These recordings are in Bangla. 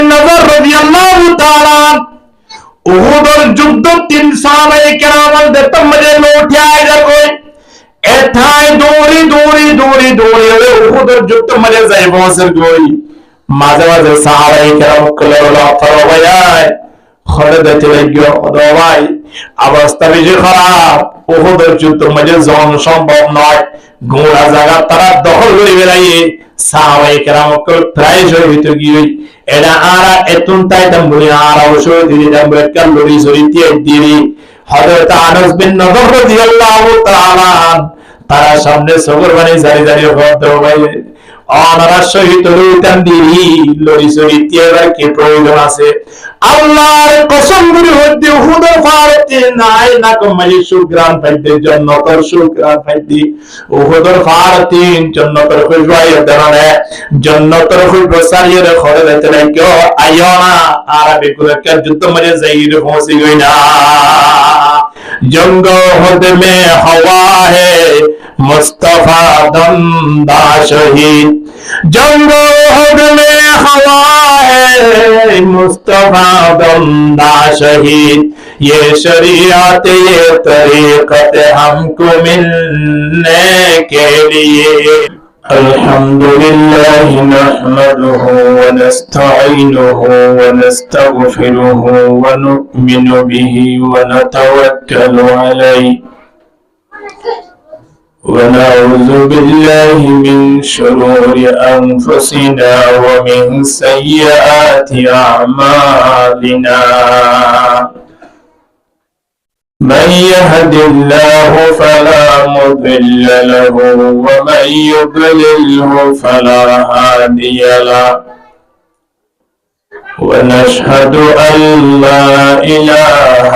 বিন নজর রাদিয়াল্লাহু তাআলা উহুদের যুদ্ধ 3 সাহাবায়ে কেরাম দেখতে মজে লোটিয়ায় দেখো এথায় দৌড়ি উহুদের যুদ্ধ মজে যাই বসের গই মাঝে মাঝে সাহাবায়ে কেরাম কলেলা ফরওয়ায় খরে দেখতে লাগিও ভাই অবস্থা বেশি খারাপ উহুদের যুদ্ধ মজে জন সম্ভব নয় গোড়া জায়গা তারা দখল করে বেড়াইয়ে সাহাবায়ে কেরাম প্রায় শহীদ গিয়ে এরা আরা এতুন তাই দাম্বুনি আরা শহীদ দিয়ে দাম্বু একটা লড়ি শরীর দিয়ে দিলি হযরত আনাস বিন নজর রাদিয়াল্লাহু তাআলা তারা সামনে সবর বানি জারি জারি হতে ভাই অনারা শহীদ হইতাম দিলি লড়ি শরীর দিয়ে এবার কি প্রয়োজন আছে আল্লাহর কসম করে হতে উহুদের ফারতে নাই না কমাই সুগ্রাম পাইতে জান্নাতের সুগ্রাম পাইতে উহুদের ফারতে জান্নাতের খুশবাই দাঁড়ানে জান্নাতের খুশবা সারিয়ে খরে দিতে লাগিও আয়োনা আরবে কুরকে যুদ্ধ মজে যাইর পৌঁছে গই না জঙ্গ হদ মে হওয়া হে মুস্তাফা দমদা শহীদ জঙ্গ হদ মে হওয়া है मुस्तफा दमदा शहीद ये शरीयत ये तरीक़त हमको मिलने के लिए अल्हम्दुलिल्लाह नहमदुहु व नस्तईनुहु व नस्तगफिरुहु व नु'मिनु बिहि व नतवक्कलु अलैहि ونعوذ بالله من شرور أنفسنا ومن سيئات أعمالنا من يهد الله فلا مضل له ومن يضلله فلا هادي له ونشهد أن لا إله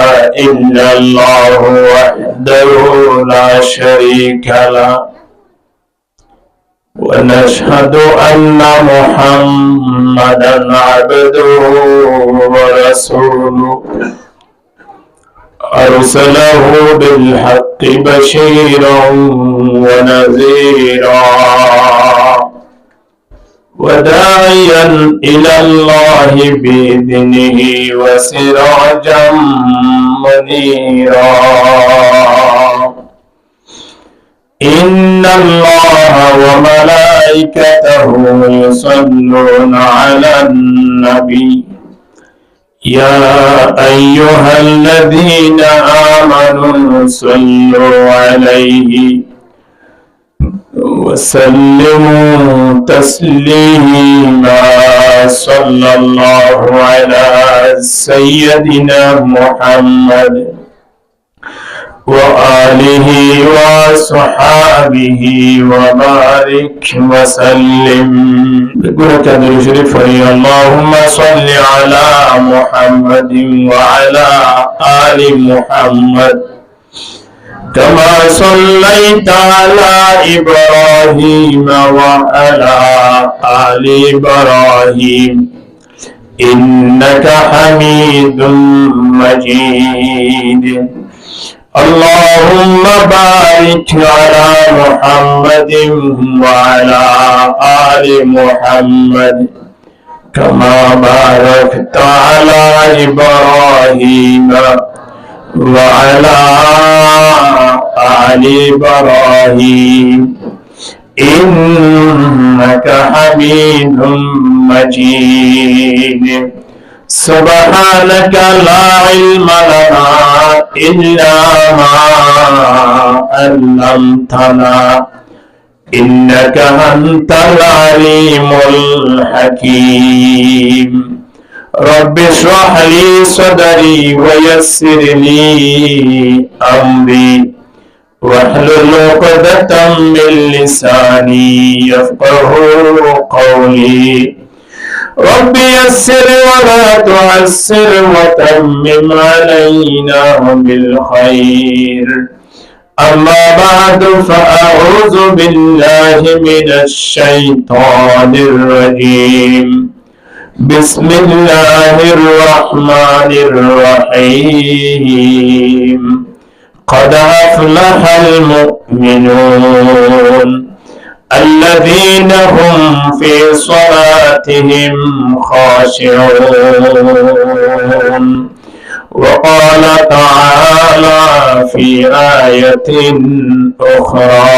إلا الله وحده لا شريك له ونشهد أن محمدا عبده ورسوله أرسله بالحق بشيرا ونذيرا وداعيا إلى الله بإذنه وسراجا منيرا إن الله وملائكته يصلون على النبي يا أيها الذين آمنوا صلوا عليه وسلموا تسليما صلى الله على سيدنا محمد وآله وصحابه وبارك وسلم بقولك درود شريف اللهم صل على محمد وعلى آل محمد كما صليت على إبراهيم وعلى آل إبراهيم إنك حميد مجيد اللهم بارك على محمد وعلى آل محمد كما باركت على إبراهيم وعلى آل إبراهيم إنك حميد مجيد سبحانك لا علم لنا إلا ما علمتنا إنك أنت العليم الحكيم رب اشرح لي صدري ويسر لي أمري واحلل عقدة من لساني يفقهوا قولي رب يسر ولا تعسر وتمم علينا بالخير أما بعد فأعوذ بالله من الشيطان الرجيم بسم الله الرحمن الرحيم قد أفلح المؤمنون الذين هم في صلاتهم خاشعون. وقال تعالى في آية أخرى: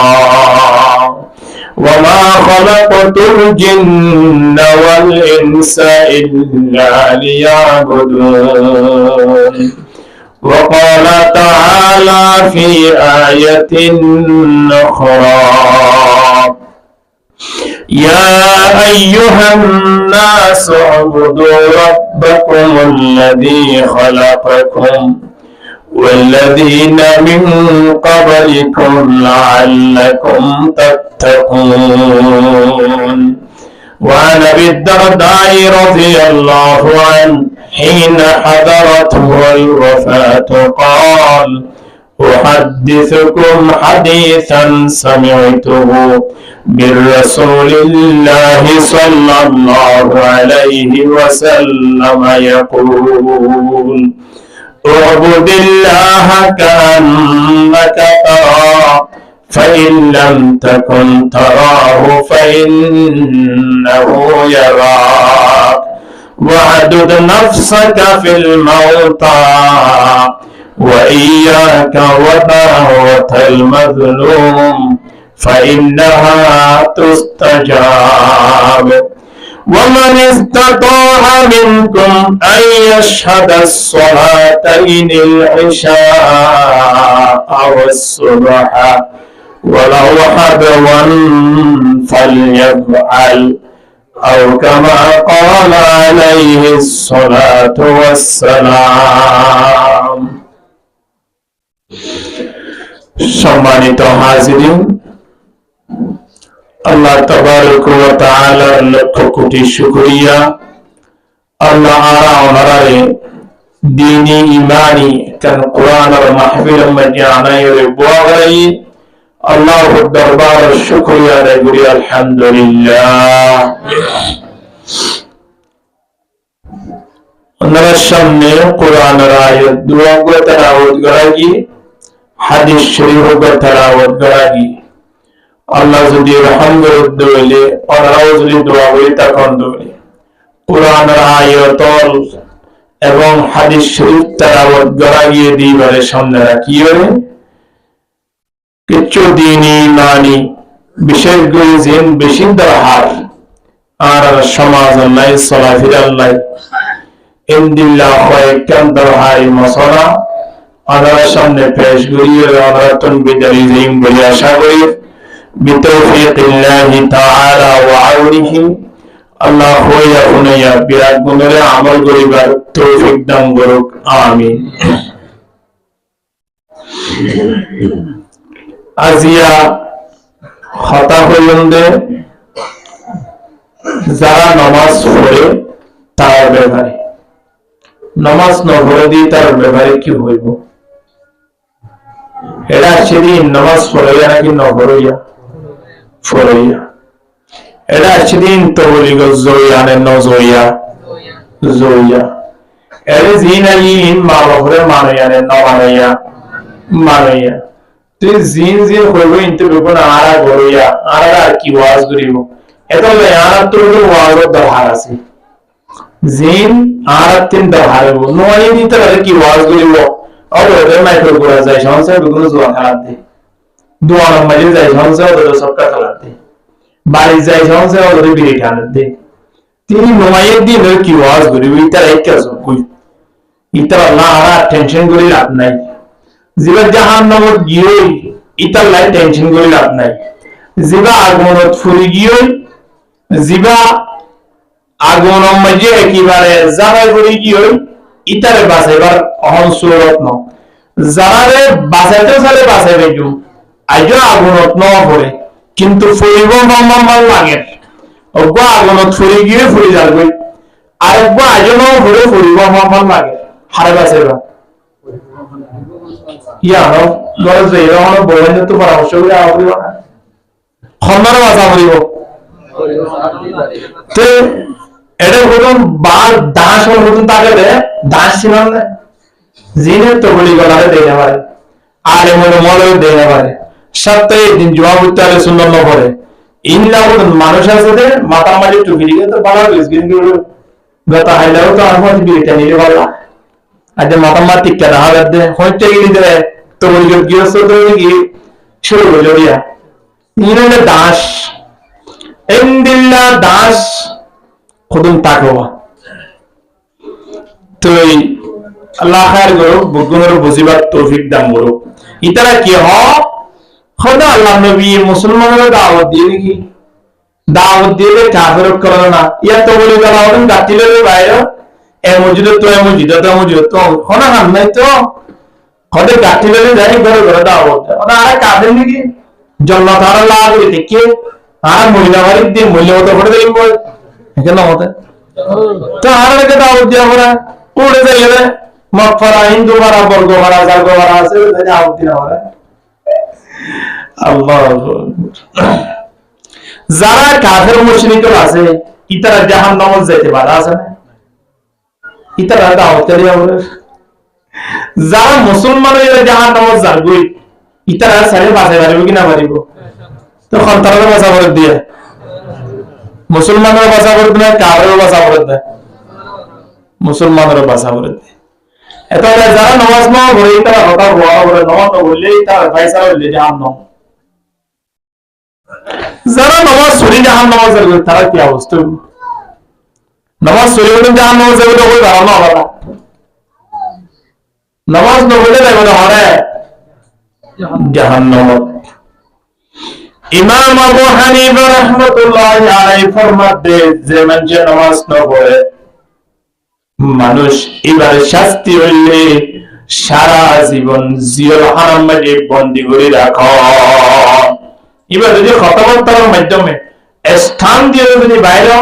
وما خلقت الجن والإنس إلا ليعبدون. وقال تعالى في آية أخرى: يا أيها الناس اعبدوا ربكم الذي خلقكم والذين من قبلكم لعلكم تتقون. وعن أبي الدرداء رضي الله عنه حين حضرته الوفاة قال: أحدثكم حديثا سمعته من رسول الله صلى الله عليه وسلم يقول: اعبد الله كأنك تراه فإن لم تكن تراه فإنه يراك. واعدد نفسك في الموتى وإياك ودعوة المظلوم فإنها تستجاب. ومن استطاع منكم أن يشهد الصلاتين العشاء والصبح ولو حبوا فليفعل، أو كما قال عليه الصلاة والسلام. সম্মানিত হাজিরিন, আল্লাহ তাবারক ওয়া তাআলার লক্ষ কোটি শুকরিয়া। আল্লাহ আরা ওনারে দীনি ইমানি কান কুরআনের মাহফিল মধ্যে আনাইরে বুয়াগাই আল্লাহর দরবার শুকরিয়া আদায় করি আলহামদুলিল্লাহ। ওনার সামনে কোরআনের আয়াত দুয়া গো তেলাওয়াত করাগি, হাদিস শরীফ গো তেলাওয়াত করাগি। আল্লাহ যদি রহম করে দিলে ওনারাও যদি দোয়া করি তখন দোলে কোরআনের আয়াত এবং হাদিস শরীফ তেলাওয়াত করাগিয়ে দিবারে সামনে রাখিয়ে কিছু দিনই মানি বিশেষ করে জিন বেশি দরহার আর সমাজ আল্লাহ সলাফির আল্লাহ ইনদিল্লাহ কয়েকখান দরহাই মশলা ওনার সামনে পেশ করিয়ে ওনারা তনবিদারি জিম বলে আশা করি بتوفيق الله تعالى وعونه الله خويا خنيا বিরাট গুণের আমল করিবার তৌফিক দান করুক, আমিন। আজিয়া হতা হইন্দে যারা নামাজ পড়ে তার ব্যাপারে, নামাজ না পড়ে দিয়ে তার ব্যাপারে কি হইব? এরা সেদিন নামাজ পড়াইয়া নাকি ন পড়াইয়া ফরইয়া, এটা সেদিন তো বলি গো জইয়া নে ন জইয়া জইয়া, এরে জিন আইন মা বাপরে মানাইয়া নে ন মানাইয়া মানাইয়া। তুই জিন জিন হইব ইনতে বেগুন আরা গড়ইয়া আরা আর কি ওয়াজ করিব? এত আর তো ওয়াজ দরকার আছে। জিন আর তিন দরকার হইব নয় দিতে আর কি ওয়াজ করিব? অবরে মাইক্রো করা যায় সংসার বেগুন জোয়া খারাপ দে দোয়া মাঝে যাই সংসার ওদের সবটা খারাপ দে বাড়ি যাই সংসার ওদের বিড়ি খারাপ দে। তিনি নয়ের দিন কি ওয়াজ করিব? ইতার এক কাজ কই ইতার আল্লাহ আর টেনশন করি লাভ নাই। জিবা জাহান্নামত গিয়ে ইতার লাই টেনশন করি লাভ নাই। জিবা আগুনত ফুরি গিয়ে জিবা আগুন মাঝে একেবারে জাগাই ফুরি গিয়ে ইতারে বাঁচাইবার অহন সুরত ন যারারে বাঁচাইতে চালে বাঁচাইবে জু আজ আগুনত ন পড়ে কিন্তু ফুরিব মাল লাগে অজ্ঞ আগুনত ফুরি গিয়ে ফুরি যাবে আরেকবার আজ ন পড়ে ফুরিব মাল লাগে হারে বাঁচাইবা ইয়ানো গরজ এরকম বলেন তো পরামর্শ করে আওরিব না খন্দর বাঁচা পড়িব তো এটা বলুন বার দাস হতুন তাকে দে দাস ছিল না জিনে তো বলি গলারে দেই না পারে আরে মনে মলে দেই না পারে সপ্তাহে দিন জবাব উত্তরে সুন্দর না পড়ে ইনলা মানুষ আছে যে মাথা মাঝে টুপি দিয়ে তো ভালো গেছে গতা হাইলাও তো আর মধ্যে বিটা নিলে ভালো আজ মাথা মা টিকা না হবে দে হইতে গিয়ে দে তো ওই গিয়েছ তো কি শুরু হলো দিয়া ইনলে দাস ইনদিল্লা দাস খুদুম তাকওয়া তো আল্লাহ খায়ের করুক বুগুনের বুঝিবার তৌফিক দান করুক ইতারা কি খোদা আল্লাহ নবী মুসলমানের দাওয়াত দিয়ে নাকি দাওয়াত দিয়ে কাফের করে না ইয়া তো বলি গেল ওরকম গাতিলের বাইরে এ মসজিদ তো খোনা হান নাই তো খোদে গাতিলের যাই ঘরে ঘরে দাওয়াত ওনা আর কাফের নাকি জান্নাত আর আল্লাহ আগে দেখে আর মহিলা বাড়ির দিয়ে মহিলা মতো করে দেব এখানে হতে তো আর লাগে দাওয়াত দিয়া ওরা উড়ে যাইলে মগফরা হিন্দু মারা বর্গ মারা জার্গ মারা আছে দাওয়াত দিয়া ওরা আল্লাহ যারা কাফের মুশরিক আছে ইতারা জাহান্নামে যেতে বাধা আছে না ইতারা দাওয়াত করিয়া বলে যারা মুসলমানের জাহান্নামে যাবে ইতারা সারে বাঁচাই পারবে কিনা পারিব তখন তারা বাঁচা করে দিয়ে মুসলমানের বাঁচা করে দেয় কাফের বাঁচা করে দেয় মুসলমানের বাঁচা করে দেয় এত যারা নামাজ না পড়ে তারা হঠাৎ বড় বড় নামাজ না পড়লে তারা পয়সা হইলে জাহান্নাম যারা নামাজ পড়ে জাহান্নামে যাবে তারা কি অবস্থা নামাজ পড়ে জাহান্নামে যাবে তো ওই ধারণা হবে নামাজ না পড়লে যাবে না হবে জাহান্নাম ইমাম আবু হানিফা রাহমাতুল্লাহি আলাইহি ফরমাতে যে মানুষ নামাজ না পড়ে মানুষ এবারে শাস্তি হইলে সারা জীবন জিয়র হারাম মাঝে বন্দী করে রাখো এবার যদি কথাবার্তার মাধ্যমে স্থান দিয়ে যদি বাইরে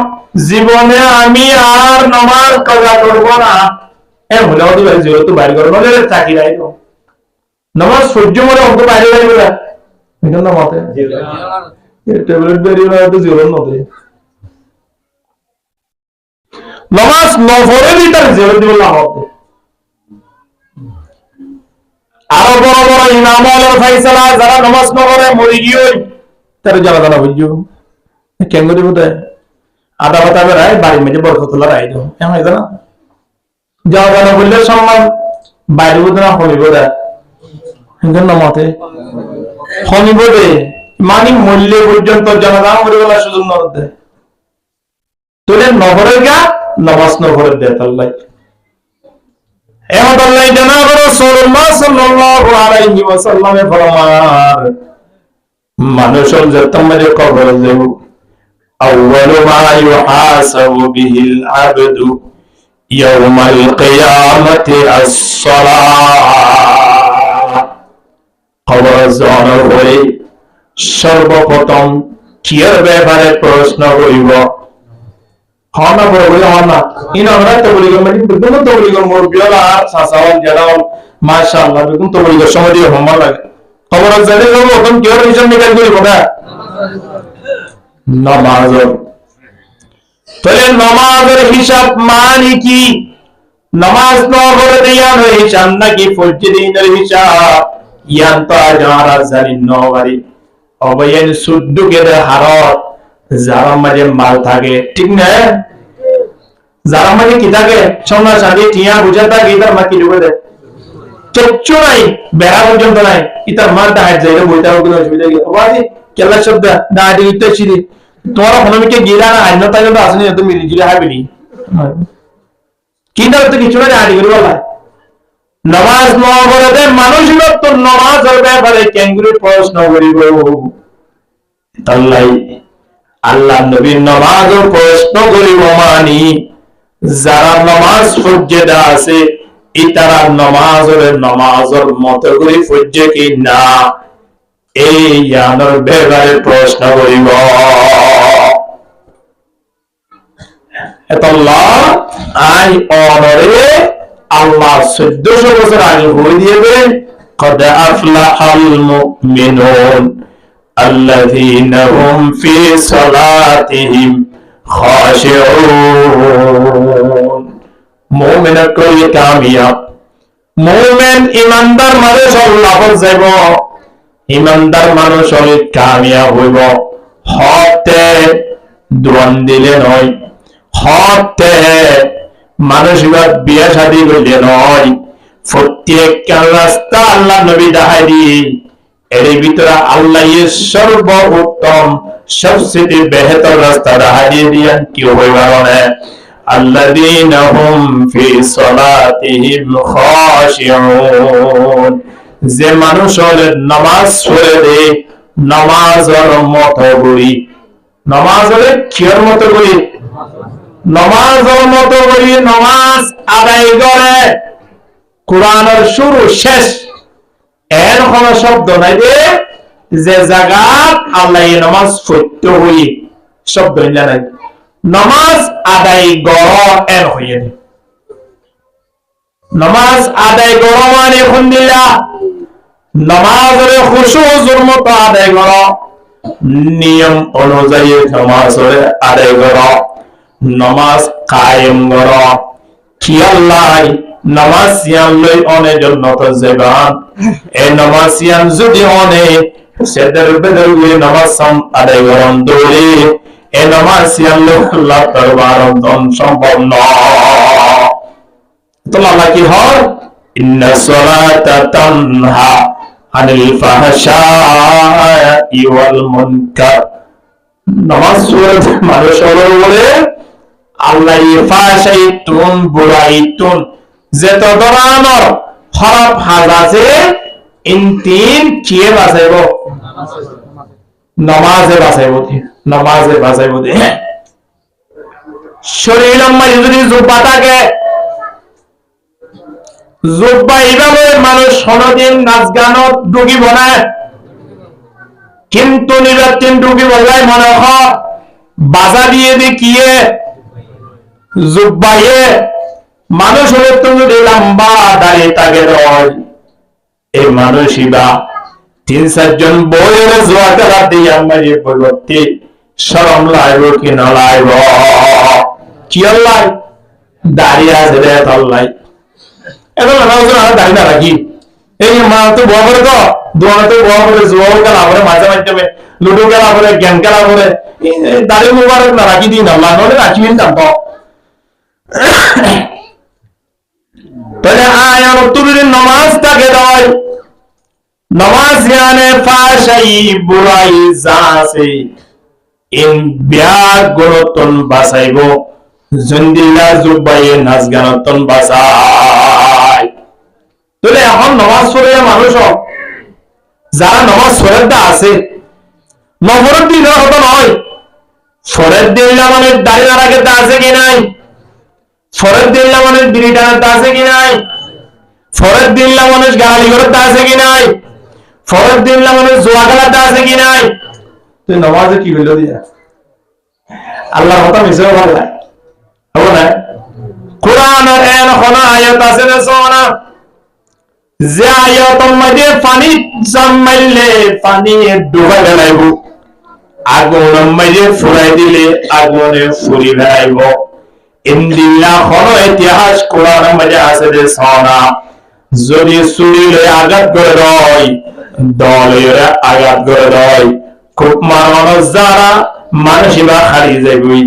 জীবনে আমি আর নামাজ কাজা করবো না এ হলে ওদের যেহেতু বাইরে করবো চাকরি রাইত নামাজ সহ্য মনে অঙ্ক বাইরে বাইরে এটা না মতে ট্যাবলেট বেরিয়ে তো জীবন মতে নামাজ নফরে দিতার জীবন জীবন না হতে আরো বড় বড় ইমাম আলার ফাইসালা যারা নামাজ না পড়ে মরে গিয়ে তার জানা জানা বুঝছো কেন দিব দেয় আদা বাতা বেড়ায় বাড়ির মেঝে বরকতলা রাই দাও এমন এটা না যাওয়া জানা বললে সম্মান বাইরে বোধ না হমিব দেয় মতে হমিব দে মানি মূল্য পর্যন্ত জনগণ মরে গেলার সুযোগ না দেয় তোলে নগরের গা নামাজ নগরের দেয় তাল্লাই এমন আল্লাহ জানাব রাসূলুল্লাহ সাল্লাল্লাহু আলাইহি ওয়াসাল্লামে ফরমান মানুষের যতমরে কবর দেব আউয়ালু মা ইউহাসাবু বিহিল আবদু ইয়াউমাল কিয়ামাতি আস-সালাহ কবর জানার হয়ে সর্বপ্রথম কিয়ের ব্যাপারে প্রশ্ন করিব হনা বড় বলে হনা ইন আমরা তো বলি মানে বিগুন তো বলি মুরবিওলা সাসাওয়াল জানাও মাশাআল্লাহ বিগুন তো বলি সময় দিয়ে হম্মা লাগে খবর জানি লোক এখন কি ওর হিসাব নিকাল করি বড়া নামাজ তাহলে নামাজের হিসাব মানে কি নামাজ না পড়ে দিয়া নয় হিসাব নাকি ফজরের হিসাব ইয়ান তো যারা জানি নবারি অবয়ন সুদ্দুকের হারত যারা মাঝে মাল থাকে ঠিক না যারা মাঝে কি থাকে সোনা চাঁদি টিয়া বুঝা থাকে ইতার মা কি ঢুকে দেয় চচ্চু নাই বেড়া পর্যন্ত নাই ইতার মা দাঁড় যায় বইটা কোনো অসুবিধা কি বাজি কেলা শব্দ দাঁড়ি ইতে ছিড়ি তোমার হনমিকে গিরা না আইন তাই তো আসেনি এত মিলি জিরা হাবিনি কি দাও তো কিছু না দাঁড়ি করে বলা নামাজ ন করে দে মানুষ তো নামাজ এর ব্যাপারে কেঙ্গুরি প্রশ্ন করিব তাল্লাই আল্লাহ নবীর নামাজ প্রশ্ন করিব মানি যারা নামাজ ফজ্জেদা আছে ইতারা নামাজের মত করে ফজ্জে কি না এই জ্ঞানের ব্যাপারে প্রশ্ন করিব এতল্লাহ আই অনরে আল্লাহ 1400 বছর আগে বলে দিয়েছেন قد أفلح المؤمنون الذين هم في صلاتهم خاشعون মুমিন কই কামিয়াব মুমিন ইমানদার মানুষ আল্লাহর যাইব ইমানদার মানুষ কামিয়াব হইব হতে দোয়ান দিলে নয়, হতে মানুষের বিয়ে শাদী করলে নয়, প্রত্যেকটা রাস্তা আল্লাহ নবী দেখাই দিয়ে এর ভিতরে আল্লাহ সর্ব উত্তম সবচেয়ে বেহতর রাস্তা দেখাই দিয়ে দিয়েন কি হবে কারণে আল্লাযীনা হুম ফি সালাতিহিম খাশিউন, যে মানুষ নামাজ পড়ে দে নামাজের মতো করি, নামাজ হলে কিয়ার মতো করি, নামাজের মতো করি নামাজ আদায় করে কোরআনের শুরু শেষ এর কোন শব্দ নাই যে জায়গা আল্লাহ নামাজ পড়তে হই শব্দ নাই, নামাজ আদায় কর এর হইয়ে নামাজ আদায় কর মানে আলহামদুলিল্লাহ নামাজের খুশুর মতো আদায় কর, নিয়ম অনুযায়ী নামাজ আদায় কর, নামাজ কায়েম কর। কি আল্লাহ নামাজ সিয়াম লই অনেক জন্নত জবান এই নামাজ সিয়াম যদি অনেক সেদের বেদর নামাজ সাম আদায় করন দৌড়ে এই নামাজ সিয়াম লই আল্লাহ দরবার দন সম্ভব নয়। তো আল্লাহ কি হয় ইন্না সালাতা তানহা আনিল ফাহশাই ওয়াল মুনকার, নামাজ পড়ে মানুষ বলে আল্লাহ ফাহশাইতুন বুরাইতুন যত ধরনের খারাপ কাজ আছে ইন তিন কি বাঁচাইব, নামাজে বাঁচাইব, নামাজে বাঁচাইব। শরীর মাঝে যদি জুব্বা থাকে, জুব্বা এইভাবে মানুষ কোনদিন নাচ গানত ডুগি বনায় কিন্তু নিরাতিন ডুগি বলাই মনে হয় বাজা দিয়ে দেখিয়ে জুব্বাইয়ে মানুষ হলে তুমি লম্বা দাঁড়িয়ে থাকে নয়, এই মানুষই বা তিন চারজন বইয়ের জোয়া করা দিয়ে আমার পরিবর্তে শরম লাগব কি না লাগব, কি আল্লাহ দাঁড়িয়ে আছে রে আল্লাহ এখন দাঁড়িয়ে না রাখি এই মা তো বয়া করে তো দোয়া তো বয়া করে জোয়া খেলা করে মাঝে মাধ্যমে লুডো খেলা করে গেম খেলা করে দাঁড়িয়ে মোবারক না রাখি দিন আল্লাহ নলে রাখিবেন জানতো। তাহলে আয়ান তুমি নামাজ তাকে দাও, নামাজ জানে ফাশাই বুরাই জাসে ইন বিয়ার গুণতন বাঁচাইব জন্দিলা জুবাইয়ে নাচ গানতন বাঁচাই। তাহলে এখন নামাজ পড়ে মানুষ যারা নামাজ পড়ের দা আছে নফরের দিন হতো নয়, ফরের দিন মানে দাঁড়িয়ে রাখে তা আছে কি নাই, ফরের দিন মানুষ বিড়ি টানার তা আছে কি নাই, ফরের দিন মানুষ গালি করার তা আছে কি নাই, ফরের দিন মানুষ জোয়া খেলার তা আছে কি নাই। তুই নামাজে কি হইল দিয়া আল্লাহ কথা মিশে ভালো লাগে হবো না। কোরআনের এন কোন আয়াত আছে না সোনা যে আয়াতের মধ্যে পানি জমাইলে পানি ডুবাই ফেলাইব, আগুনের মধ্যে ফুরাই দিলে আগুনে ফুরি ফেলাইব। ইন্দিল্লাহ কোন ইতিহাস কোরআনের মধ্যে আছে যে সোনা যদি চুরিলে আঘাত করে দেয় দলের আঘাত করে দেয় খুব মানুষ যারা মানুষিবা হারিয়ে যাবে।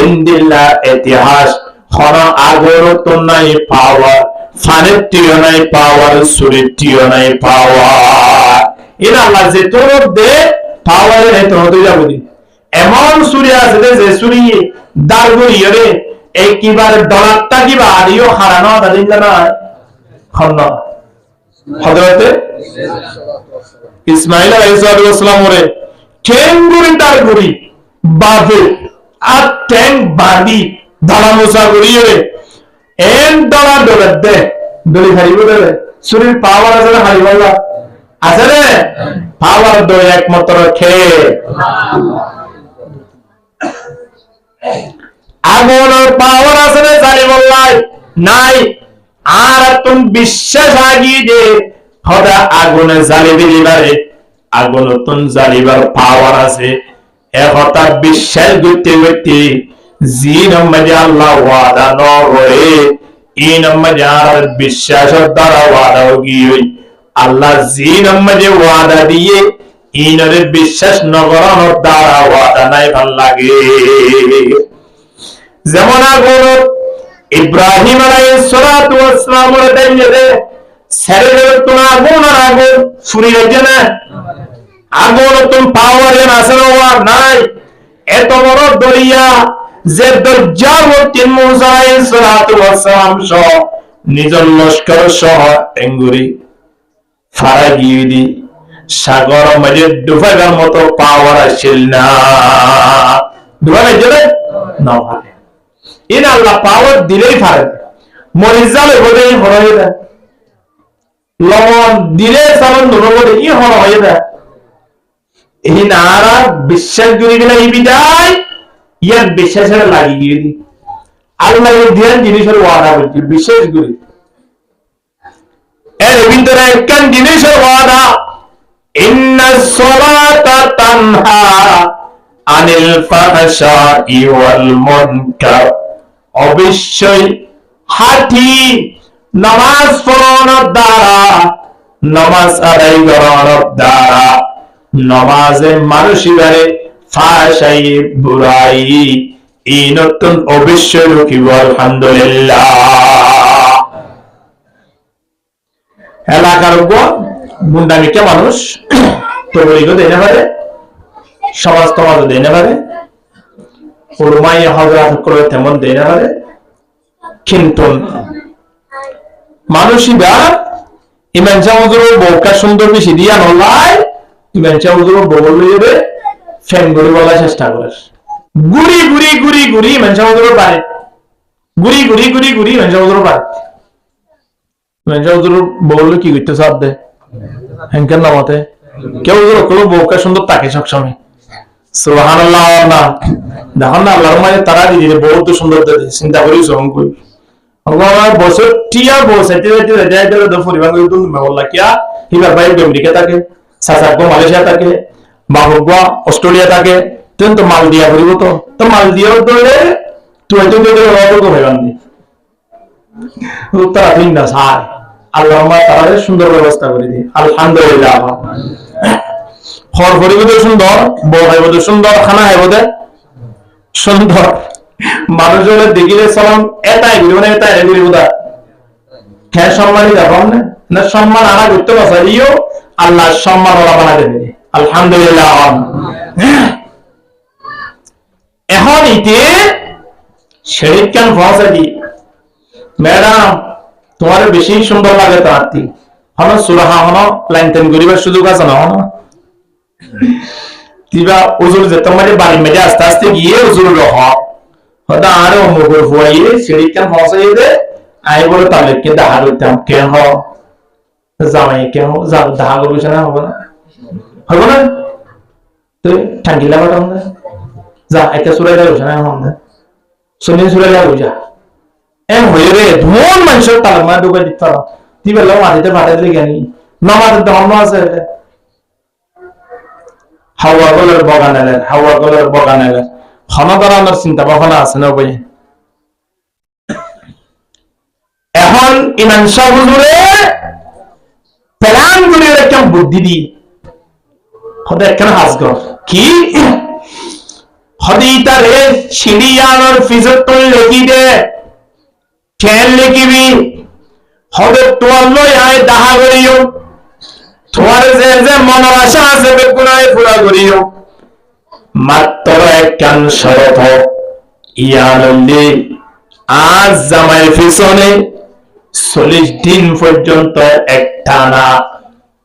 ইন্দিল্লাহ ইতিহাস কোন আগুন তো নাই পাওয়ার, ফানের টিও নাই পাওয়ার, চুরির টিও নাই পাওয়ার। এরা আল্লাহ যে তোর দে পাওয়ারে নাই তোর তুই যাবো এমন চুরি আছে যে চুরি দাঁড়গুড়ি রে একেবারে ডলারটা কিবা আদিও হারানো দাদিন জানা হযরতে ইসমাইল আলাইহিস সালাম ওরে ঠেঙ্গুরি দাঁড়গুড়ি বাজে আর ঠ্যাং বাঁধি দাঁড়া মোছা করিয়ে এন ডলার ডলার দে দলি হারিব দেবে শরীর পাওয়ার আছে না হারিব আছে রে পাওয়ার দো একমাত্র খেয়ে আগুনের পাওয়ার আছে না জানি বললাই নাই। আর তুমি বিশ্বাস আগিয়ে যে হদা আগুনে জ্বালিয়ে দিবারে আগুন তুন জ্বালিবার পাওয়ার আছে একথা বিশ্বাস করতে করতে জি নম্বরে আল্লাহ ওয়াদা ন হয়ে এই নম্বরে আর বিশ্বাসের দ্বারা ওয়াদা গিয়ে আল্লাহ জি নম্বরে ওয়াদা দিয়ে ইনরে বিশ্বাস নগরণর দ্বারা ওয়াদা নাই ভাল লাগে। যেমন আগুন ইব্রাহিম আলাইহিস সালাতু ওয়াস সালামের দাইলে ছেড়ে তুমি আগুন আর আগুন ফুরিয়ে যায় না, আগুন তুমি পাওয়ার আছে আর নাই। এত বড় দরিয়া যে দরজাবর্তী মুসা আলাইহিস সালাতু ওয়াস সালাম সহ নিজের লস্কর সহ এঙ্গুরি ফারা গিয়ে দি সাগর মাঝে ডুবাইবার মতো পাওয়ার আসছিল না, ডুবাই যাবে না। ইন আল্লাহ পাওয়ার দিলেই পারে, মরিজালে বলে হয়ে যায়, লবণ দিলে সামন বলে ই হয়ে যায়। এই নারা বিশ্বাস করি গেলে এই বিদায় ইয়ার বিশ্বাসের লাগি গিয়ে দি আল্লাহ ধ্যান জিনিসের ওয়াদা বলছি বিশ্বাস করি। এর ভিতরে একখান জিনিসের ওয়াদা, ইন্নাস সালাতা তানহা আনিল ফাহশাই ওয়াল মুনকার, অবশ্যই হাঁটি নামাজ পড়ানোর দ্বারা, নামাজ আদায় করানোর দ্বারা, নামাজে মানুষিবারে ফাহশাই বুরাই এই নতুন অবশ্যই রকিব আলহামদুলিল্লাহ। এলাকার উপর গুন্ডামিকে মানুষ তবলিগও দিতে পারে, সমাজ সমাজও দিতে পারে, ওলমাই হযরত করে তেমন দিতে পারে, কিন্তু মানুষিবা ইমাম সাহেবের বউকা সুন্দর বেশি দিয়া নলায়, ইমাম সাহেবের বউ লইবে ফ্যান গুলি বলার চেষ্টা করে, গুড়ি গুড়ি গুড়ি গুড়ি ইমাম সাহেবের বাড়ি, গুড়ি গুড়ি গুড়ি গুড়ি ইমাম সাহেবের বাড়ি। ইমাম সাহেবের বউ কি করতে চাপ দেয় হ্যাঙ্কার নামাতে, কেউ কোনো বউকা সুন্দর তাকে সবসময় সুবহানাল্লাহ না দেখুন না আল্লাহর মাঝে তারা দিয়ে বউ তো সুন্দর দেয়, চিন্তা করি শ্রম করি বছর টিয়া বউ সাইতে পরিবার কিয়া হিবার ভাই আমেরিকা থাকে, সাসাগ মালয়েশিয়া থাকে, বাবুগ অস্ট্রেলিয়া থাকে, তুই তো মাল দিয়া করিব তো মাল দিয়া ধরে তুই তো ভাইবান তারা ভিন না সার আল্লাহ তারা সুন্দর ব্যবস্থা করে দিই আলহামদুলিল্লাহ। ফর ফরিব সুন্দর, বউ হাইব সুন্দর, খানা হাইব সুন্দর, মানুষের দেখিলে সালাম এটাই ঘুরি মানে এটাই ঘুরি বোধা হ্যাঁ সম্মানই দেখুন না সম্মান আনা করতে পারছে ইও আল্লাহ সম্মান ওরা বানা দেবে আলহামদুলিল্লাহ। এখন ইতে শরীর কেন ফসা দি ম্যাডাম তোমার বেশি সুন্দর লাগে তো আত্মি হন সুরাহা হন লাইন টাইম করিবার সুযোগ আছে না হন তিবা উজুর যেত মানে বাড়ির মেঝে আস্তে আস্তে গিয়ে উজুর রহ হয়তো আরো মুখর ফুয়াইয়ে শরীর কেন ফসাই দে আই বলে তাদেরকে দেখা করতাম কেন জামাই কেন দেখা করবি না হবো না হবো না তুই ঠান্ডিলা বাটা হন যা একটা সুরাই লাগছে না হন শুনে সুরাই লাগু যা এম হয়ে রে ধন মানুষের তালা মা ঢুকে দিতে পারো তুই বেলা মাটিতে ফাটাই দিলে জ্ঞানী নমাদের ধর্ম আছে হাওয়া গলের বগান এলেন হাওয়া গলের বগান এলেন ক্ষণদারানোর চিন্তা ভাবনা আছে না বই। এখন ইমাম শাহ হুজুরে প্ল্যান করে একটা বুদ্ধি দি হতে একখানে হাজগর কি হদি তারে সিঁড়িয়ানোর ফিজর তো লেখি দে খেল লেখিবি হবে তোমার লই আয় দাহা করিও তোমার যে যে মনের আশা আছে বেগুনায় পুরা করিও মাত্র একখান শরত ইয়ানলি আজ জামাই পিছনে 40 দিন পর্যন্ত একটানা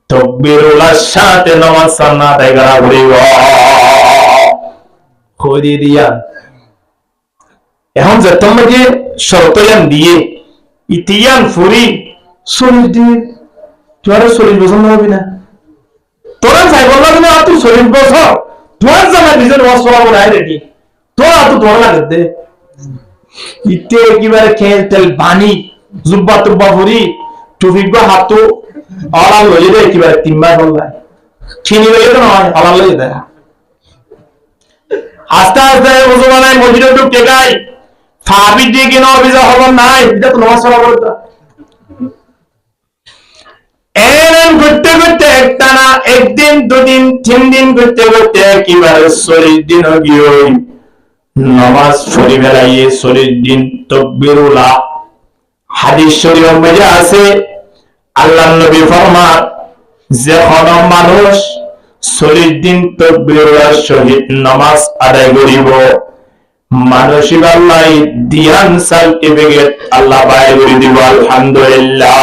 তাকবীরুল্লাহ সাথে নামাজ সানা দেখা করিব কই দিয়া। এখন যে তোমাকে শরতয়ান দিয়ে ইতিয়ান ফুরি 40 দিন তোর 40 বছর হবে না তোরা যাই বললাম না তুই 40 বছর তোর জানা নিজের ওয়াসওয়া বলাই রেডি তোরা তো তোর লাগে দে ইতে একেবারে খেল তেল বানি জুব্বা তুব্বা ফুরি টুফিক হাতু আলা লইয়ে দে একেবারে তিনবার বললাই চিনি লইয়ে তো নয় আলা লইয়ে দে আস্তে আস্তে মুসলমানের মসজিদে ঢুকে গাই ফাবি দিয়ে কিনা অভিযোগ হবার নাই এটা তো নমাজ পড়া বলতো এন করতে করতে একটানা একদিন দুদিন 3 দিন করতে করতে একেবারে 40 দিন গিয়ে নামাজ পড়ি বেলায় 40 দিন তাকবীরুল্লাহ। হাদিস শরীফের মধ্যে আছে আল্লাহর নবী ফরমান যে কোন মানুষ 40 দিন তাকবীরুল্লাহ সহিত নামাজ আদায় করিব মানসিক আল্লাহ দিয়ান সার্টিফিকেট আল্লাহ বাইরে করে দিব। আলহামদুলিল্লাহ।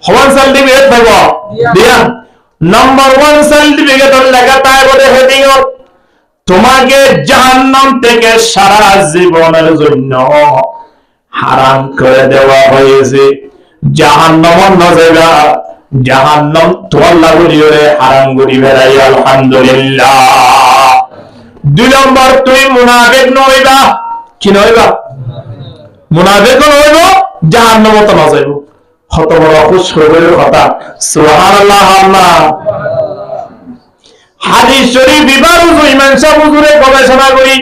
হওয়ান সার্টিফিকেট পাবো দিয়ান নাম্বার 1 সার্টিফিকেট লেখা তাই বলে হেডিং তোমাকে জাহান্নাম থেকে সারা জীবনের জন্য হারাম করে দেওয়া হয়েছে। জাহান্নাম নজায়গা জাহান্নাম তোমার লাগলিওরে হারাম করি বেড়াই। আলহামদুলিল্লাহ। 2 নম্বর তুমি মুনাফিক নইবা। কি নইবা? মুনাফিক নইব জাহান্নাম তো না যাইব। কত বড় খুশখবরের কথা। সুবহানাল্লাহ। আল্লাহ হাদিস শরীফ বিবাহ ইমাম সাহেব হুজুরে গবেষণা করি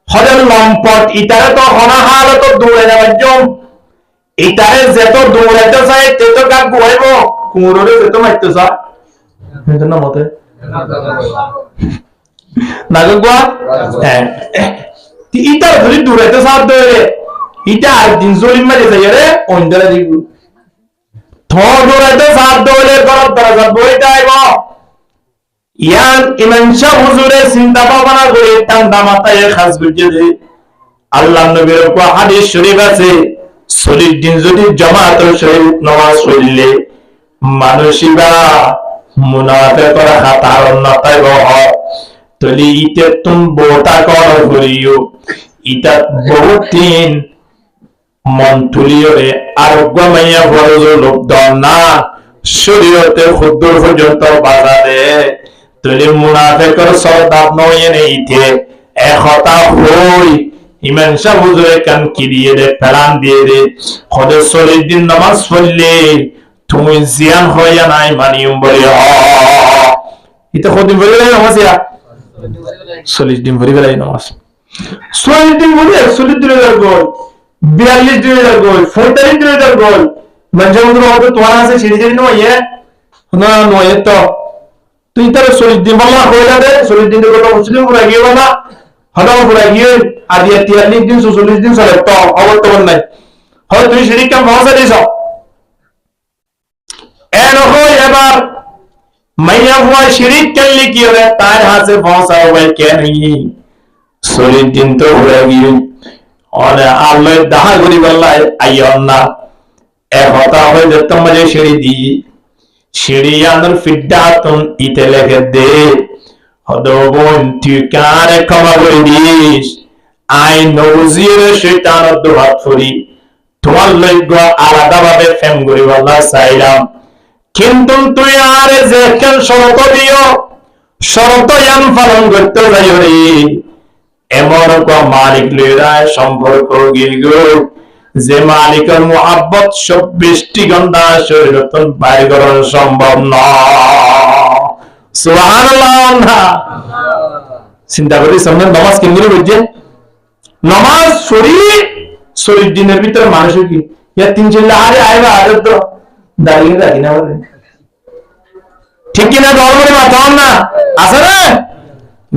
হজের লম্পট ইতারে তো হনাহালে তো দৌড়ে যাবার জন্য ইতারে যেত দৌড়াইতে চাই তেতো কাক বইব কুমুরে যেত মারতে চায় কিন্তু না মতে না গো হ্যাঁ ইতার ধরে দৌড়াইতে চায় দৌড়ে ইটা আর দিন জলিম মারি যায় রে অন্ধরে দিব থ দৌড়াইতে চায় দৌড়ে গরব দরজা বইতে আইব ইয়ান ইমাম শাহ হুজুরে চিন্তা ভাবনা করে ঠান্ডা মাথায় খাস বুঝে দে আল্লাহর নবীর কোন হাদিস শরীফ আছে 40 দিন যদি জামাতের সহিত নামাজ পড়লে মানুষিবা মুনাফিকর খাতার নতাই বহ তলি ইতে তুম বোটা কর করিও ইতা বহুত দিন মন তুলিওরে আরোগ্য মাইয়া ফরজ লোক দনা শরীয়তে খুদ্দুর পর্যন্ত বাজারে তলি মুনাফিকর সরদার নয় নেইতে একতা হই ইমাম সাহেব হুজুরে কান কি দিয়ে দে ফেলান দিয়ে দে হদে 40 দিন নামাজ পড়লে তুমি জিয়ান হইয়া নাই মানিয়ম বলে এটা কদিন বলে নামাজ ইয়া 40 দিন বলে নামাজ 40 দিন বলে 40 দিনের গোল 42 দিনের গোল 45 দিনের গোল মানে হুজুর হয়তো তোমার আছে সিঁড়ি দিন নয় না নয় তো তুই তার 40 দিন বলা হইলা দে 40 দিনের কথা মুসলিম পুরা গিয়ে না হঠাৎ পুরা গিয়ে আদি 43 দিন 40 দিন চলে তো অবর্তমান নাই হয় তুই সিঁড়ি কাম পৌঁছা দিছ এন হয় এবার মাইয়া হুয়া সিঁড়ি কেলি কি হবে তার হাতে পৌঁছা হবে কে নেই 40 দিন তো হয়ে গিয়ে অনে আল্লাহ দাহা করি বললাই আইয়ন না এক হতা হয়ে যেত মাঝে সিঁড়ি দি সিঁড়ি আনর ফিডাতুন ইতে লেখে দে হদবন তুই কারে ক্ষমা করে দিস আই নজির শয়তান দোহাত ফুরি তোমার লজ্ঞ আলাদা ভাবে ফেম করি বললা চাইলাম কিন্তু তুই আরে যে কেন শরত দিও শরত ইয়ান পালন করতে যাইও রে এমন কো মালিক লইরা সম্পর্ক গিরগ যে মালিকের মুহাব্বত 24টি ঘন্টা শরীরতন বাইর করা সম্ভব না। সুবহানাল্লাহ। চিন্তা করি সামনে নামাজ কেমনে বুঝছেন নামাজ 40 দিনের ভিতরে মানুষ কি ইয়া 3-4 আরে আইবা আরে তো দাঁড়িয়ে রাখি না বলে ঠিক কিনা ধর্মের মাথা না আছে না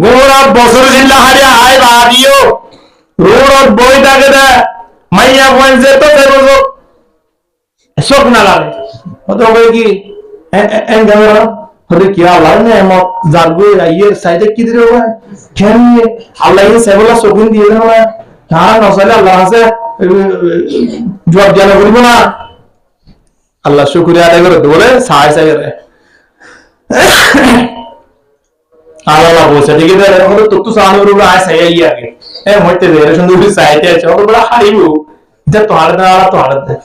গোরা বছর জিল্লা হারে আইবা দিও রোড বই থাকে না মাইয়া পয়েন্টে তো দেবো সব না লাগে হতো হবে কি এন ক্যামেরা হতে কি আল্লাহ ने মত জাগো আইয়ের সাইডে কি দিরে হবে কেন আল্লাহ এই সেবলা সগুন দিয়ে দেন না হ্যাঁ নসলে আল্লাহ আছে জবাব জানা বলবো না আল্লাহ শুকরিয়া আদায় করে বলে সাই সাই করে আল্লাহ বলছে ঠিক আছে এখন তো তো সামনে উপরে আয় সাই আই আগে এ হইতে দে সুন্দর সাইতে আছে ওর বড় হারিবো এটা তো আর না তো আর দে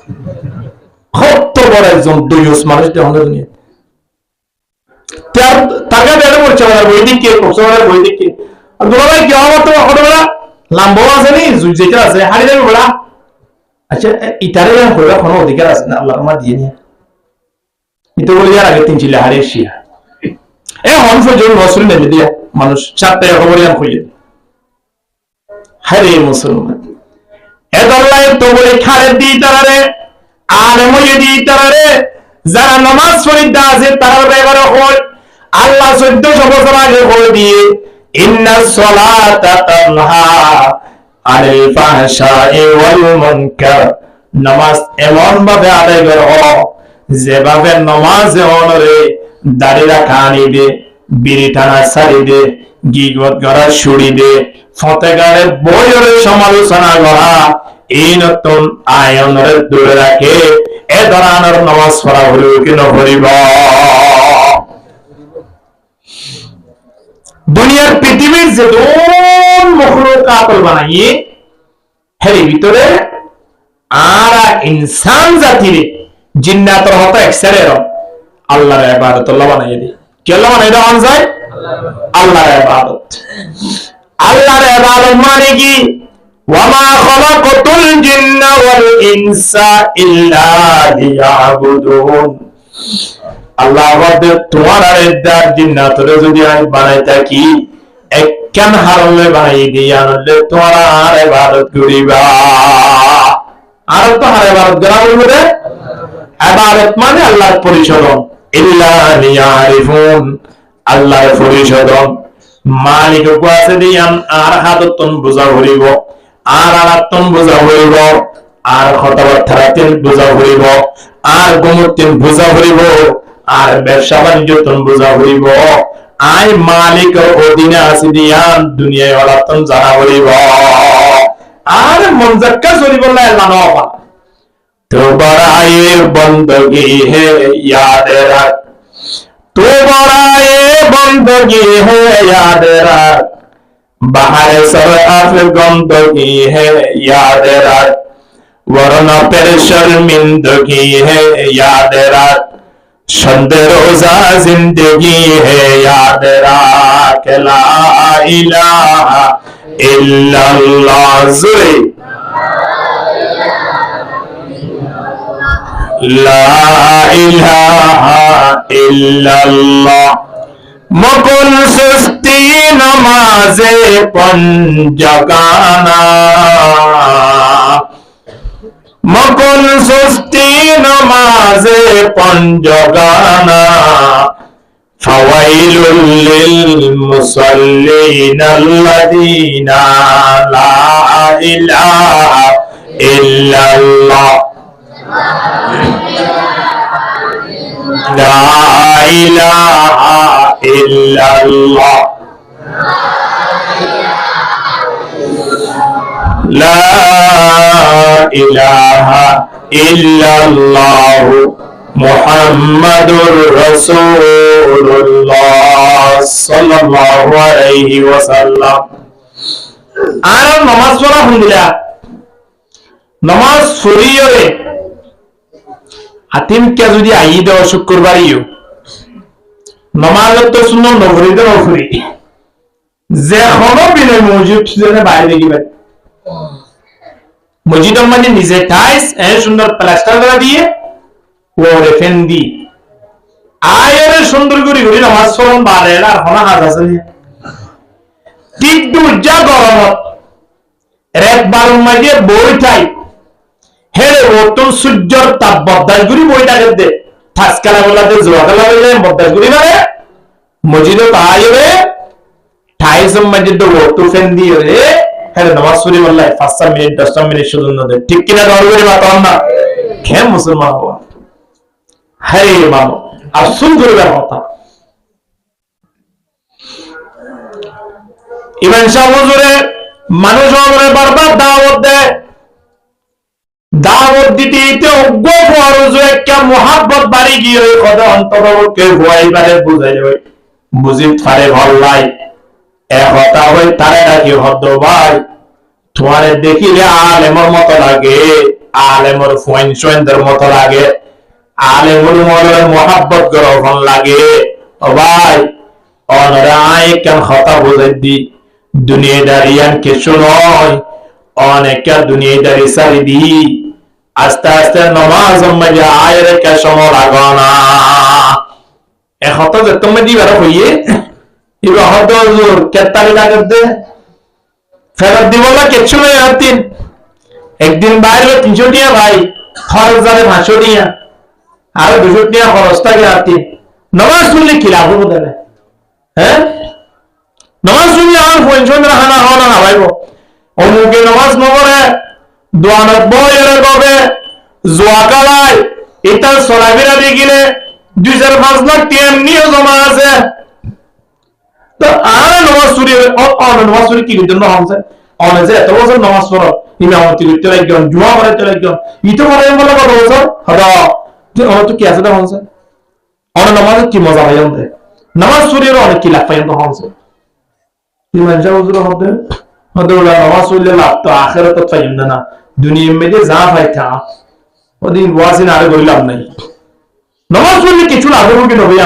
কত বড় একজন দুইস মানুষ দেওয়া দুনিয়া তার টাকা বেড়ে পড়ছে আমার বই দিকে কোসোর বই দিকে আর দুলাভাই কি হবে তো হড়বড়া লাম্বো আছে নি যেটা আছে হারি যাবে বড়া আচ্ছা ইতারে হড়া কোনো অধিকার আছে না আল্লাহ আমার দিয়ে নিয়ে এটা বলি আর আগে 3 চিলা হারে শিয়া এ হনফ জন রসুল নেবে দিয়া মানুষ চারটে খবরিয়ান কইয়ে হারে মুসলমান এ দল্লাই তো বলে খারে দি তারারে আর মইয়ে দি তারারে যারা নামাজ পড়িতে আছে তারা ব্যাপারে হল আল্লাহ 1400 বছর আগে বলে দিয়ে ইন্নাস সালাতা তানহা আনিল ফাহশাই ওয়াল মুনকার। নামাজ এমন ভাবে আদায় করো যেভাবে নামাজে অনরে দাড়ি রাখা আনিবে, বিড়ি টানা ছাড়ি দে, গিবত করা ছুড়ি দে, ফতেগারের বইয়ের সমালোচনা করা এই নতুন আয়নের দূরে রাখে। এ ধরনের নামাজ পড়া হলো কি নকরিব? দুনিয়ার পৃথিবীর যে কোন মখলুকাত বানাইয়ে এর ভিতরে আর ইনসান জাতির জিন্নাতের হতো একসাথে আল্লাহর ইবাদত বানাইয়ে দিই। কেলা বানাই দেওয়া যায় আল্লাহর ইবাদত। আল্লাহর ইবাদত মানে কি? ওয়ামা খালাকাতুল জিন্না ওয়াল ইনসা ইল্লা লিয়াবুদুন। আল্লাহ বলে তোমার আর দার জিন্নাতরে যদি আমি বানাই থাকি একখান হারলে বানাই দিয়া নলে তোমার আর ইবাদত করিবা। আর তো হার ইবাদত করা বলবে ইবাদত মানে আল্লাহর পরিচয়। ইল্লা লিয়ারিফুন আল্লাহর পরিচয় মালিক কাছে দিয়ান আর হাততন বুঝা হইব, আর আরাতন বুঝা হইব, আর কথাবার্তাতেন বুঝা হইব, আর গুমতেন বুঝা হইব, আর ব্যবসা বাণিজ্যতন বুঝা হইব। আই মালিক অধীনে আছে দিয়ান দুনিয়ায় আরাতন জানা হইব। আর মন জাক্কা চলিব না আল্লাহ নবা তো বড়ায়ে বন্দগি হে याद रख, तो बड़ा ये बंदगी है याद रख, बाहर सर गंदगी है याद रख, वरना पर शर्मिंदगी है याद रख, शंद रोजा जिंदगी है याद रख, ला इलाहा इल्लल्लाह जुरे লা ইলাহা ইল্লাল্লাহ। মকুল সুস্তি নামাজে পঞ্জগানা, মকুল সুস্তি নামাজে পঞ্জগানা, ফাওয়াইলুল লিল মুসাল্লিন আল্লাযীনা লা ইলাহা ইল্লাল্লাহ লা ইলাহা ইল্লাল্লাহ লা ইলাহা ইল্লাল্লাহ মুহাম্মাদুর রাসূলুল্লাহ সাল্লাল্লাহু আলাইহি ওয়াসাল্লাম। আর নামাজ পড়া আলহামদুলিল্লাহ নামাজ পড়িয়ে হাতিম কে যদি আই দেওয়া শুক্রবারইও নমাজত তো শুনো নভরিতে নফরি যে কোনো বিনয় মসজিদ যেন বাইরে দেখি ভাই মসজিদ মানে নিজে টাইস এর সুন্দর প্লাস্টার করা দিয়ে ওরে ফেন দি আয়ের সুন্দর করে ঘুরি নামাজ পড়ন বারে আর হনা হাত আছে ঠিক দুর্জা গরমত এক বারুর মাঝে বইটাই হেরে ওতন সূর্যর তাপ বদাস গুরি বইটাকে দে ঠাসকালা বলাতে জোয়াকালা বলে বদাস গুরি মানে মসজিদে পাইবে ঠাইসম মসজিদ ওতো ফেন দিয়ে রে হেরে নামাজ পড়ি বললাই 5 মিনিট 10 মিনিট শুধু না দে ঠিক কিনা দর করে মাতাম না কে মুসলমান হওয়া হায় মানো আর সুন্দর কথা ইমাম শাহ হুজুরে মানুষ আমারে বারবার দাওয়াত দেয় দাওয়াত দিতে দিতে অজ্ঞ ফরজ একটা মোহাব্বত বাড়ি গিয়ে ওই কথা অন্তরকে ভয়বারে বুঝাই দেবে বুঝি পারে ভাল্লাই এ কথা হই তারে ডাকি হদ্দ ভাই তোমারে দেখিলে আলেমর মতো লাগে আলেমর ফোন সোয়েন্দের মতো লাগে আলেমর মনে মোহাব্বত গ্রহণ লাগে ও ভাই অনরা আয় কেন কথা বুঝাই দি দুনিয়াদারিয়ান কিছু নয় অনেকটা দুনিয়াদারি সারি দি আস্তে আস্তে নামাজ মধ্যে আয়ের কে সময় লাগনা এখন যে তুমি দিবার হইয়ে এবার হয়তো কেতালি লাগতে ফেরত দিব না কিছু নেই একদিন বাইরে 300 টিয়া ভাই খরচ যাবে 500 টিয়া আর 200 টাকা খরচ থাকে রাতে নামাজ পড়লে কি লাভ হবে তাহলে? হ্যাঁ, নামাজ পড়লে আমার পেনশন রাখানা হওয়া না ভাইব অমুকে নামাজ নগরে দোয়ানত বইয়ের কবে জোয়া কালায় এটা চলাফেরা দেখিলে 2-5 লাখ টাকা নিয়ে জমা আছে। তো আর নামাজ চুরি নামাজ চুরি কি জন্য হচ্ছে অনেকে এত বছর নামাজ পড়ো ইমামতি করতে লাগবেন, জুমা পড়াইতে লাগবেন, ইতো পড়াই বলে কত বছর হলো আমার তো কি আছে হচ্ছে অনেক নামাজের কি মজা পাই জানতে, নামাজ চুরির অনেক কি লাভ পাই হচ্ছে ইমান যা হুজুর হবে হতে বলে নামাজ পড়লে লাভ তো আখেরাত তো পাইম না, দুনিয়ার মধ্যে যা পাইতা ওদিন ওয়াজিন আরে বললাম নাই নামাজ পড়লে কিছু লাভ হবে কি নবে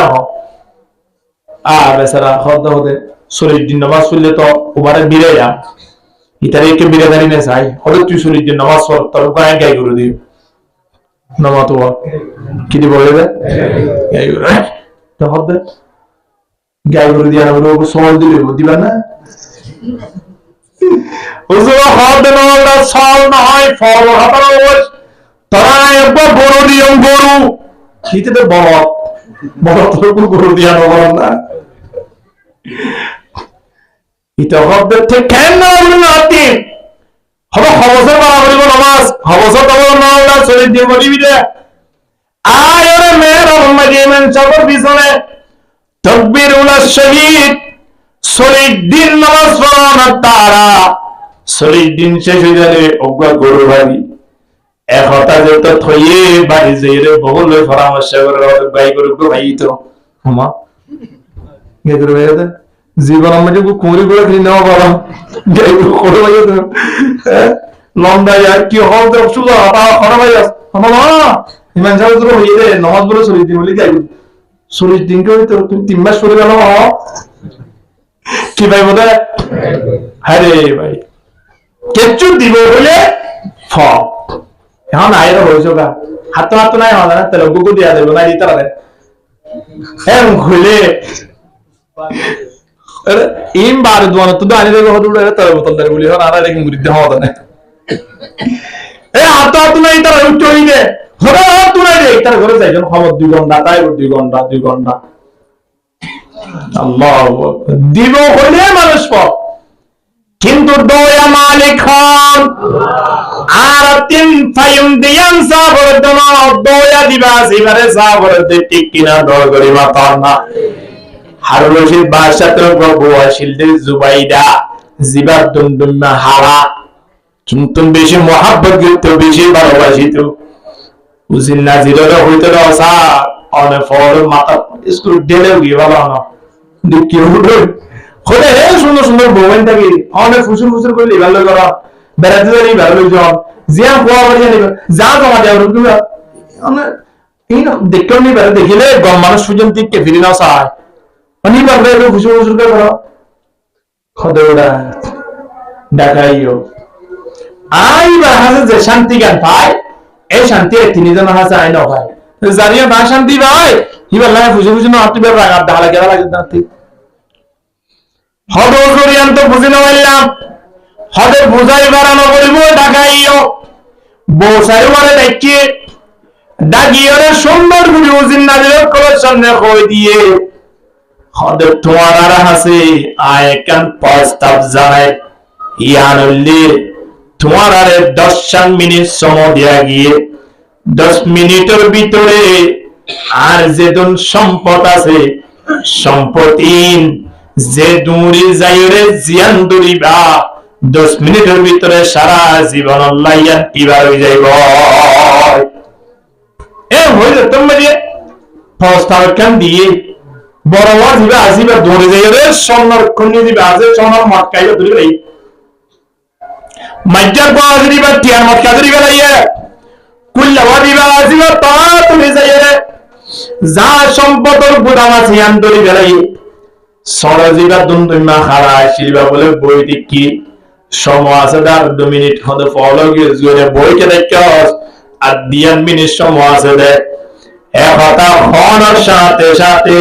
আহ বেচারা হতে হতে 40 দিন নামাজ পড়লে তো ওবারে বিরে যা ইতারে কে বিরে দাঁড়ি না চাই হতে তুই 40 দিন নামাজ পড় তোর গায়ে গাই করে দিও নামাজ তো কি দি বলে গাই করে তো হতে গাই করে দিয়া না ওকে সওয়াল দিলে দিবা না হুজুর হতে না সওয়াল না হয় ফল হাতানো তোরা একবার বড় দিও গরু শীতে তো বড় বড় তোর গরু দিয়া না এটা হবে ঠিক কেন না নাতি হবে হবসর বাড়া বলিব নামাজ হবসর তবে না শরীর দিয়ে বলিবি রে আয়রে মেয়ের রহমাদিমেন সবর পিছনে তাকবীরুল শহীদ 40 দিন নামাজ পড়ানো তারা 40 দিন শেষ হয়ে যাবে অজ্ঞা গরু বাড়ি এক হতা যেত থইয়ে বাড়ি যেয়ে রে বহুল পরামর্শ করে ভাই গরু ভাই তো হুমা কে করে ভাই জীবন আমাকে কুমড়ি করে কিনে নেওয়া বলা করে ভাই লম্বা আর কি হল তো শুধু হাতা খরা ভাই ইমান সাহেব তো হইয়ে রে নামাজ বলে 40 দিন বলি যাই 40 দিন কে তো তুমি 3 মাস পরে গেল কি ভাই বলে আরে ভাই কেচু দিব বলে ফ এখন আইরা হইছো গা হাত হাত নাই হবে না তাহলে গুগু দিয়া দেব না দিতে পারে এম খুলে अरे इन बार दुआना तो दाने देखो हटू रहे तरह बोतल दर बोली हो नारा लेकिन मुरीद हो होता है ए आता तू नहीं तरह उच्चो ही दे होगा तू नहीं दे तरह घरे जाए जन हम 2 घंटा ताई 2 घंटा अल्लाह दिवो হইলে মানুষ পাও কিন্তু দয়া মালিক হন আর তিন ফায়ুম দিয়ান সাবর দন দয়া দিবা সিবারে সাবর দে ঠিক কিনা দর করি মাতা না হারুন রশিদ বাদশাহ তো বউশিলদের জুবাইদা জিবার দুমদুমা হারা তুমি বেশি মোহাব্বত করতে বেশি ভালোবাসিত উজিন নাজিরের হইতে রসা অনে ফর মাথা স্কুল ডেলে গিয়ে ভালো না দেখি উঠে খোদে হে সুন্দর সুন্দর বউন থাকি অনে ফুসুর ফুসুর করে ভালো করা বেড়াতে যাই ভালো জন জিয়া কোয়া বাড়ি নিবে যা জমা দেওয়ার তুমি অনে এই না দেখতে নি বেড়া দেখিলে গম মানুষ সুজন দিকে ফিরে না চায় অনি বারে ফুসুর ফুসুর করে করা খোদে ওরা ডাকাইও আই বা হাসে যে শান্তি জ্ঞান পায় এই শান্তি তিনি জন হাসে আই না ভাই জানিয়া না শান্তি ভাই হিবা লাগে ফুসুর ফুসুর না আটটি বের রাগা ডালা গেলা লাগে না ঠিক হদো করিয়ান তো বুঝি না বললাম হদে বুঝাই বাড়ানো করিব ডাকাইও বসাই মানে দেখি ডাকিওরে সুন্দর করে উজিন নাজির কলের সামনে কই দিয়ে হদে তোমার আর হাসে আয় কান প্রস্তাব জানায় ইয়ানুল্লি তোমার আর 10 মিনিট সময় দেয়া গিয়ে 10 মিনিটের ভিতরে আর যেদন সম্পদ আছে সম্পত্তিন যে দূরে যাইরে জিয়ান দূরিবা 10 মিনিটের ভিতরে সারা জীবন লাইয়া ইবার হয়ে যাইব এ হইলে তুমি যে প্রস্তাব কান দিয়ে বড় ওয়াজ দিবা আজিবা দূরে যাইরে সোনার কোনি দিবা আজে সোনার মটকাইয়া দূরে যাই মাইজার বাজ দিবা টিয়ার মটকা দিবা লাইয়া কুল্লা ওয়াদিবা আজিবা তা তুমি যাইরে যা সম্পদের গুদাম আছে আন দূরে গেলাই সরজিবা দুমদুমা খারা শিবা বলে বইটি কি সময় আছে 2 মিনিট হতে ফলো গিয়ে জুরে বইকে দেখাস আর 2 মিনিট সময় আছে দে এক কথা হনার সাথে সাথে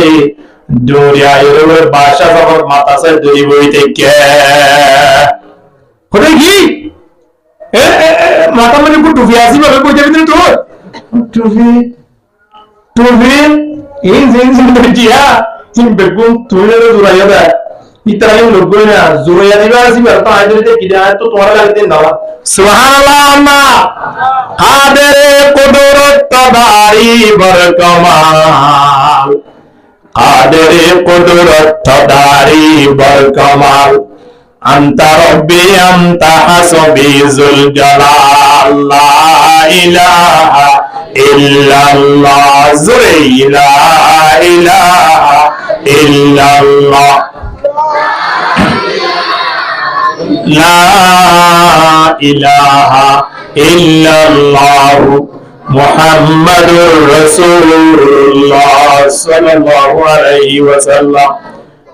দুরিয়া এর ভাষা সবার মাথাসে দুই বইতে কে হতে কি মাথা মানে টুপি আসি বলে কই যাবি তো টুপি এই জিনিস টিয়া চিন বেগুন তুই জোড়াইয়া দেয় ইতালি লোক না জোড়াইয়া দিবা আসিবা তো আইতে কি দেয় তো তোমার লাগতে দাও সুবহানাল্লাহ আল্লাহ কাদেরে কুদরত তদারি বর কমাল কাদেরে কুদরত তদারি বর কমাল আনতা রব্বি আনতা হাসবি যুল জালাল লা ইলাহা ইল্লাল্লাহ জুরে লা ইলাহা ইল্লাল্লাহ লা ইলাহা ইল্লাল্লাহ মুহাম্মাদুর রাসূলুল্লাহ সাল্লাল্লাহু আলাইহি ওয়াসাল্লাম।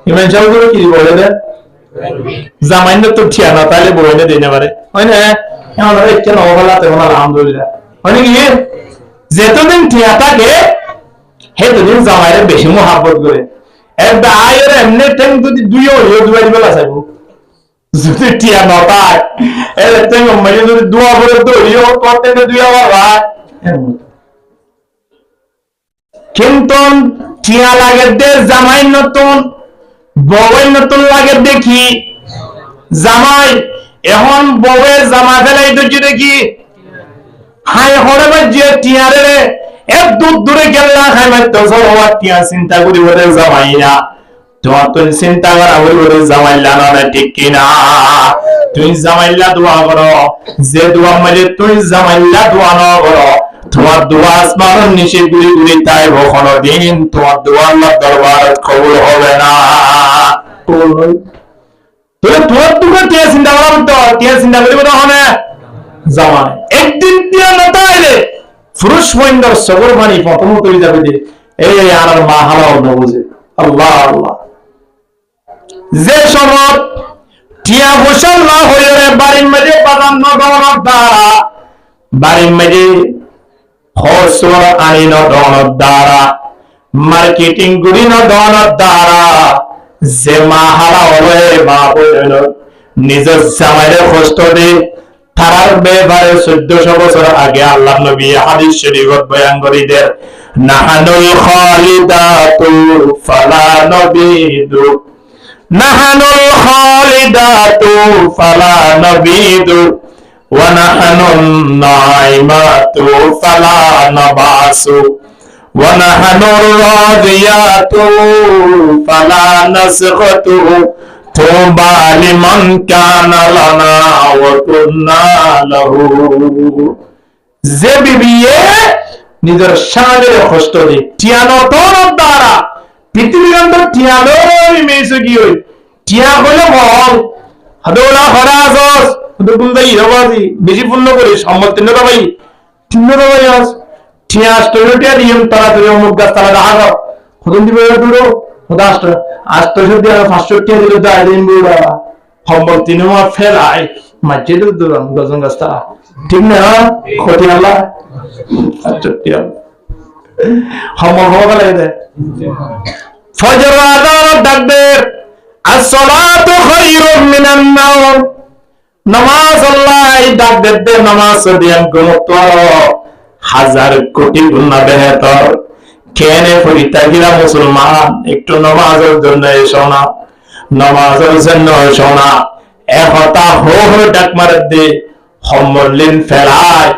ইমান জাওগুলো কি বলে দেন জামাইন তো ঠিয়া না তাহলে বইনে দিনে পারে হয় না আমরা একটা নবলাতে আলহামদুলিল্লাহ হয় কি যেতদিন ঠিয়া থাকে সেতদিন জামাইরে বেশি মহাব্বত করে একটা আয়ের এমনি টাইম যদি দুইও হইও দুয়ারি বেলা চাইব যদি ঠিয়া নতায় এর টাইম মানে যদি দুয়া করে তো হইও করতে দুই আবার ভাই কিন্তু ঠিয়া লাগে দে জামাই নতুন বউয়ের নতুন লাগে দেখি জামাই এখন বউয়ের জামা ফেলাই দেখি দেখি হাই হরে যে টিয়ারে এক দূর দূরে গেল্লা খাই মারতে সবার টিয়া চিন্তা করি ওরে জামাই না তোমার তো চিন্তা করা ওরে জামাইলা না ঠিক কিনা তুই জামাইলা দোয়া করো যে দোয়া মাঝে তুই জামাইলা দোয়া না করো তোমার দোয়া আসমানের নিচে গুলি গুলি তাই কোনো দিন তোমার দোয়া আল্লাহর দরবার কবুল হবে না। তোমার তোমার টিয়া চিন্তা করা তো টিয়া চিন্তা করিব না জামাই একদিন টিয়া না তাইলে পুরুষ মহিন্দার সবর বাণী প্রথম তৈরি যাবে যে এই আর মা হালাও না বুঝে আল্লাহ আল্লাহ যে সময় টিয়া বসাল না হয়ে বাড়ির মেঝে বাজান্ন দৌড়ার দ্বারা বাড়ির মেঝে খসর আইন দৌড়ার দ্বারা মার্কেটিং গুলি না দৌড়ার দ্বারা যে মা হারা হবে মা বলল নিজের জামাইরে কষ্ট দে তারার ব্যাপারে 1400 বছর আগে আল্লাহ নবী হাদিস শরীফত বয়ান করি দেন নাহানুল খালিদাতু ফালা নবিদু নাহানুল খালিদাতু ফালা নবিদু ওয়া নাহানুন নাইমাতু ফালা নাবাসু ওয়া নাহানুর রাদিয়াতু ফালা নাসখাতু তুবা লিমান কানা লানা ওয়া কুন্না লাহু যে বিবিয়ে নিজের শানের কষ্ট দি টিয়ানো তোর দ্বারা পৃথিবীর অন্তর টিয়ানো মেসে কি হই টিয়া হলো মহল হাদোলা হরাজস তো বুঝাই হবাজি বেশি পূর্ণ করে সম্মত তিনটা ভাই তিনটা ভাই আস টিয়া স্টোরিটা দিম তারা তুই অমুক গাছ তারা রাখা খদন দিবে দূরো খদাস্ত আজ তো যদি 500 টাকা দিলে দাই দিন বুড়া সম্মত তিনমা ফেলাই মাঝে তো দূর গজন গাছ তারা ঠিক না খতি আল্লাহ আচ্ছা টিয়া সম্মত হওয়া লাগে ফজর আযান তাকবীর as-salatu khayrun minan nawm নামাজ আল্লাহ ডাক দে নামাজ দিয়ান গুণত হাজার কোটি গুণ বেহতর কেনে ফরিতা গিরা মুসলমান একটু নামাজের জন্য এসো না নামাজের জন্য এসো না একতা হো হো ডাক মার দে হমলিন ফেলায়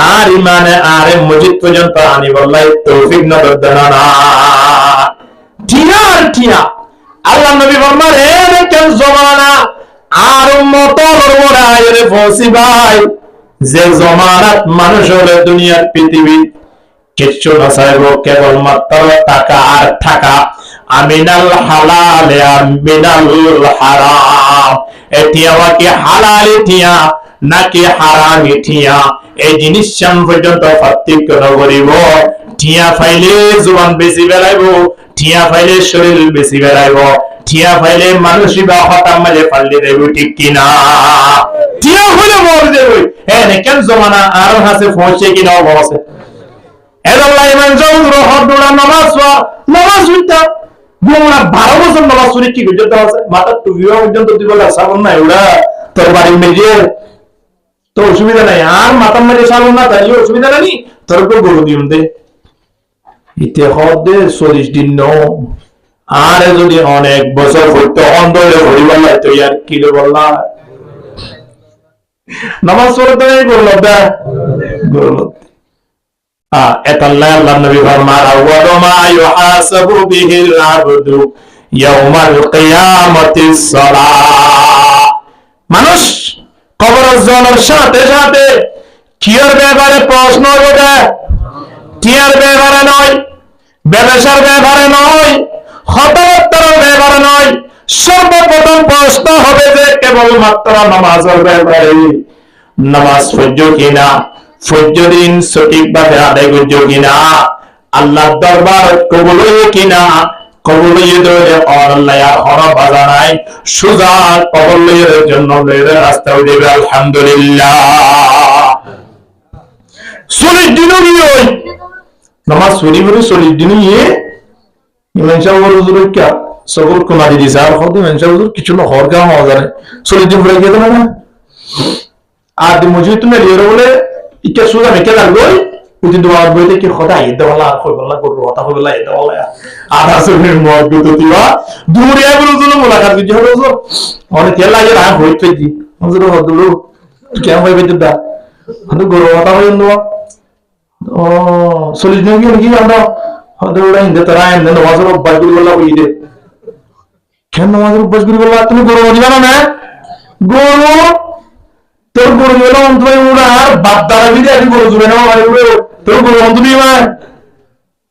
আর ইমানে আরে মসজিদ পর্যন্ত আনি বললাই তৌফিক নজর দেন না টিয়া আল্লাহ নবী ফরমান এ কেন জমানা আর উম্মতর ওরায়ে ফসি ভাই যে জমানাত মানুষের দুনিয়ার পৃথিবী কিচ্ছু না চাইব কেবল মাত্র টাকা আর টাকা আমিনাল হালাল আমিনাল হারাম এটিয়া কি হালাল এটিয়া নাকি হারাম এটিয়া এই জিনিস সাম পর্যন্ত পার্থক্য করিব টিয়া ফাইলে জবান বেশি বেলাইব টিয়া ফাইলে শরীর বেশি বেলাইব টিয়া ফাইলে মানুষই বা হঠাৎ মাঝে ফাললে দেব ঠিক কিনা টিয়া হলে মর দেবে হ্যাঁ কেন জমানা আর হাসে পৌঁছে কিনা অবস্থা এদাল্লাহ ইমান জৌর হদুরা নামাজ উঠতা গোমরা 12 বছর নামাজ পড়ি কি করতে আছে মাথা টুপিও পর্যন্ত দিব না সাবন নাই ওরা তোর বাড়ির মেজে তো অসুবিধা নাই আর মাথা মেজে সাবন না তাই অসুবিধা নাই তোর উপর গরু দিউন দে ইতে হদে 40 দিন ন আর যদি অনেক বছর হইতো অন্ধরে হরি বললাই তো ইয়ার কি রে বললা নামাজ পড়তে করল দা করল এতাল্লাহ আল্লাহ নবী ফরমান আউয়ালু মা ইউহাসাবু বিহিল আবদু ইয়াউমাল কিয়ামাতিস সালাহ। মানুষ কবরের জলের সাথে সাথে কিয়ার ব্যাপারে প্রশ্ন করবে, কিয়ার ব্যাপারে নয়, ব্যবসার ব্যাপারে নয়, হতাহতের ব্যাপারে নয়। সর্বপ্রথম প্রশ্ন হবে যে কেবলমাত্র নামাজের ব্যাপারে। নামাজ পড়ছো কিনা, ফজরদিন সঠিকভাবে আদায় করছো কিনা, আল্লাহ দরবার কবুল হয়ে কিনা। কবুল হয়ে ধরে আল্লাহ আর হরা বাজা নাই, সুজা কবুল হয়ে জন্য রাস্তা হয়ে যাবে। আলহামদুলিল্লাহ 40 দিনও নিয়ে নামাজ পড়ি বলে 40 দিনই ইমাম সাহেব হুজুর কে সবর কুমারী দিছে আর হতে ইমাম সাহেব হুজুর কিছু না হর কাম হওয়া যায় 40 দিন পরে গেল না আর দি মসজিদ তুমি লিয়ে বলে ইকে সুজা মেকে লাগবে উদি দোয়া বইতে কি খোদা ইদ ওয়ালা আর কইবলা করব কথা কইবলা ইদ ওয়ালা আর আসলে মওজুদ দিবা দুরিয়া বলে হুজুর মোলাকাত কি হবে হুজুর অনেক তেল লাগে না হইতে দি হুজুর হদুল কেমন হইবে দা হদু গরো কথা হইন দোয়া ও 40 দিন কি আমরা হদুল ইন্দে তারা এমন নামাজের অভ্যাস করি বলা হই দে কেন নামাজের অভ্যাস করি বলা তুমি গরো দিবা না গরো তোর গরু গেল অন্তরে উড়া আর বাদ দ্বারা বিদে আমি গরু জুবে না ভাই উড়ে তোর গরু অন্তরে মা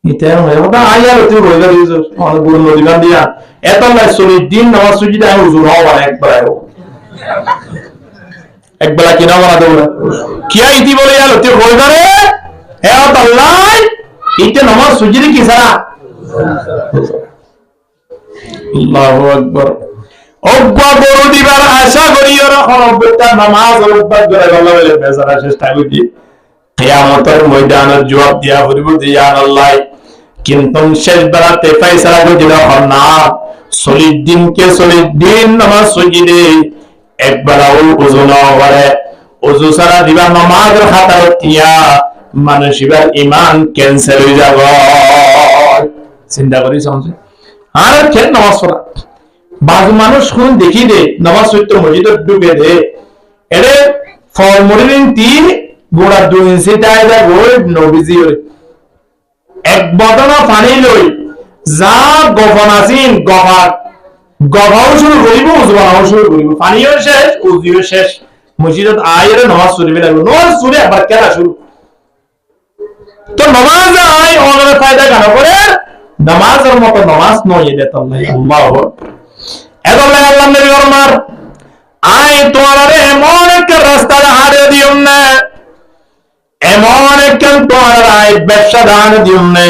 ইতে হয় ওটা আয়ার তুই রয়ে গেছিস অনেক গরু নদী গান দিয়া এত না 40 দিন নামাজ সুজিতে আমি হুজুর হওয়া একবেলা কিনা বানা দেব কি ইতি বলে গেল তুই রয়ে গেলে হে আল্লাহ ইতে নামাজ সুজিতে কি সারা আল্লাহু আকবার অজ্ঞা গরু দিবার আশা করি ওরা অনবদ্যা নামাজ অবদান করে আল্লাহ বলে বেচারা চেষ্টা করি কিয়ামতের ময়দানে জবাব দিয়া বলবো যে ইয়া আল্লাহ কিন্তু শেষ বেলাতে ফয়সালা করে দিল না 40 দিন কে 40 দিন নামাজ সুজিদে একবেলা ওযু না করে ওযু সারা দিবা নামাজের খাতা দিয়া মানুষের ঈমান ক্যান্সেল হয়ে যাবে চিন্তা করি সমঝে আর কেন নামাজ পড়া বাজু মানুষ কোন দেখি দে নামাজ পড়তে মসজিদে ডুবে দে এরে ফরমুলিন 3 গোড়া 2 ইঞ্চি দায়দা গোল নবীজি এক বদনা পানি লই যা গফন আসিন গফাও শুরু করিব উজবাও শুরু করিব পানিও শেষ উজিও শেষ মসজিদত আইরে নামাজ পড়িবে লাগবে নামাজ পড়ে আবার কেলা শুরু তো নামাজ আই ওনার ফায়দা কেন করে নামাজের মতো নামাজ নয় দেত আল্লাহু এদলে আল্লাহ নবী ফরমান আই তোমারে এমন এক রাস্তা হারিয়ে দিও না এমন এক তোমার আই ব্যবসা দান দিও না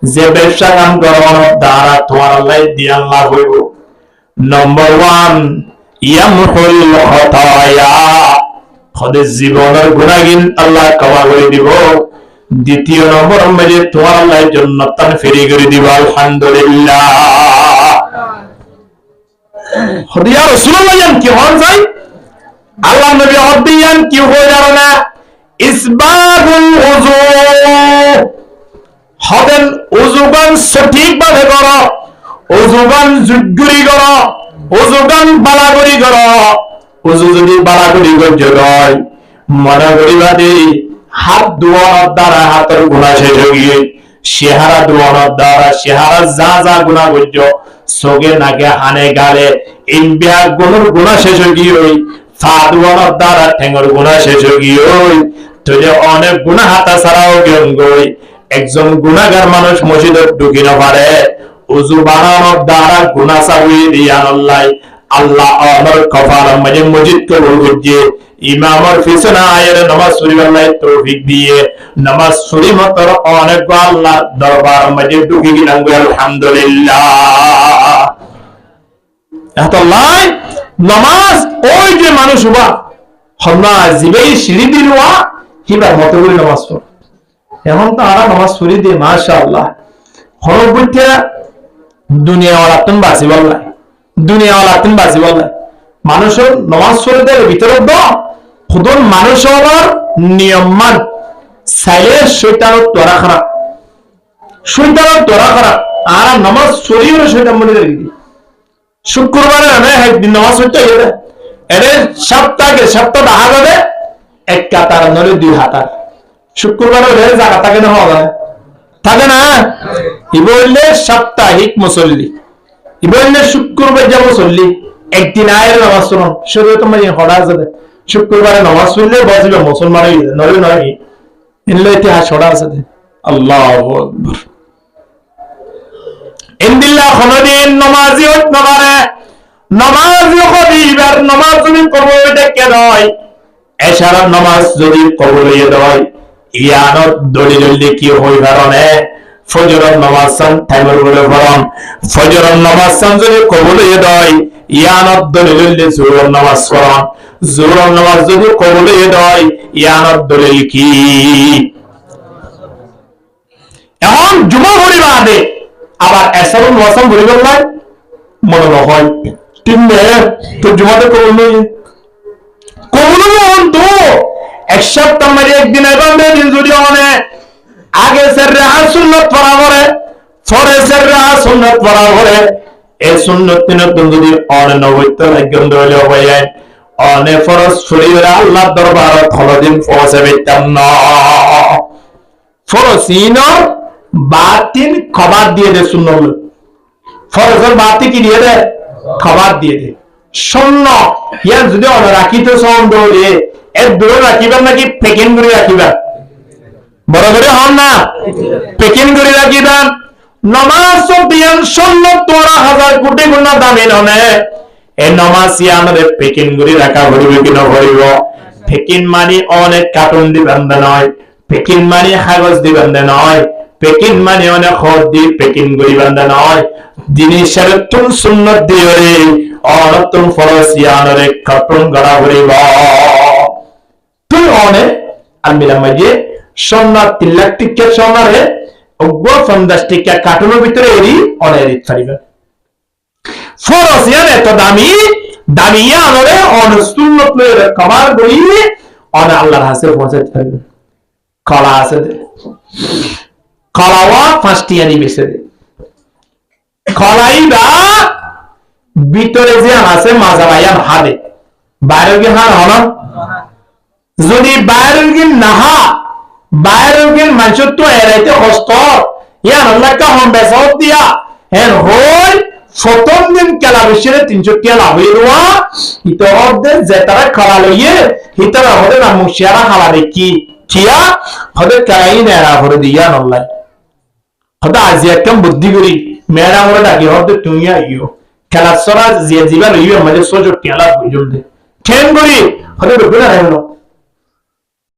যে ব্যবসা কাম করার দ্বারা তোমার আল্লাহ দিয়ে আল্লাহ হইব নম্বর 1 ইয়ামহুল খাতায়া খোদে জীবনের গুনাহগিন আল্লাহ ক্ষমা করে দিব দ্বিতীয় নম্বর মধ্যে তোমার আল্লাহ জান্নাতান ফিরি করে দিব আলহামদুলিল্লাহ হদিয়া রাসূলুল্লাহ জান কি হন যায় আল্লাহ নবী হদিয়ান কি হয়ে যাবে না ইসবাগুল ওযু হবেন ওযুগান সঠিকভাবে করো ওযুগান জুগুরি করো ওযুগান বালাগুরি করো ওযু যদি বালাগুরি করে মনে করিবা দে হাত ধোয়ার দ্বারা হাতের গুনাহ শেষ হয়ে গিয়ে চেহারা ধোয়ার দ্বারা চেহারা যা যা গুনাহ করছো চোখে নাকে হানে গালে এই বিয়ার গুনাহ শেষ হয়ে গিয়ে পা ধোয়ার দ্বারা ঠেঙ্গর গুনাহ শেষ হয়ে গিয়ে তুই অনেক গুনাহ হাতা ছাড়াও জ্ঞান গই একজন গুনাহগার মানুষ মসজিদে ঢুকি না পারে ওযু বানানোর দ্বারা গুনাহ সাউই দিয়া আল্লাহ আমার কফার মাঝে মসজিদ কবুল করছে ইমামের পিছনে আয়ের নামাজ পড়িবার লাই তৌফিক দিয়ে নামাজ পড়ি মাত্র অনেক আল্লাহ দরবার মাঝে ঢুকে গেলাম আলহামদুলিল্লাহ এতলাই নামাজ ওই যে মানুষ হবা হন্না জিবেই সিঁড়ি দিলওয়া কিবা মত করে নামাজ পড় এখন তো আর নামাজ পড়ি দিয়ে মাশাআল্লাহ হরবুতে দুনিয়া ওয়ালা তুমি বাসি বললাই দুনিয়া ওয়ালা তুমি বাসি বললাই মানুষের নামাজ পড়ে দেয় ভিতরে দ খুদন মানুষের নিয়ম মান সাইলে শয়তানের তোরা খারাপ শয়তানের দরা করা আর নামাজ শরীর শয়তান মনে রেখে দি শুক্রবারে আমি একদিন নামাজ হইতে গেলে এরে সপ্তাহ দেখা যাবে এক কাতার নলে 2 হাতার শুক্রবারে হলে জায়গা থাকে না হওয়া যায় থাকে না ই বললে সাপ্তাহিক মুসল্লি ই বললে শুক্রবার যে মুসল্লি একদিন আয়ের নামাজ শুনুন শরীর তোমার হড়া যাবে শুক্রবারে নামাজ পড়লে বসবে মুসলমান নয় নয় এলে ইতিহাস হড়া আছে আল্লাহু আকবার ইনদিল্লাহ খনদিন নামাজি হত নামারে নামাজি কবিবার নামাজ তুমি কবুল দেখে নয় এশারা নামাজ যদি কবুল হয়ে যায় ইয়ানত দলিল কি হই কারণে ফজরের নামাজ সান টাইমের বলে পড়ন ফজরের নামাজ সান যদি কবুল হয়ে যায় ইয়ানত দলিল জোহরের নামাজ পড়ন জোহরের নামাজ যদি কবুল হয়ে যায় ইয়ানত দলিল কি এখন জুমা পরিবাদে আবার এসারুল ওয়াসাম পরিবার নাই মনে হয় তিননে তো জুমাতে কবুল তো এক সপ্তাহ মারি একদিন এবং দিন যদি অনেক আগে সেররা সুন্নাত পড়া করে পরে সেররা সুন্নাত পড়া করে এই সুন্নাত তিনজন যদি অনেক নবৈত্য একজন দলে হয়ে অনেক ফরজ শরীরে আল্লাহর দরবারে ফলদিন পৌঁছে পেতাম না ফরসিনর বাতিন খবর দিয়ে দে সুন্নাত ফরজের বাতি কি দিয়ে দে খবর দিয়ে দে শূন্য ইয়া যদি অনেক রাখিতে সন্দেহ এর দূরে রাখিবেন নাকি পেকিং করে রাখিবেন বড় করে হন না পেকিং করে রাখিবেন নামাজ দিয়ান সুন্নাত তোরা 1000 কোটি গুণ দামি ননে এই নামাজ আমাদের পেকিং করে রাখা হইবে কি না হইব পেকিং মানে অনেক কার্টুন দিবেন না নয় পেকিং মানে কাগজ দিবেন না নয় পেকিং মানে অনেক খদ দি পেকিং করিবেন না নয় জিনিসের তুম সুন্নাত দিয়ে অনতুম ফরজ ইয়ানরে কার্টুন গড়া হইব তুই অনেক আলমিরা মাঝে সোনার 3 লাখ টিকা সোনারে অগ্র 50 টিকা কার্টুনের ভিতরে এরি অনেক পারিবে ফরজ ইয়ান এত দামি দামিয়া আনরে অনেক সুন্নাত লয়ে কভার করি অনেক আল্লাহর হাতে পৌঁছাতে পারবে কলা আছে কলাওয়া 5 টিয়া নিবেছে কলাইবা ভিতরে যে আছে মাজাবায়া হাদে বাইরে কি হার হলো যদি বাইরের গিন নাহা বাইরের গিন মানুষ তো এরাইতে কষ্ট ইয়ান আল্লাহ কা হম বেসাউত দিয়া এর হই প্রথম দিন কেলা বেশিরে 300 টাকা লাভ হইরোয়া ইতরদে যে তারা খালা লইয়ে হিতারা হলে না মুশিয়ারা খালা দেখি কিয়া হদে কাই নেরা হরে দিয়া আল্লাহ হদা আজিয়া কম বুদ্ধি করি মেরা হরে ডাকি হদে তুমি আইও খেলা সরা জিয়া জিবা লইও আমাদের সোজো টাকা লাভ হইল দে কেন করি হদে রুকুনা রাইলো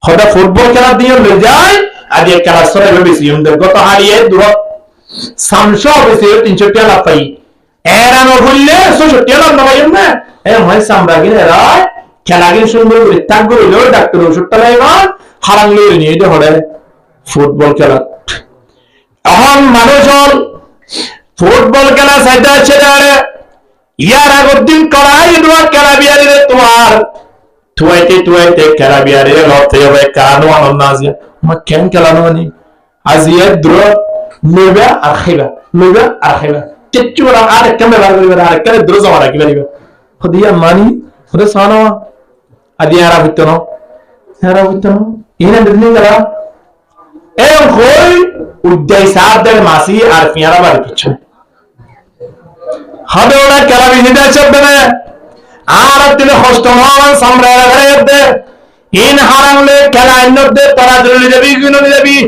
হদা ফুটবল খেলা দিয়ে লয়ে যায় আর এই খেলা সরে বেশি সুন্দর গত হারিয়ে দূর সামসো বেশি 300 টাকা লাভ পাই এরা ন হইলে 600 টাকা লাভ পাই না এ হয় সামরা গিয়ে রায় খেলা গিয়ে সুন্দর করে তাক করে লই ডাক্তার ওষুধটা লাইবা হারাং লই নিয়ে দে হড়ে ফুটবল খেলা এখন মানুষজন ফুটবল খেলা সাইডা ছেড়ে ইয়ার আগের দিন কড়াই দোয়া খেলা বিয়ারে তোমার তুয়াইতে খেলা বিয়ারে লতে হবে কানো আনন্দ আজিয়া মা কেন খেলা ননি আজিয়া দ্র লইবা আর খাইবা কিচ্ছু বলা আর কেমনে বার করিবা আর কেন দ্র জমা রাখিবা দিবা খদিয়া মানি খদে সানো আদিয়া রা ভিতনো হেরা ভিতনো ইনা দিন গলা এ কই উদ্যাই সাদের মাসি আর পিয়ারা বার কিছু হবে ওরা খেলা বিহিতা চলবে না আর তিলে কষ্ট হওয়ার সামনে রাখতে ইন হারামলে খেলা ইন্নতে তারা জলি দেবী গুণনি দেবী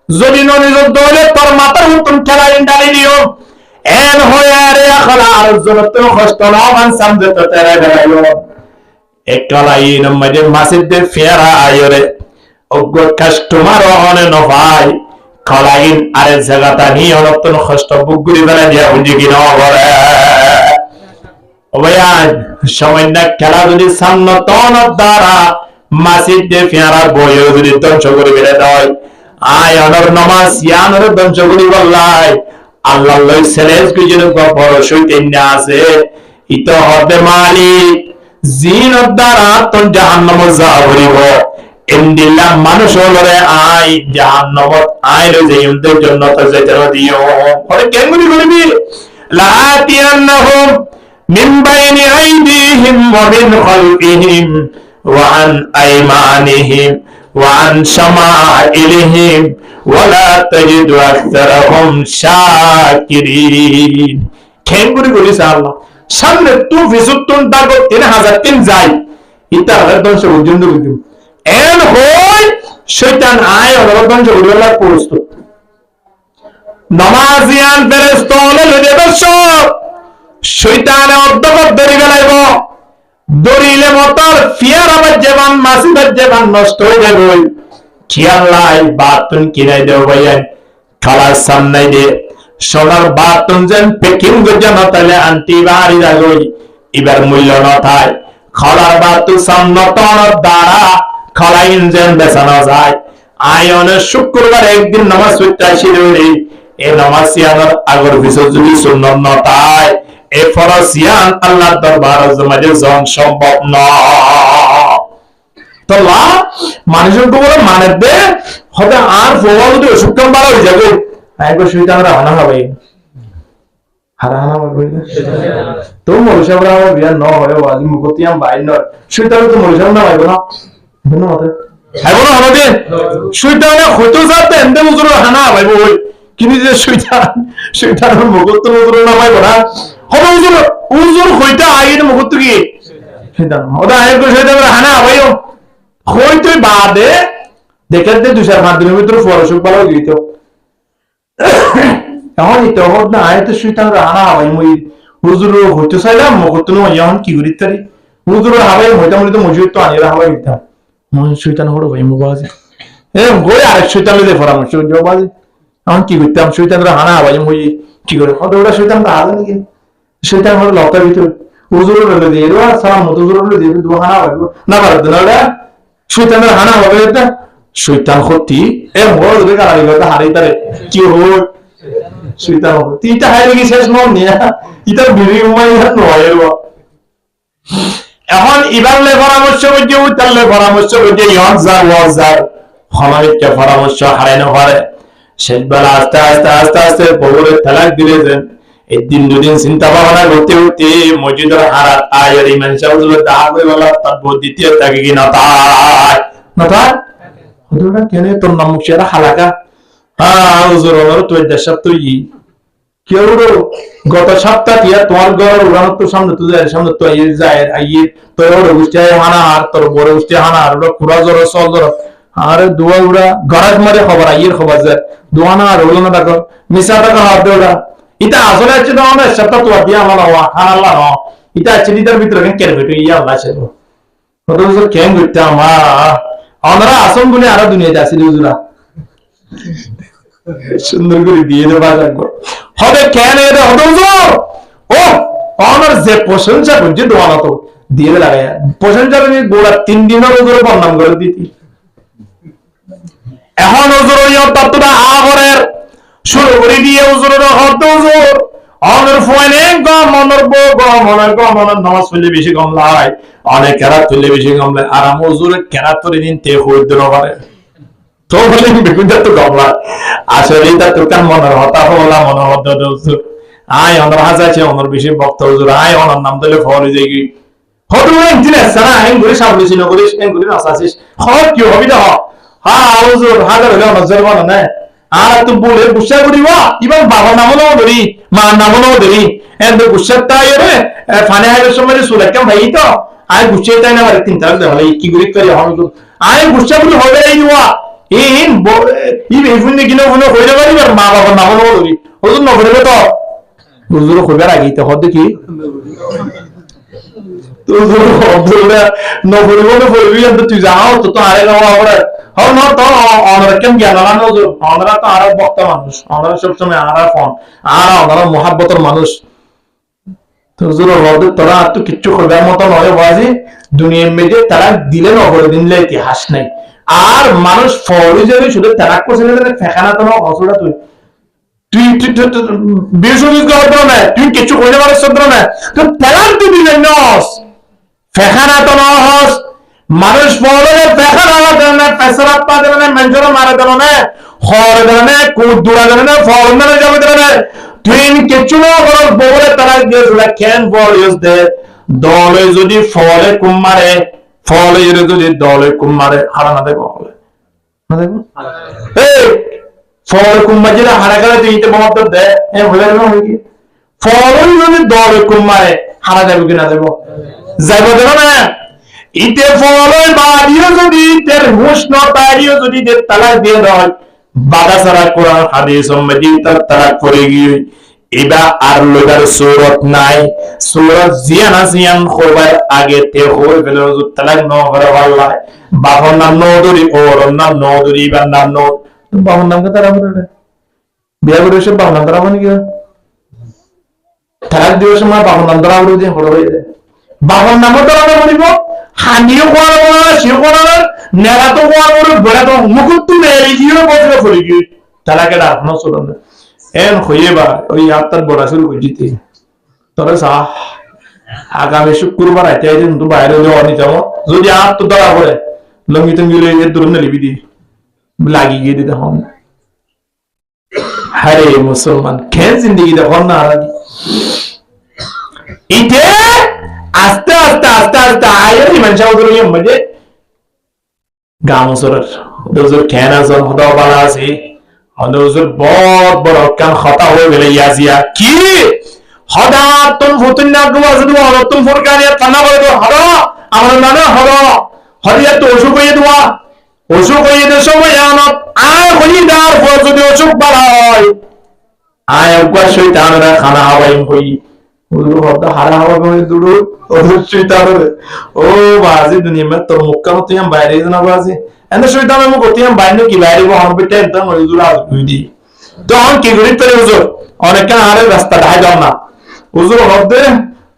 যদি ননি দলে তোর মাথার হুকুম খেলা ইন্ডালি দিও এন হয়ে রে খেলা আর জনত কষ্ট হওয়ার সামনে তো তারা গেলাইলো একলা ইন মধ্যে মাসিদে ফেরা আয়রে অগ্র কাস্টমার অনে নভাই খেলাইন আরে জায়গাটা নিয়ে অনতন কষ্ট বুগুরি বেলা দিয়া বুঝি কি না করে ওয়ান সামান্য খেলা যদি সান্নতন দ্বারা মাসিদে ফেরা বয়ে যদি ধ্বংস করে বেড়ে দেয় আয় অনর নামাজ ইয়ানর ধ্বংস করি বললাই আল্লাহ লই সেলেস কি যেন বড় শয়তান আছে ইতো হবে মালিক জিন দ্বারা তো জাহান্নাম যা হইব ইন্দিল্লাহ মানুষ হলরে আই জাহান্নামত আই রে যেইদের জন্য তো যেতে দিও পরে কেমনি করবি লাআতিয়ান্নাহুম মিন বাইনি আইদিহিম ওয়া মিন খালফিহিম ওয়া আন আইমানিহিম ওয়া আন শামাইলিহিম ওয়া লা তাজিদু আকতারাহুম শাকিরিন কেমনি করিস আল্লাহ সামনে তু ফিসুতুন তাগো 3000 তিন যাই ইতা ধ্বংস পর্যন্ত বুঝু এন হই শয়তান আয় ধ্বংস করিবার প্রস্তুত নমাজিয়ান ফেরেশতা হলে দর্শক শয়তানে অর্ধপথ ধরি গেলাইব দরিলে মতর ফিয়ার আবার যেমন মাসিবার যেমন নষ্ট হয়ে যাবে খেয়াল নাই বাতুন কিনাই দেব ভাইয়া খালার সামনে দে সোনার বাতুন যেন পেকিং গজন তাহলে আন্টি বাড়ি যাগই এবার মূল্য ন থাই খালার বাতু সামনে তন দ্বারা খালা ইঞ্জিন বেসানো যায় আয়নের শুক্রবার একদিন নামাজ পড়তে আসিল এই নামাজ সিয়ানোর আগর ভিতর যদি সুন্নত ন তাই এ ফরজ সিয়ান আল্লাহর দরবারে মাঝে জন সম্ভব নয় তো লা মানুষের তো বলে মানে দে হবে আর ফোন যদি অসুখম বাড়া হয়ে যাবে একবার শয়তানরা হানা হবে হারাহানা হবে তো মনুষ্যরা বিয়ার ন হয় ওয়াজি মুকতিয়াম বাইন শয়তান তো মনুষ্য না হইব না বুঝলো মতে হইব না হবে শয়তান হয়তো যাতে এন্ডে মুজুর হানা হইব ওই কিন্তু যে শয়তানের মুকত মুজুর না হইব না হবে উজুর হইতা আইন মুকত কি শয়তান ওদা আইন কো শয়তান হানা হইব হইতো বাদে দেখতে দুশার মাধ্যমে ভিতর ফরসুক ভালো গিয়েতো এখন এটা হদ না আয়তো শয়তান হানা হই মই হুজুর হইতো চাইলাম মুকত ন এখন কি করি তারি হুজুর হাবাই হইতাম তো মজুদ তো আনিরা হাবাই দিতাম মন শয়তান হড় ভাই মুবাজি এ গই আরেক শয়তান লইতে পরামর্শ জবাজি এখন কি করতাম শয়তানরা হানা হই মই কি করে ওটা শয়তান তো হালে নাকি শয়তান হড় লতা ভিতর হুজুর লইলে দিয়ে রা সালাম হুজুর লইলে দিয়ে দু হানা হইব না পারদ না ওটা শয়তানের হানা হবে এটা শয়তান ক্ষতি এ বড় দেখে গালি কথা হারি তারে কি হই শয়তান হবে তিনটা হাইরে কি শেষ নন নিয়া ইটা বিরি উমাই হাত নয় এখন ইবারলে পরামর্শ করছে উতারলে পরামর্শ করছে ইয়াজার ওয়াজার খলাইকে পরামর্শ হারানো পারে শেষবেলা আস্তে আস্তে আস্তে আস্তে পরে তালাক দিলেন এই দিন দুদিন চিন্তা ভাবনা করতে করতে মসজিদের হারাত আয়ের ইমান সাহেব দা হয়ে গেল তারপর দ্বিতীয় তাকে কি না তাই না তাই হুজুরা কেন তোর নাম মুখেরা হালাকা হুজুর ওর তো দেশাত তুই কেউ গত সপ্তাহ তিয়া তোমার ঘর উড়ানোর তো সামনে তো যায় সামনে তো যায় আইয়ে তোর ওর উষ্টায় হানা আর তোর বড় উষ্টায় হানা আর ওরা কুড়া জ্বর সল জ্বর আর দুয়া উড়া গরাজ মারে খবর আইয়ের খবর যায় দোয়ানা আর হলো না টাকা মিশা টাকা হাতে ওরা এটা আসলে আছে না আমরা সপ্তাহ তো দিয়া আমার হান আল্লাহ ন এটা আছে দিদার ভিতরে কেন বেটো ইয়া আল্লাহ ছিল কত বছর কেন করতে আমরা আসন বলে আরো দুনিয়াতে আসি হুজুরা সুন্দর করে দিয়ে দেবা লাগবে হবে কেন এটা হতো হুজুর ও আমার যে প্রশংসা করছে দোয়ানা তো দিয়ে লাগে প্রশংসা করে গোড়া 3 দিনের হুজুর বর্ণনা করে দিতি এখন হুজুর ইয়া ততটা আগরের শুরু করে দিয়ে হুজুরের হতো হুজুর অনর ফোনে গম অনর গম নামাজ পড়লে বেশি কম লাই অনেক কেরাত পড়লে বেশি কম লাই আর আমার হুজুরের কেরাত করে দিন তে হই দিন পারে তো বলে বেগুনটা তো কম লাই আসলে এটা তো কান মনের হতা হলা মনে হতো হুজুর আয় অনর হাজাছে অনর বেশি বক্তা হুজুর আয় অনর নাম দিলে ফলে যাই কি হতো একদিন সারা আইন করে সামনে ছিল করিস এন করে আসাসিস হট কি হবে না হ্যাঁ হুজুর হাজার হলে অনর জরবানা না আর তো বলে গুসা করিবা ইবার বাবা নামও ধরি মা নামও ধরি এন্ড গুসা তাই রে ফানে হাইবে সময় সুলাকাম ভাই তো আই গুসা তাই না আর তিন তার দেওয়া কি গরি করে হল আই গুসা বলি হবে এই দিওয়া ইন ই বেফুনে কিনো হলো হইরে পারিবার মা বাবা নামও ধরি হুজুর ন করে তো হুজুর কইবার আগে তো হদ কি তো হুজুর হদরা ন করে বলে বলবি তো তুই যাও তো আরে গাওয়া হবে হল না তো আমরা কেন জ্ঞান না হুজুর আমরা তো আরব বক্তা মানুষ আমরা সব সময় আরা ফোন আর আমরা মোহাব্বতের মানুষ তো হুজুর হদে তোরা তো কিচ্ছু করবার মত নয় বাজি দুনিয়ার মধ্যে তারা দিলে না করে দিনলে ইতিহাস নাই আর মানুষ ফরি যাবে শুধু তারাক করছে না ফেখানা তো হসুরা তুই বিশ্বজিৎ করতো না তুই কিছু কইতে পারছ না তো তারাক তুই দিলে নস ফেখানা তো নহস মানুষ ফলে পেশার আলাদা পেশার পাতে মানুষের মারা দেন হর দেন কুদ দূরা দেন ফল মানে যাবে দেন ট্রেন কিছু না করার বলে তারা গেছিল ক্যান ফল ইউজ দে দলে যদি ফলে কুমারে ফলে যদি দলে কুমারে হারানা দেব না দেখো এই ফলে কুমারে হারা গেলে তুই ইতে মত দে এ হয়ে গেল নাকি ফলে যদি দলে কুমারে হারা যাবে কিনা দেব যাইব দেব না ইতে ফলে বাড়িও যদি তের উষ্ণতারিও যদি তে তালাক দিয়ে দেয় বাধা ছাড়া কোরআন হাদিস সম্মতি তার তালাক করে গিয়ে এবা আর লইবার সূরত নাই সূরত জিয়ান খোবার আগে তে হই ফেলে তালাক ন করে আল্লাহ বাবার নাম নদরি ওর নাম নদরি বা নাম ন বাবার নাম কথা রাখবে বিয়া করে সব বাবার নাম রাখবে নাকি তালাক দিবস সময় বাবার নাম রাখবে যে হলো হয়ে যায় বাবার নামও তো রাখবে বলিব হানিও কোয়ার বলা সিও কোয়ার নেরা তো কোয়ার বলে তো মুকুট মেরে গিয়ে বসে পড়ে গিয়ে তালাকে রাখনো চলো না এন হইবা ওই আত্মার বড়া শুরু করছিতে তবে সাহ আগামী শুক্রবার আইতে আইতে কিন্তু বাইরে যাওয়ানি যাবো যদি আর তো ধরা পড়ে লঙ্গি টঙ্গি লইয়ে দূর না লিবি দি লাগি গিয়ে দিতে হন হারে মুসলমান খেন জিন্দগি দেখুন না আর ইতে আস্তে আস্তে আস্তে আস্তে আয়েরই মানুষ ওদের ইয়ে মজে গামসরের ওদের খেন আছেন হদাও বালা আছে ওদের বড় বড় কান খতা হয়ে গেলে ইয়াজিয়া কি হদা তুম ফুতুন না গো আজদু হলো তুম ফুরকানিয়া থানা বলে তো হলো আমার নানা হলো হরিয়া তো অসুখ হয়ে দেওয়া অসুখ হয়ে দে সময় আনত আয় হইদার পর যদি অসুখ বাড়া হয় আয় একবার শয়তানরা খানা হাওয়াইন হই ওদের হদা হারা হাওয়া করে দুড়ু ওদের শয়তান ও বাজি দুনিয়া মে তোর মুক্কা মত ইয়াম বাইরে না বাজি এন্ড শয়তান মে কত ইয়াম বাইরে কি বাইরে গো হন বিতে একদম ওই দুড়া হইদি তো হন কি গরি তরে হুজুর অনেক আরে রাস্তা দাই দাও না হুজুর হদে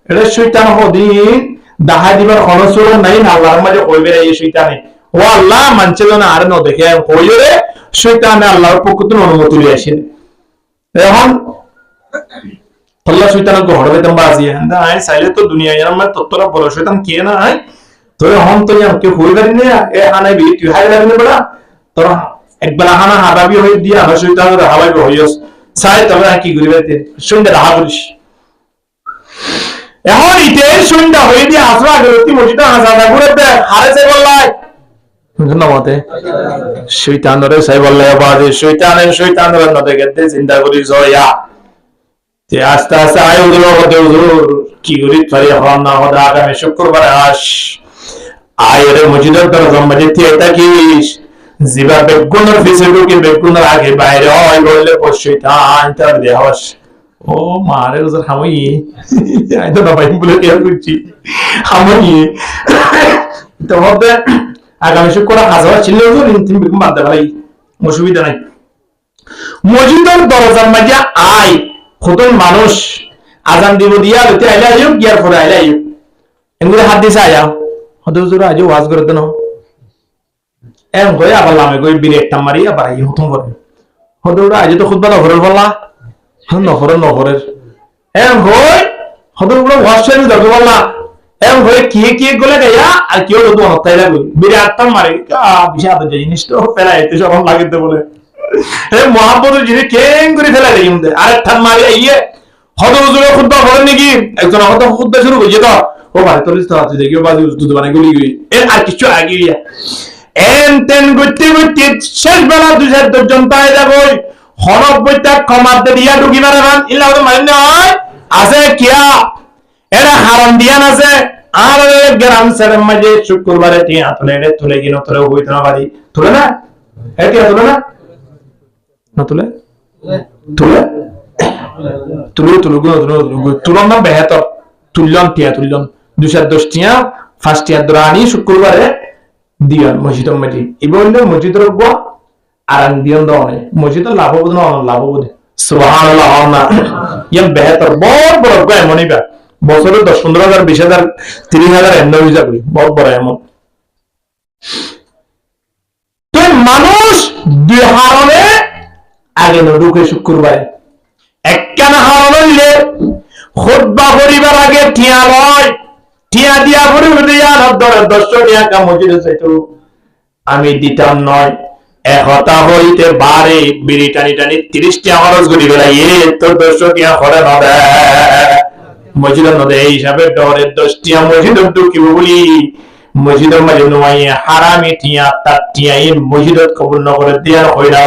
এটা শয়তান হদিন দাহাই দিবার খনসুর নাই না আল্লাহর মাঝে কইবে এই শয়তানে ও আল্লাহ মানছে না আর ন দেখে কইরে শয়তানে আল্লাহর পক্ষ থেকে অনুমতি লিয়ে আসে এখন আল্লাহ শয়তানকে ঘড়বে তম বাজি হন্দা আই সাইলে তো দুনিয়া ইয়ার মে তত্তরা বড় শয়তান কে না আই তো হন তো ইয়াম কে হই গারি নে এ হানাই বি তুই হাই গারি নে বড়া তোরা একবার হানা হাবাবি হই দিয়া আর শয়তানের হাবাবি হইস সাই তবে কি গরিবেতে সুন্দর হাবরিশ এখন ইতে সুন্দর হই দিয়া আসরা গরতি মজিদা হাজার করে দে হারেছে বললাই ধন্যবাদ শয়তানরে সাই বললাই বাজে শয়তানের ন দেখতে চিন্তা করি জয়া যে আস্তে আস্তে আয় হুজুর কি গরিব পারি হন না হদা আগামী শুক্রবার আস আয়ের মসজিদের দরজা মসজিদ এটা কি জিবা বেগুনের ফিসেরও কি বেগুনের আগে বাইরে হয় বললে শয়তান তার দেহস ও মারে হুজুর হামই আই তো না ভাই বলে কি করছি হামই তো হবে আগামী শুক্রবার হাজার ছিল হুজুর তুমি বেগুন বাদ ভাই অসুবিধা নাই মসজিদের দরজার মাঝে আয় কতজন মানুষ আজান দিব দিয়া লইতে আইলা আইও গিয়ার পরে আইলা আইও এগুলো হাত দিছে আয়া হয়তো হুজুর আজ ওয়াজ করে দেন এম কই আবার লামে কই বিরে একটা মারি আবার আই হতম করে হয়তো আজ তো খুতবা নহরের বললা নহরের এম কই হয়তো ওয়াজ শুরু দাও বললা এম কই কি গলে গায়া আর কিও তো অনতাই লাগবে বিরে একটা মারি বিশাদ জিনিস তো পেলা এতে সব লাগিতে বলে এ মহাপুরুষ যিনি কেং করে ফেলা দেয় কিন্তু আরেকটা মারি আইয়ে হদ হুজুরের খুতবা পড়েন নাকি একজন হয়তো খুতবা শুরু হয়েছে তো ও ভাই তোর ইস্তা আছে দেখি বাজি উস্তুদ বানাই গুলি গই এর আর কিছু আগে গিয়া এন তেন গইতে শেষ বেলা 2010 জন তাই যাবো হরব বইটা ক্ষমাতে দিয়া ঢুকি মারে ভান ইল্লা তো মানে নয় আছে কিয়া এরা হারাম দিয়ান আছে আর গ্রাম সেরের মাঝে শুক্রবারে টিয়া তুলে গিয়ে তোরে হইতো না বাড়ি তুলে না এটিয়া তুলে না না তুলে তুলন না বেহতর তুলন 210 টিয়া ফার্স্ট টিয়া দ্রানি শুক্রবারে দিয়ন মসজিদ মাঝি এবার মসজিদের গো আরাম দিয়ন দনে মসজিদের লাভবোধ সুবহানাল্লাহ না ইয়াম বেহতর বড় গো এমনইবা বছরে 10-15,000 20,000 30,000 এমন হয়ে যাবে বড় এমন তো মানুষ দুই হারনে আগে ঢুকে শুক্রবারে একখানা হারন হইলে খুতবা করিবার আগে টিয়া লয় টিয়া দিয়া ভরি দিয়া নদরে 10 টাকা মজুরি চাইতো আমি দিতাম নয় একতা হইতে বারে বিড়ি টানি টানি 30 টাকা খরচ করি বেলা তোর 10 টাকা খরচ নদে মসজিদের নদে এই হিসাবে ডরে 10 টাকা মসজিদ ঢুকিব বলি মসজিদের মাঝে নয় হারামি টিয়া তার টিয়া এই মসজিদত কবুল নগরে দিয়া হইরা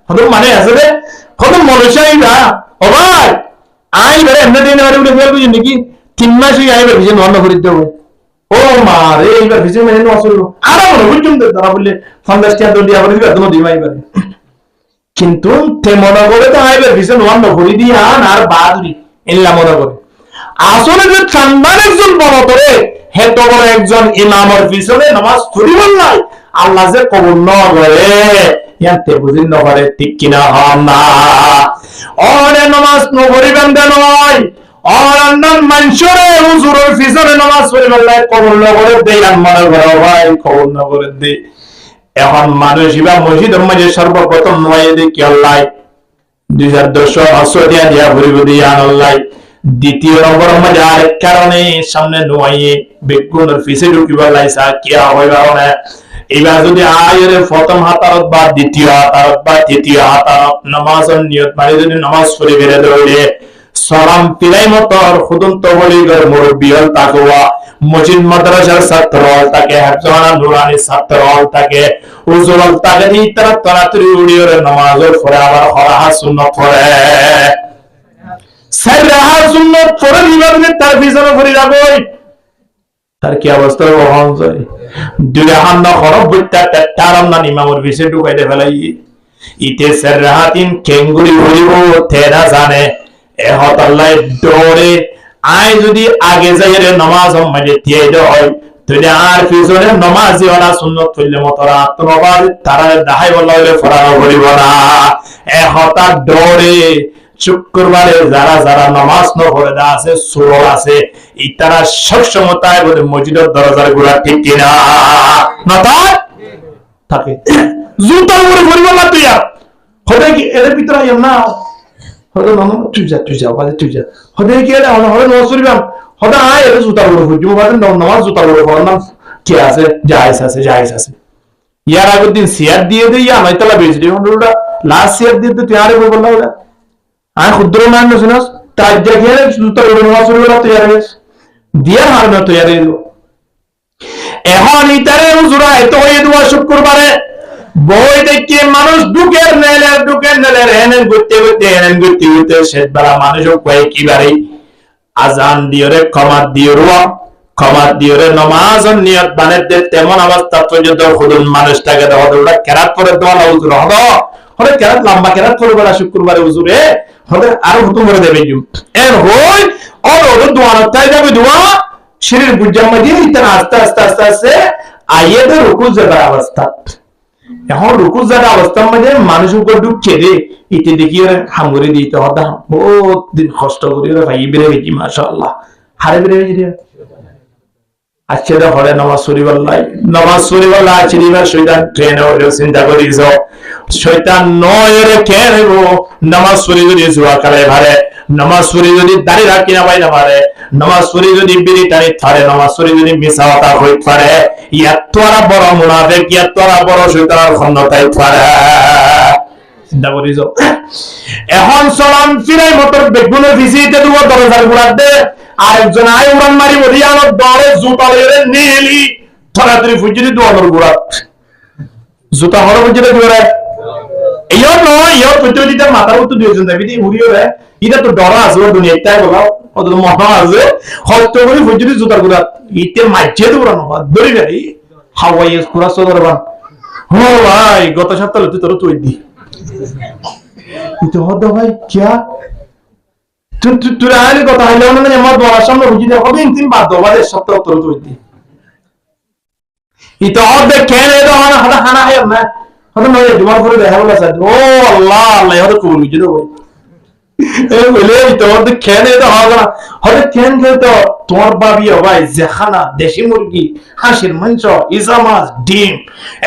হতো মানে আছে রে হতো মনুষ্যইরা ও ভাই আই বেরে এমনি দিন আর উঠে ফেল বুঝি নাকি 3 মাস হই আইবার ভিজে নন করে দিতে হবে ও মা রে এইবার ভিজে মেনে নো আসল আর মনে বুঝুম দে তারা বললে 50 টাকা দড়ি আবার দিবা তুমি দিবাই পারে কিন্তু তে মনে করে তো আইবার ভিজে নন করে দিয়া আর বাদুরি এল্লা মনে করে আসলে যে ঠান্ডার একজন বড় করে হেতো বড় একজন ইমামের পিছনে নামাজ পড়িব না আল্লাহ যে কবুল ন করে ইয়াতে বুঝিন ন করে ঠিক কিনা হন না ওরে নামাজ ন করিবেন দেন নয় আর আন্নান মানুষরে হুজুরের পিছনে নামাজ পড়িবেন না কবুল ন করে দেই মনে করে ভাই কবুল ন করে দে এখন মানুষ ইবা মসজিদের মাঝে সর্বপ্রথম নয় দেখি আল্লাহ 2200 দিয়া ভরিব দিয়া আল্লাহ দ্বিতীয় নম্বর মধ্যে আরেক কারণে সামনে নোয়াইয়ে বেগুনের পিছে ঢুকিবার লাইসা কিয়া হইবা না এবার যদি আয়ের প্রথম হাতারত বা দ্বিতীয় হাতারত বা তৃতীয় হাতারত নামাজের নিয়ত মানে যদি নামাজ পড়ে বেড়ে দৌড়ে সালাম পিলাই মতর খুদন্ত বলিগর মুরব্বী হল তাকওয়া মসজিদ মাদ্রাসার ছাত্র হল তাকে হাফজানা নুরানি ছাত্র হল তাকে উজুর হল তাকে এই তারা তাড়াতাড়ি উড়িয়ে নামাজের পরে আবার হরাহা সুন্নত পড়ে সাইরাহা সুন্নত পড়ে নিবাবে তার পিছনে পড়ে যাবই তার কি অবস্থা হন যায় দুই হাত না খরব বইতা তারাম না ইমামের পিছে ঢুকাইতে ফেলাই ইতে সাইরাহাতিন কেঙ্গুরি হইব তেরা জানে এ হত আল্লাহ ডরে আই যদি আগে যাই রে নামাজ মাঝে দিয়ে হয় তুই আর পিছনে নামাজি ওরা সুন্নত পড়লে মতরা তোমার তারা দাহাই বললে ফরানো করিব না এ হত ডরে শুক্রবারে যারা যারা নামাজ ন পড়ে আছে সুর আছে এই তারা সবসময় তাই বলে মসজিদের দরজার গুলা ঠিক কিনা না থাকে জুতার উপরে পড়িব না তুই আর হতে কি এর ভিতরে আইম না হতে না তুই যা বাজে তুই যা হতে কি এর হতে নামাজ পড়িবাম হতে আয় এর জুতার উপরে পড়িব বাজে নামাজ জুতার উপরে পড়ার নাম কি আছে জায়েজ আছে ইয়ার আগের দিন শেয়ার দিয়ে দেই আমি তালা বেচ দিই ওটা লাস্ট শেয়ার দিয়ে তুই আরে বললা ওটা আর ক্ষুদ্র মান নছিনাস তার দেখে জুতার উপরে নামাজ পড়িব না তুই আর দিয়া হার না তুই আর এখন ইতারে হুজুরা এত হয়ে দেওয়া শুক্রবারে বই দেখে মানুষ ঢুকের নেলে হেনেন ঘুরতে শেষ বেলা মানুষও কয়ে কি বাড়ি আজান দিওরে ক্ষমাত দিওরে নমাজ নিয়ত বানের তেমন অবস্থা পর্যন্ত হুদুন মানুষটাকে দেওয়া ওটা কেরাত করে দেওয়া না হুজুর হলে কেরাত লম্বা কেরাত করে বেলা শুক্রবারে হুজুরে হলে আরো হুতুম করে দেবে এর হই ওর দোয়ানতাই যাবে দোয়া শরীর বুঝার মধ্যে ইতান আস্তে আইয়েদের রুকু জায়গার অবস্থা এখন রুকু জায়গা অবস্থার মধ্যে মানুষ উপর ঢুকছে রে ইতে দেখি ওরা হামগুড়ি দিতে হতা বহুত দিন কষ্ট করি ওরা ভাই বেড়ে গেছি মাশাআল্লাহ হারে বেড়ে গেছি রে আজকে তো হলে নামাজ শরীফাল্লাহ চিনিবার শয়তান ট্রেনে হলেও চিন্তা করিস শয়তান নয় রে কে নেব নামাজ শরীফ যদি জুয়া খেলে ভারে নামাজ শরীফ যদি দাঁড়িয়ে রাখি না ভাই না পারে নামাজ শরীফ যদি বিড়ি টানি থারে নামাজ শরীফ যদি মিশা হতা হইতে পারে ইয়ার তোরা বড় মুনাফিক ইয়ার তোরা বড় শয়তানের খন্ডতাই পারে চিন্তা করিস এখন সালাম ফিরাই মতর বেগুনের ভিজিতে দেবো দরজার গুড়ার দে আরেকজন আয় উড়ান মারি বলি আমার দরে জুতা লেগে নিলি তাড়াতাড়ি ফুজিয়ে দোয়ানোর গুড়া জুতা হলো ফুজিয়ে গুড়া এইও নয় ইও প্রতিদিন মাথার মতো দিয়েছেন দাবি দিয়ে উড়িয়ে রে এটা তো ডরা আছে ওর দুনিয়াটাই বলাও অত মহা আছে হয়তো করে ফুজিয়ে জুতার গুড়া ইতে মাঝে দৌড়ানো ধরি গাড়ি হাওয়াই কুড়া সদরবান ও ভাই গত সপ্তাহে তুই তোর তুই দি তো ভাই কিয়া তুই আইলে কথা হইলো না আমার বলার সামনে বুঝি না হবে তিন বাদ দবারে সপ্তাহ তোর তুই দি ইতো অর্ধেক কেনে তো হানা হানা হয় না হতো নয় তোমার পরে দেখা বলা স্যার ও আল্লাহ আল্লাহ হতো কবুল বুঝি না ভাই এই বলে ইতো অর্ধেক কেনে তো হবে না হতো কেন তো তোমার বাবি ভাই যেখানা দেশি মুরগি হাঁসের মাংস ইসা মাছ ডিম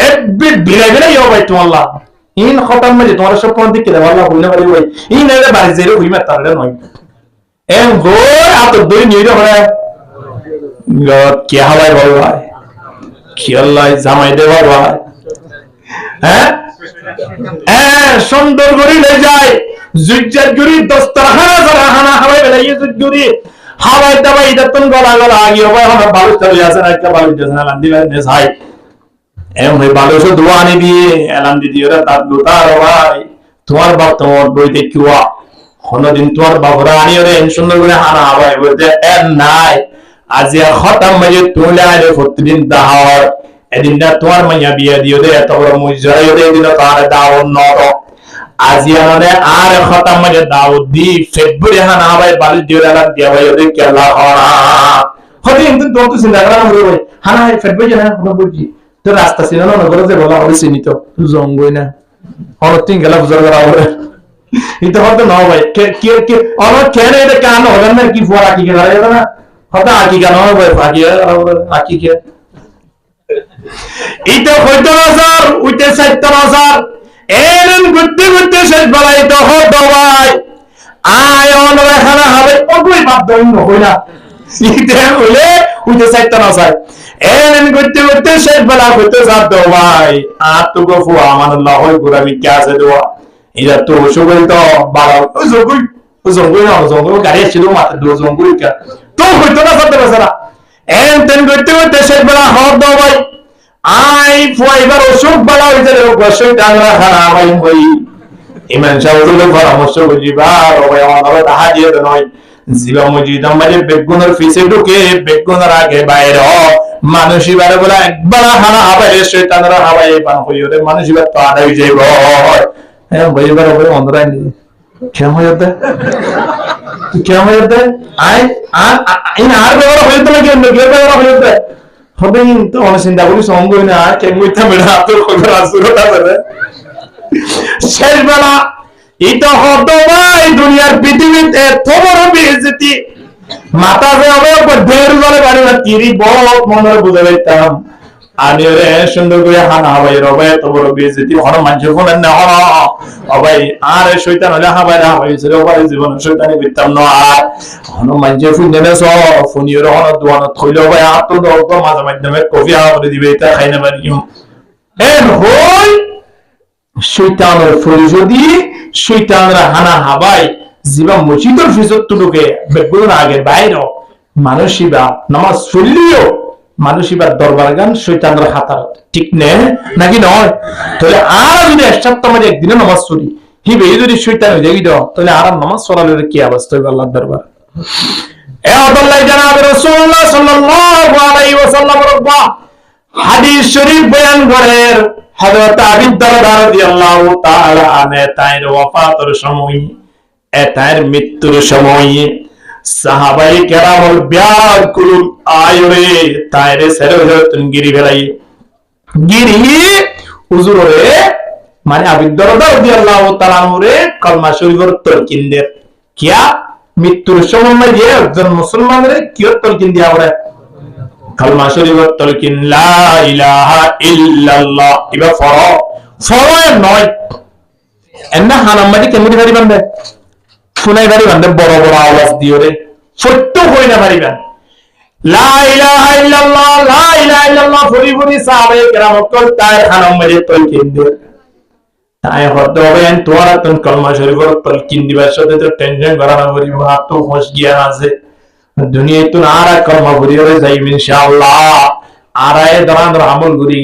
এভরি বিলাই বিলাই ভাই তোমার লাভ ইন খতম মে তোমার সব কোন দিকে দেওয়া আল্লাহ বললে পারি ভাই ইন এর বাইরে জেরে হইমা তারে নয় এম গো আত দুই নিয়ে রে কে হাওয়ায় বল ভাই কি আল্লাহ জামাই দেওয়া ভাই হ্যাঁ হ্যাঁ সুন্দর করে লে যায় জুজ্জার গুরি দস্তরখানা জরাখানা হাওয়ায় বেলাইয়ে জুজ্জুরি হাওয়ায় দাবাই দতন গলা গলা আগে হবে আমরা বালু চলে আসে না একটা বালু দেন লান্দি নে ভাই এম ভাই বালু সো দোয়া আনি দিয়ে লান্দি দিয়ে ওরা তাত লুতার ভাই তোমার বাপ তোমার বইতে কিওয়া কোনদিন তোমার বাবরা আনি ওরে সুন্দর করে হানা হাওয়ায় বলতে এর নাই আজিয়া খতাম মাঝে তুলে আইলে প্রতিদিন দাহার এদিনটা তোমার মাইয়া বিয়া দিও দে এত বড় মুজরাই দে দিন তার দাওন নর আজিয়া মানে আর খতাম মাঝে দাও দি ফেব্রুয়ারি হানা হাওয়ায় বালি দিও লাগা দিয়া ভাই ওদের কেলা হরা হতে কিন্তু তো চিন্তা করা হলো ভাই হানা ফেব্রুয়ারি না কোনো বুঝি তো রাস্তা ছিল না নগরে যে বলা হবে চিনি তো জঙ্গই না হরতিন গেলা বুঝার করা হবে এটা হতে না ভাই কে কে কে আমার কেন এটা কান হবে না কি ফোরা কি করা যাবে না হতে আকি কেন হবে আকি কে এটা হইতো না স্যার উইতে সাইতো না স্যার এরন গুত্তি গুত্তি শেষ বেলায় তো হতো ভাই আয় অনরে খানা হবে ওই বাপ দইন হই না এটা হইলে উইতে সাইতো না স্যার এরন গুত্তি গুত্তি শেষ বেলা হইতো যাতো ভাই আর তো গফু আমানুল্লাহ হই গুরামি কি আছে দোয়া এটা তো সবাই তো বাবা জঙ্গল না জঙ্গল গাড়ি ছিল মাত্র দো জঙ্গল কা তো হইতো না সাথে বেচারা এন তেন করতে করতে শেষ বেলা হওয়ার দাও ভাই আই ফাইবার অসুখ বেলা হইতে রে বসই টাংরা খানা ভাই হই ইমান শাহুল পরামর্শ বুঝিবা ভাই আমার তাহা দিয়ে নয় জিবা মসজিদ আমাদের বেগুনের ফিসে ঢুকে বেগুনের আগে বাইরে মানুষই বারে বলে একবার হানা হাবাই শয়তানরা হাবাই পান হই ওরে মানুষই বার তো আড়াই যাইব হ্যাঁ ভাই বারে বলে অন্ধরাই নি কেমন হইতে কেমন হইতে আই ইন আর ব্যবহার হইতে না কেন কে ব্যবহার হইতে হবে তো অনেক চিন্তা করি সঙ্গ না কেমন হইতে মেলা তো খবর আসুরটা করে শেষ বেলা এটা হতো ভাই দুনিয়ার পৃথিবীতে তোমার বেইজ্জতি মাথা যে হবে ঢের বলে বাড়ি না তিরি বহুত মনে বুঝে পাইতাম আমি ওরে সুন্দর করে হানা ভাই রবে এত বড় বেইজ্জতি হন মানুষ ফোন না হন ভাই আর শয়তান হলে হাবাই না হয়েছে ভাই জীবন শয়তানি করতাম না আর হন মানুষ ফোন দেবে সব ফোনির হন দোয়ান থইলো ভাই আর তো দরদ মাঝে মাধ্যমে কফি করে দিবে এটা খাই না পারি এর হই শয়তানের ফল যদি শয়তানরা হানা হাবাই জিবা মসজিদের ফিজত তুলুকে বেগুন আগে বাইরে মানুষিবা নামাজ পড়লিও মানুষিবার দরবার গান শয়তানরা হাতার ঠিক নে নাকি নয় তাহলে আর যদি এক সপ্তাহ মাঝে একদিনে নামাজ পড়ি হিবে যদি শয়তান হয়ে যাই দাও তাহলে আর নামাজ পড়ালে কি অবস্থা হবে আল্লাহর দরবার এ আল্লাহ জানাব রাসূলুল্লাহ সাল্লাল্লাহু আলাইহি ওয়াসাল্লাম রব্বা হাদিস শরীফ বয়ান করেন হযরত আবু দারদা রাদিয়াল্লাহু তাআলা আনহু তার ওয়াফাতের সময় তার মৃত্যুর সময় সাহাবায়ে কেরামল ব্যাকুল আয়রে তারে সেরহতন গিরি বেলাই গিরি হুজুরে মানে আবু দারদা রাদিয়াল্লাহু তাআলা আনহুরে কলমা শরীফের তলকিন দে কিয়া মৃত্যুর সময় যে একজন মুসলমানের কি তলকিন দিয়া বলে কলমা শরীফের তলকিন লা ইলাহা ইল্লাল্লাহ ইবা ফরো নয় এন্না হানামাদি কেমন ভারি বান্দে শুনাই ভারি বান্দে বড় বড় আওয়াজ দিও রে সত্য হই না ভারি বান্দে লা ইলাহা ইল্লাল্লাহ লা ইলাহা ইল্লাল্লাহ ফরি ফরি সাহাবায়ে কেরাম কল তার হানামাদি তলকিন দে তাই হতে হবে তোরা তন কলমা শরীফের তলকিন দিবার সাথে তো টেনশন করা না করি হাত তো হোশ গিয়া আছে দুনিয়ায় তো আর কলমা ভরি হয়ে যাইব ইনশাআল্লাহ আর আয় দান আমল করি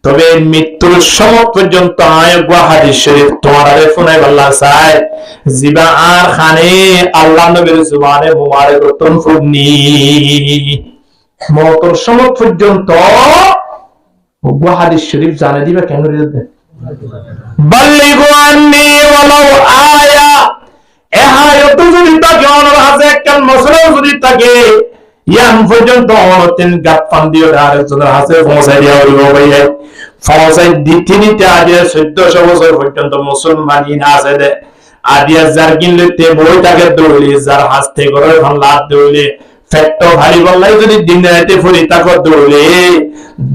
তবে মৃত্যুর সময় পর্যন্ত আয়াত হাদিস শরীফ তোমার আগে ফোনে আল্লাহ চাই জিবা আর খানে আল্লাহ নবীর জুবানে মুবারক তন ফুনি মওতের সময় পর্যন্ত ওয়া হাদিস শরীফ জানা দিবা কেন রে বাল্লিগু আন্নি ওয়ালাউ আয়া এহায়ত যদি তাকে অনর হাতে একখান মশলাও যদি তাকে ইয়ান পর্যন্ত অনতিন গাপ্পান দিও আরেকজনের হাতে পৌঁছাই দেওয়া হইব ভাইয়া পৌঁছাই দিতে আদিয়া 1400 বছর পর্যন্ত মুসলমানই না আছে দে আদিয়া যার কিনলে তে বই তাকে দৌড়ি যার হাসতে করে এখন লাভ দৌড়ি ফেট্টো ভারী বললাই যদি দিন রাতে ফুরি তাকে দৌড়ি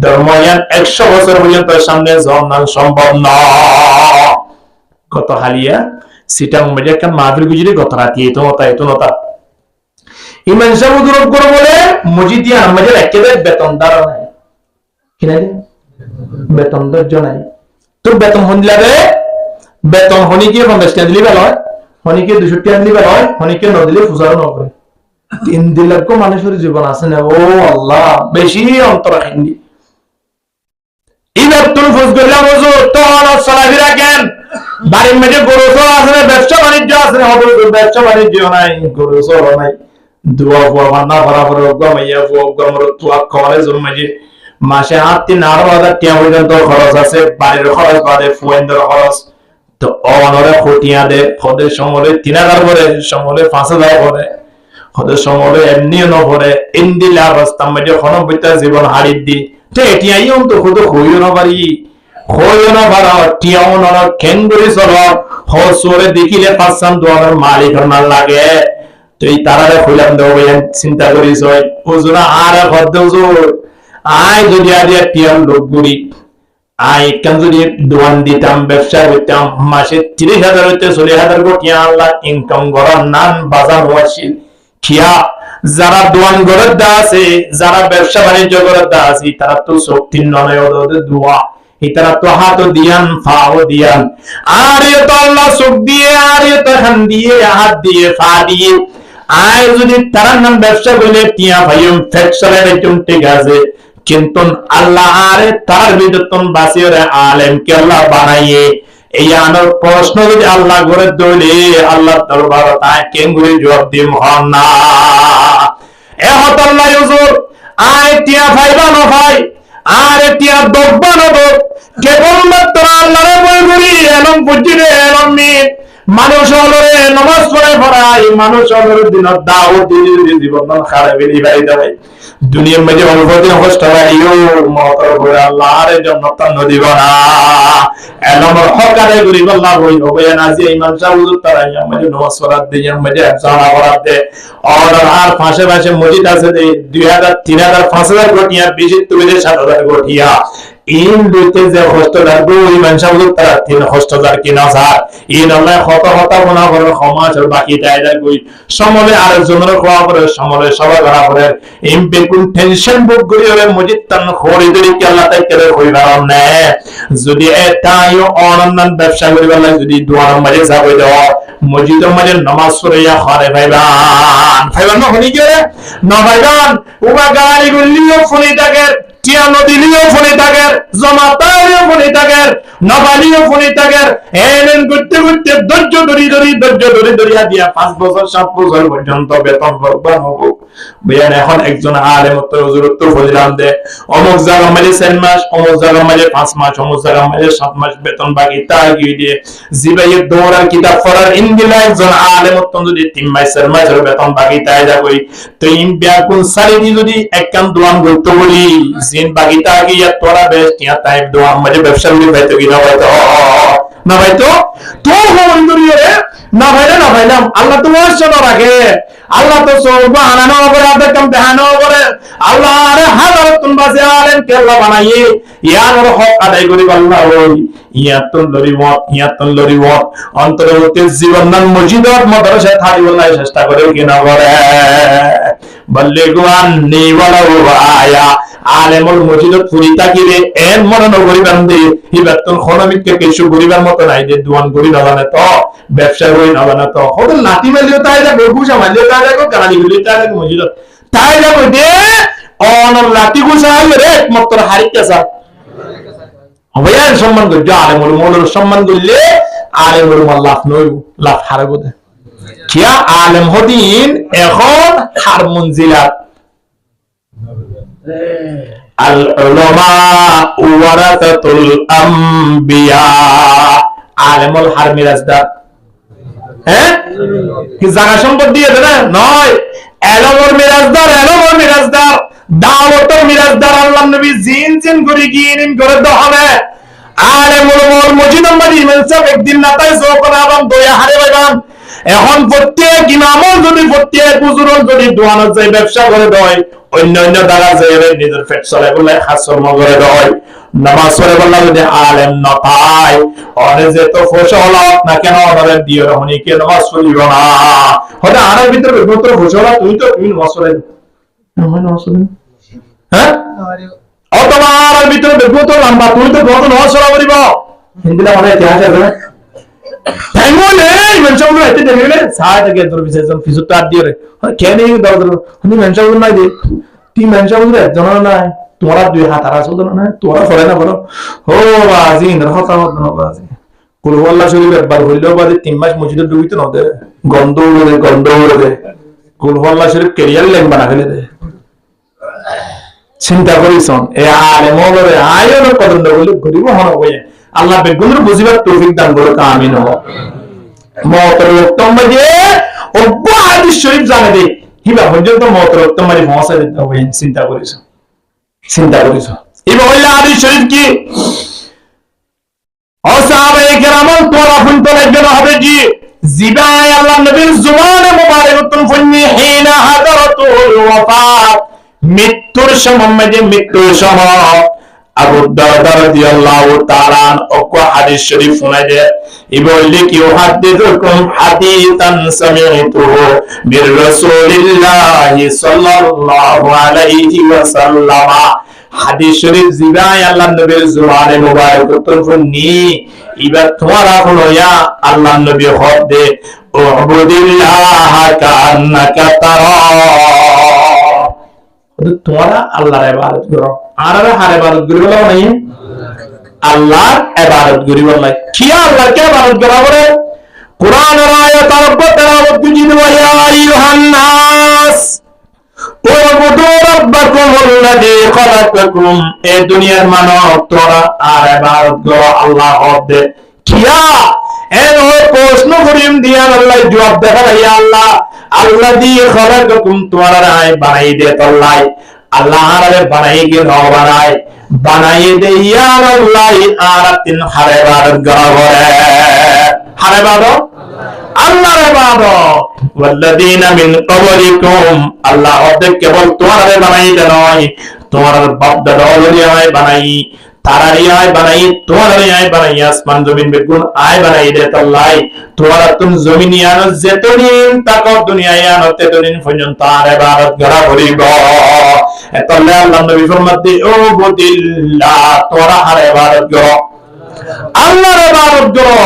ধর্ময়ান 100 বছর পর্যন্ত সামনে জন্ম সম্ভব না কত হালিয়া সিটা মধ্যে একটা মাহফিল গুজরি গত রাতে এতো নতা ইমান সাহেব হুজুর করে বলে মসজিদে আমাদের একেবারে বেতনদার নাই কিনা বেতন ধৈর্য নাই তোর বেতন হনিলারে বেতন হনিকে 50 টাকা দিলে ভালো হয় হনিকে 200 টাকা দিলে ভালো হয় হনিকে ন দিলে পূজারও ন করে 3 লক্ষ মানুষের জীবন আছে না ও আল্লাহ বেশি অন্তর হিন্দি এবার তুমি ফোজ করলাম হুজুর তো চলাফেরা কেন বাড়ির মধ্যে গরু চড়া আছে না ব্যবসা বাণিজ্য আছে না হুজুর ব্যবসা বাণিজ্য নাই গরু চড়া নাই দুয়া ফুয়া না বরাবর গমাইয়া ফুয়া গমর তুয়া খাওয়ালে জন্মাইছে মাসে 8,000 টাকা পর্যন্ত খরচ আছে বাড়ির খরচ বাদে ফুয়েন্দ্র খরচ তো অনরে খটিয়া দে খদের সমরে 3,000 করে সমরে 5,000 করে খদের সমরে এমনিও ন করে ইন্দিলা অবস্থা মধ্যে খনবিতা জীবন হারি দি তো এটি আইও তো খুদ হইও না পারি হইও না পারা টিয়াও না কেঙ্গুরি চল হসরে দেখিলে পাঁচসান দোয়ানোর মালিক না লাগে তো এই তারারে হইলাম দেব চিন্তা করিস হুজুরা আর ঘর দেউজুর আয় যদি আদিয়া টিয়াম লোকগুড়ি আয় কেন যদি দোয়ান দিতাম ব্যবসা করতাম মাসে 30,000 হইতে 40,000 কোটি আল্লাহ ইনকাম করার নান বাজার ওয়াসিল খিয়া যারা দোয়ান গড়ের দা আছে যারা ব্যবসা বাণিজ্য গড়ের দা আছে তারা তো শক্তি নয় ওদের দোয়া ইতারা তো হাত দিয়ান ফাও দিয়ান আর এ তো আল্লাহ চোখ দিয়ে আর এ তো হাত দিয়ে হাত দিয়ে ফা দিয়ে আয় যদি তারা নাম ব্যবসা করলে টিয়া ভাইম ফ্যাকচারের একদম ঠিক আছে কিন্তু আল্লাহ আরে তার বিদতন বাসিরে আলেম কে আল্লাহ বানাইয়ে এই আনার প্রশ্ন যদি আল্লাহ করে দইলে আল্লাহ দরবার তাই কেঙ্গুরি জবাব দিম হন না এ হত আল্লাহ হুজুর আয় টিয়া ভাইবা না ভাই আর টিয়া দব্বা না দব কেবলমাত্র আল্লাহরে বই করি এলম বুঝিরে এলম মিট মানুষ হলরে নামাজ পড়ে পড়াই মানুষ হলরে দিনত দাওয়াত দিয়ে জীবন খারাপ বেরি ভাই দাই দুনিয়ার মধ্যে অল্পদিন কষ্ট বাড়িও মতর করে আল্লাহর জান্নাত নদী বানা এলম হকারে গরিব আল্লাহ হই হবে না যে ইমাম সাহেব হুজুর তারা আমাদের নামাজ পড়ার দিয়ে মধ্যে জানা পড়াতে অর্ডার আর পাশে পাশে মসজিদ আছে 2,000 3,000 5,000 কোটিয়া বেশি তুমি 7,000 কোটিয়া ইন লইতে যে কষ্ট লাগবে ইমাম সাহেব হুজুর তারা 3,000 কিনা স্যার ইন আল্লাহ কত কত গুনাহ করে সমাজ আর বাকি দায়দার কই সমলে আরেকজনের কোয়া করে সমলে সবাই করা করে ইমপে কোন টেনশন বুক করি হবে মসজিদ তান খরিদরি কি আল্লাহ তাই করে কই কারণ না যদি এটাইও অনন্যান ব্যবসা করিবা লাগে যদি দুয়ার মাঝে যাবে দাও মসজিদের মাঝে নামাজ পড়িয়া খারে ভাইবান না হনি কি না ভাইবান উবা গাড়ি গুলিও ফোনে থাকে টিয়া নদীলিও ফোনে থাকে জমাতারিও ফোনে থাকে নবালিও ফোনে থাকে এলেন করতে করতে ধৈর্য ধরি দিয়া 5 বছর 7 বছর পর্যন্ত বেতন ভরবান হবো বেয়ান এখন একজন আলেম হুজুরত্ব ফজিলাম দে অমুক জায়গা মাঝে 4 মাস অমুক জায়গা মাঝে 5 মাস অমুক জায়গা মাঝে 7 মাস বেতন বাকি তা গিয়ে দিয়ে জিবাইয়ে দৌড়ার কিতাব পড়ার ইনদিলা একজন আলেম যদি 3 মাস 4 মাসের বেতন বাকি তাই যাবই তো ইন বিয়াকুন সারিদি যদি একখান দোয়ান করতে বলি জিন বাকি তা গিয়ে তোরা বেশ টিয়া টাইপ দোয়ান মাঝে ব্যবসা করি ভাইতো কি না ভাইতো তো হইন্দুরিয়ে না ভাইলাম আল্লাহ তো ওয়াসনা রাখে আল্লাহ তো সওবা আনানো করে আদর কম দেহানো করে আল্লাহ আরে হাজারাতুন বাসে আলেম কে আল্লাহ বানাইয়ে ইয়ার হক আদায় করি আল্লাহ ওই ইয়াতুল লরিওয়াত অন্তর্বর্তী জীবন মসজিদত মাদ্রাসা থাকি বলাই চেষ্টা করে কিনা করে বললে গুয়ান নিওয়ালা আয়া আলেমুল মসজিদত ফুরি থাকিলে এন মনে নগরী বান্ধে হিবাতুল খনমিককে কিছু গরিবার মত নাই যে দুয়ান গরি না জানে তো ব্যবসা করি না জানে তো হদ লাঠি মালিও তাই যা গুছা মালিও তাই যা গালি গুলি তাই যা মসজিদত তাই যা দে অন লাঠি গুছা রে একমাত্র হারিকেসা হবেন সম্মান করতে আলেমুল মৌলর সম্মান করলে আলেমুল লাভ নই লাভ হারাবো দে কিয়া আলেম হদিন এখন হার মঞ্জিলাত আল উলামা ওয়ারাসাতুল আম্বিয়া আলেমুল হার মিরাজদার কি জায়গা সম্পদ দিয়ে দেন নয় এলমর মিরাজদার দাওয়াতের মিরাজদার আল্লাহ নবী জিন করে গিয়েন করে দহনে আলেমুল মসজিদ নম্বর ইমাম সাহেব একদিন নাতাই যখন আরাম দয়া হারে ভাইবান এখন প্রত্যেক ইমামও যদি প্রত্যেক হুজুরও যদি দোয়ানত যায় ব্যবসা করে দেয় অন্য দ্বারা যায় নিজের পেট চলে বলে হাসর মগরে দেয় নামাজ পড়ে বললাম যদি আলেম না পায় অনে যে তো ফসল না কেন ওনারে দিয়ে রহনি কে নামাজ পড়িব না হয়তো আর ভিতরে বেগুন ঘোষণা তুমি নামাজ পড়াই হ্যাঁ অথবা আর ভিতরে বেগুন লম্বা তুমি তো কত নামাজ পড়া করিব হিন্দি আমাদের ইতিহাস আছে তাই বলে মানুষগুলো এতে দেখলে সাহায্য থেকে তোর বিশেষ ফিসুর তো আর দিয়ে রে কে নেই দরদ তুমি মানুষগুলো নাই দে তুই মানুষগুলো একজন নাই তোরা দুই হাত আর আসল না তোরা ফলে না বলো ও বাজি ইন্দ্র হতা হতো না বাজি কুলওয়াল্লাহ শরীফ একবার হইলেও বাদে 3 মাস মসজিদে ডুবিতে না দে গন্ধ উড়ে দে কুলওয়াল্লাহ শরীফ কেরিয়ার লেন বানা ফেলে দে চিন্তা করিছন এ আলে মগরে আয়ো না কদম বলে গরিব হন হয়ে আল্লাহ বেগুনের বুঝিবার তৌফিক দান করুক আমিন মওতের উত্তম যে ওবা হাদিস শরীফ জানে দে কিবা পর্যন্ত মওতের উত্তম মানে পৌঁছে দিতে হবে চিন্তা করিছ এই মহিলা হাদিস শরীফ কি ও সাহাবায়ে কেরাম তোরা শুনতে লাগবে না হবে জি জিবায় আল্লাহ নবীর জুবানে মুবারাকাতুন ফুন্নি হিনা হাদারাতুল ওয়াফাত মৃত্যুর সময় আবু দারদা রাদিয়াল্লাহু তাআলা ওকে হাদিস শরীফ শোনায় এই বললে কি হাদিসুকুম হাদিসান সামি'তুহু মির রাসূলিল্লাহি সাল্লাল্লাহু আলাইহি ওয়াসাল্লাম হাদিস শরীফ জিবায় আল্লাহর নবীর জুবানে মুবারাকাতুন ফুন্নি এবার তোমরা হলো ইয়া আল্লাহর নবী হদে উবুদিল্লাহ কান্নাকা তারা তোমরা আল্লাহর ইবাদত করো আর হার ইবাদত করি বলা নাই আল্লাহর ইবাদত করি বলা কি আল্লাহকে ইবাদত করা বলে কোরআনের আয়াত তেলাওয়াত করিতে ওয়া আইয়ুহান নাস উবুদু রাব্বাকুমুল্লাযী খালাকাকুম এই দুনিয়ার মানব তোমরা আর ইবাদত করো আল্লাহ হদে কিয়া এর প্রশ্ন করিম দিয়া আল্লাহ জবাব দেখাই আল্লাহ আল্লাহ দিয়ে খালাকাকুম তোমরা আয় বানাই দে আল্লাহ আল্লাহ আরে বানাই গে ন বানাই দে ইয়া আল্লাহ আর তিন হারে ইবাদত করে হারে ইবাদত আল্লাহর ইবাদত ওয়াল্লাযীনা মিন ক্বাবলিকুম আল্লাহ ওদের কেবল তোমরা বানাই দে নয় তোমার বাপ দাদা আয় বানাই তারারি আয় বানাই তোমার আয় বানাই আসমান জমিন বেগুন আয় বানাই দে আল্লাহ তোমরা তুমি জমিনে আনো যেতদিন তাকো দুনিয়ায় আনো তেতদিন পর্যন্ত আর ইবাদত করা করিব এতলে আল্লাহ নবী ফরমাতে ও বুদিল্লাহ তোমরা আর ইবাদত করো আল্লাহর ইবাদত করো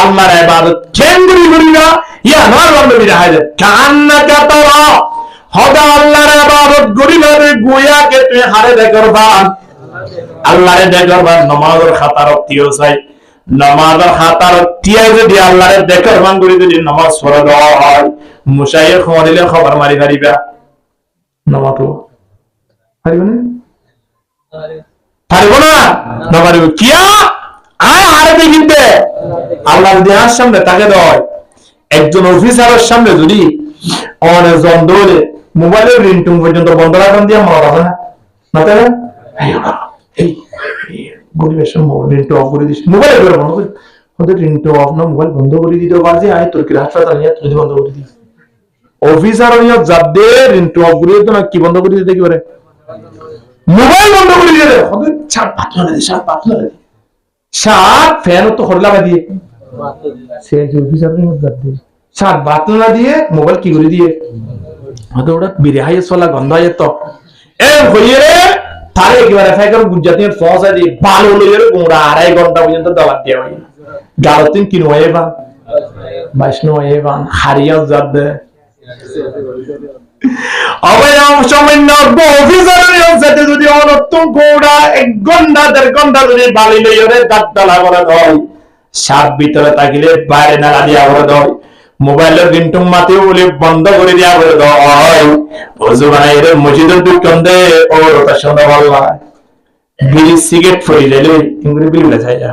আল্লাহর ইবাদত কেন করিবা ইয়া আল্লাহর নবী রাহায় কান্নাকা তারা হদা আল্লাহর ইবাদত করিবা গোয়াকে তুমি হারে দেখবা আল্লাহরে দেখবা নামাজের খাতার তিও চাই নামাজের খাতার তিয়াই যদি আল্লাহরে দেখার মান করে যদি নামাজ পড়া হয় মুসাইয়ে খবরিলে খবর মারি পারিবা নামাজ তো পারিব না পারিব না না পারিব কিয়া আয় হারে দেখিতে আল্লাহর দেহার সামনে তাকে দেয় একজন অফিসারের সামনে যদি অনেক জন দৌড়ে মোবাইলের রিংটোন পর্যন্ত বন্ধ রাখেন দিয়ে মনে রাখে না না তাই না এই গরিবের মোবাইল রিংটো অফ করে দিস মোবাইল করে বন্ধ করে ওদের রিংটো অফ না মোবাইল বন্ধ করে দিতে পারছে আয় তুর্কির হাসপাতাল নিয়ে তুই বন্ধ করে দিস অফিসার নিয়ে যাবে রিংটো অফ করে দিতে না কি বন্ধ করে দিতে কি করে মোবাইল বন্ধ করে দিতে ওদের ছাড় পাতলা দে সাত ফ্যান তো হরলা দিয়ে সে অফিসার নিয়ে যাবে সাত বাতলা দিয়ে মোবাইল কি করে দিয়ে হয়তো ওটা বিরে হাই চলা গন্ধ হয় তো এ হইয়ে তারে একেবারে ফাইকার গুজরাটের ফসা দিয়ে ভালো লইয়ের গোড়া 2.5 ঘন্টা পর্যন্ত দাওয়াত দেওয়া হয় গারতিন কিনো এবান বৈষ্ণব এবান হারিয়া যাবে অবয়ব সামান্য অফিসারের সাথে যদি অনর্থম গোড়া 1 ঘন্টা 1.5 ঘন্টা যদি বালি লইয়ের দাঁতলা করে হয় সাত ভিতরে তাকিলে বাইরে না দিয়া করে দেয় মোবাইলের রিংটোন মাতে বলে বন্ধ করে দেওয়া করে দেয় ওজু বানাই রে মসজিদের দোকান দে ওর ওটা শোনা বললা বিড়ি সিগারেট ফরি লেলে ইংরে বিড়ি যায় যা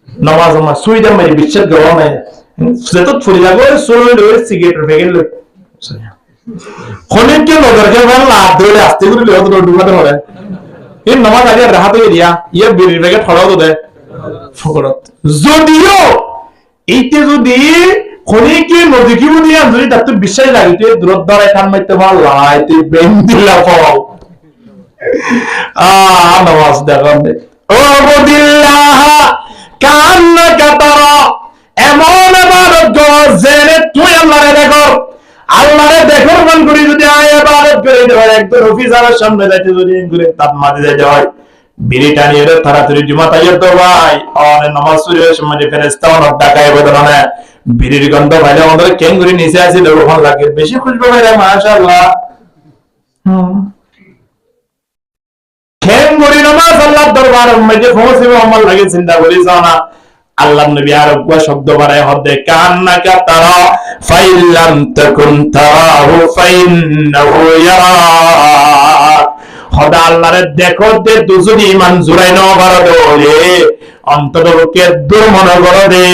নামাজ আমার সুইদা মেরে বিশ্বাস গো না সেতো ফরি লাগো সোলো লে সিগারেট প্যাকেট লে খনে কে নজর কে বললা ধরে আস্তে করে লে ওটা ঢুকাতে হবে এই নামাজ আগে রাহাতে দিয়া ইয়া বিড়ি প্যাকেট ফড়াও তো দে ফকরত যদিও এইতে যদি খনি কি নদী কি বলি যদি তাতে বিশ্বাস লাগিতে দূরত ধরে কান মাইতে পারলা এতে বেন্দিলা পাও নামাজ দেখুন ও বুদিল্লাহ কান্নাকা তারা এমন ইবাদত জেনে তুই আল্লাহরে দেখো আল্লাহরে দেখো মন করি যদি আয় ইবাদত করে দেয় একজন অফিসারের সামনে যাইতে যদি করে তাপ মাঝে যাইতে হয় বিড়িটা নিয়ে তাড়াতাড়ি জুমা তাইয়ে তো ভাই আর নামাজ পড়ার সময় ফেরেশতা অনেক ডাকায় বদলানে বিড়ির গন্ধ ভাইলে আমাদের কেঙ্গুরি নিচে আছে ওখান লাগে বেশি খুশবু ভাই মাশাআল্লাহ কেঙ্গুরি নামাজ আল্লাহর দরবারের মধ্যে পৌঁছবে আমার লাগে চিন্তা করিস না আল্লাহ নবী আরব শব্দ বাড়ায় হদে কান্নাকা তারা ফাইল্লাম তাকুন তারাহু ফাইন্নাহু ইয়ারাক খোদা আল্লাহরে দেখো দে দুজুরি ইমান জুরাই ন বড় দলে অন্তরকে দূর মনে করো দে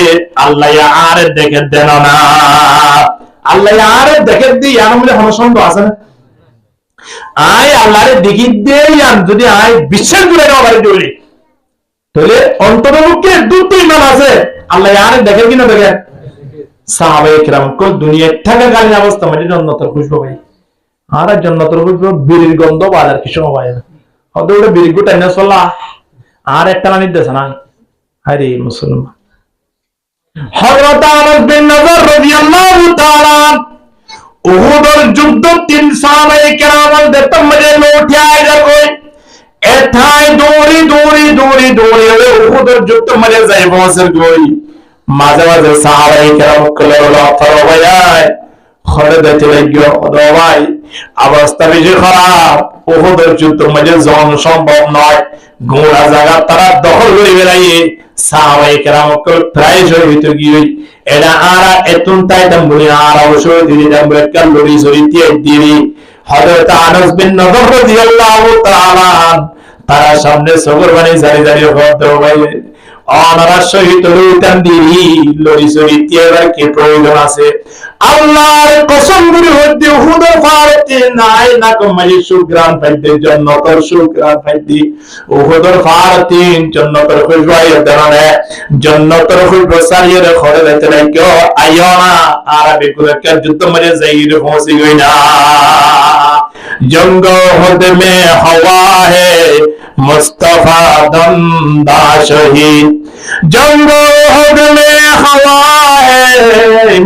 আল্লাহ আর দেখে দেন না আল্লাহ আর দেখে দি ইয়ার মধ্যে কোনো সন্দেহ আছে না আয় আল্লাহরে দেখি দে ইয়ান যদি আয় বিশ্বাস জুরাই ন বড় দলে তাহলে অন্তরকে দুটো ইমান আছে আল্লাহ আর দেখে কিনা দেখে সাহাবায়ে কিরাম কো দুনিয়া থাকাকালীন অবস্থা মধ্যে জান্নাতের খুশবু ভাই আর জান্নাতের খুশবু বিড়ির গন্ধ বাজার কিছু হয় না হয়তো ওটা বিড়ি গুটা না চলা আর একটা না নিতেছে না আরে মুসলমান হযরত আনাস বিন নজর রাদিয়াল্লাহু তাআলা উহুদের যুদ্ধ 3 সাহাবায়ে কিরাম দেখতে মজে লোটিয়ায় দেখো এথায় দৌড়ি দৌড়ি দৌড়ি দৌড়ি উহুদের যুদ্ধ মজে যায় বসর গই মাঝে মাঝে সাহাবায়ে কিরাম কলে হলো ফরওয়ায় খড়ে দেখতে লাগিও ভাই অবস্থা বেশি খারাপ উহুদের যুদ্ধ মজে জন সম্ভব নয় গোড়া জায়গা তারা দখল করে বেড়াইয়ে সাহাবায়ে কিরাম প্রায় জয় হইতে গিয়ে এরা আরা এতুন তাই দম্বুনি আরা অবশ্যই দিদি দম্বুরে কাল্লুরি সরিতে দিদি হযরত আনাস বিন নজর রাদিয়াল্লাহু তাআলা তারা সামনে সবর বানি জারি জারি হতো ভাই অনারা শহীদ হইতাম দিদি লরি সরিতে এবার কি প্রয়োজন আছে আল্লাহর কসম করে হইতে উহুদের ফারতে নাই না কমাই সুগ্রাম পাইতে জান্নাতের সুগ্রাম পাইতে উহুদের ফারতে জান্নাতের খুশবাই দাঁড়ানে জান্নাতের খুশবু সারিয়ে খড়ে দিতে লাগিও আইওনা আরবে কুলকে যুদ্ধ মরে যাইরে পৌঁছে গই না জঙ্গ হদ মে হওয়া হে মুস্তাফা দমদা শহীদ জঙ্গ হদ মে হওয়া হে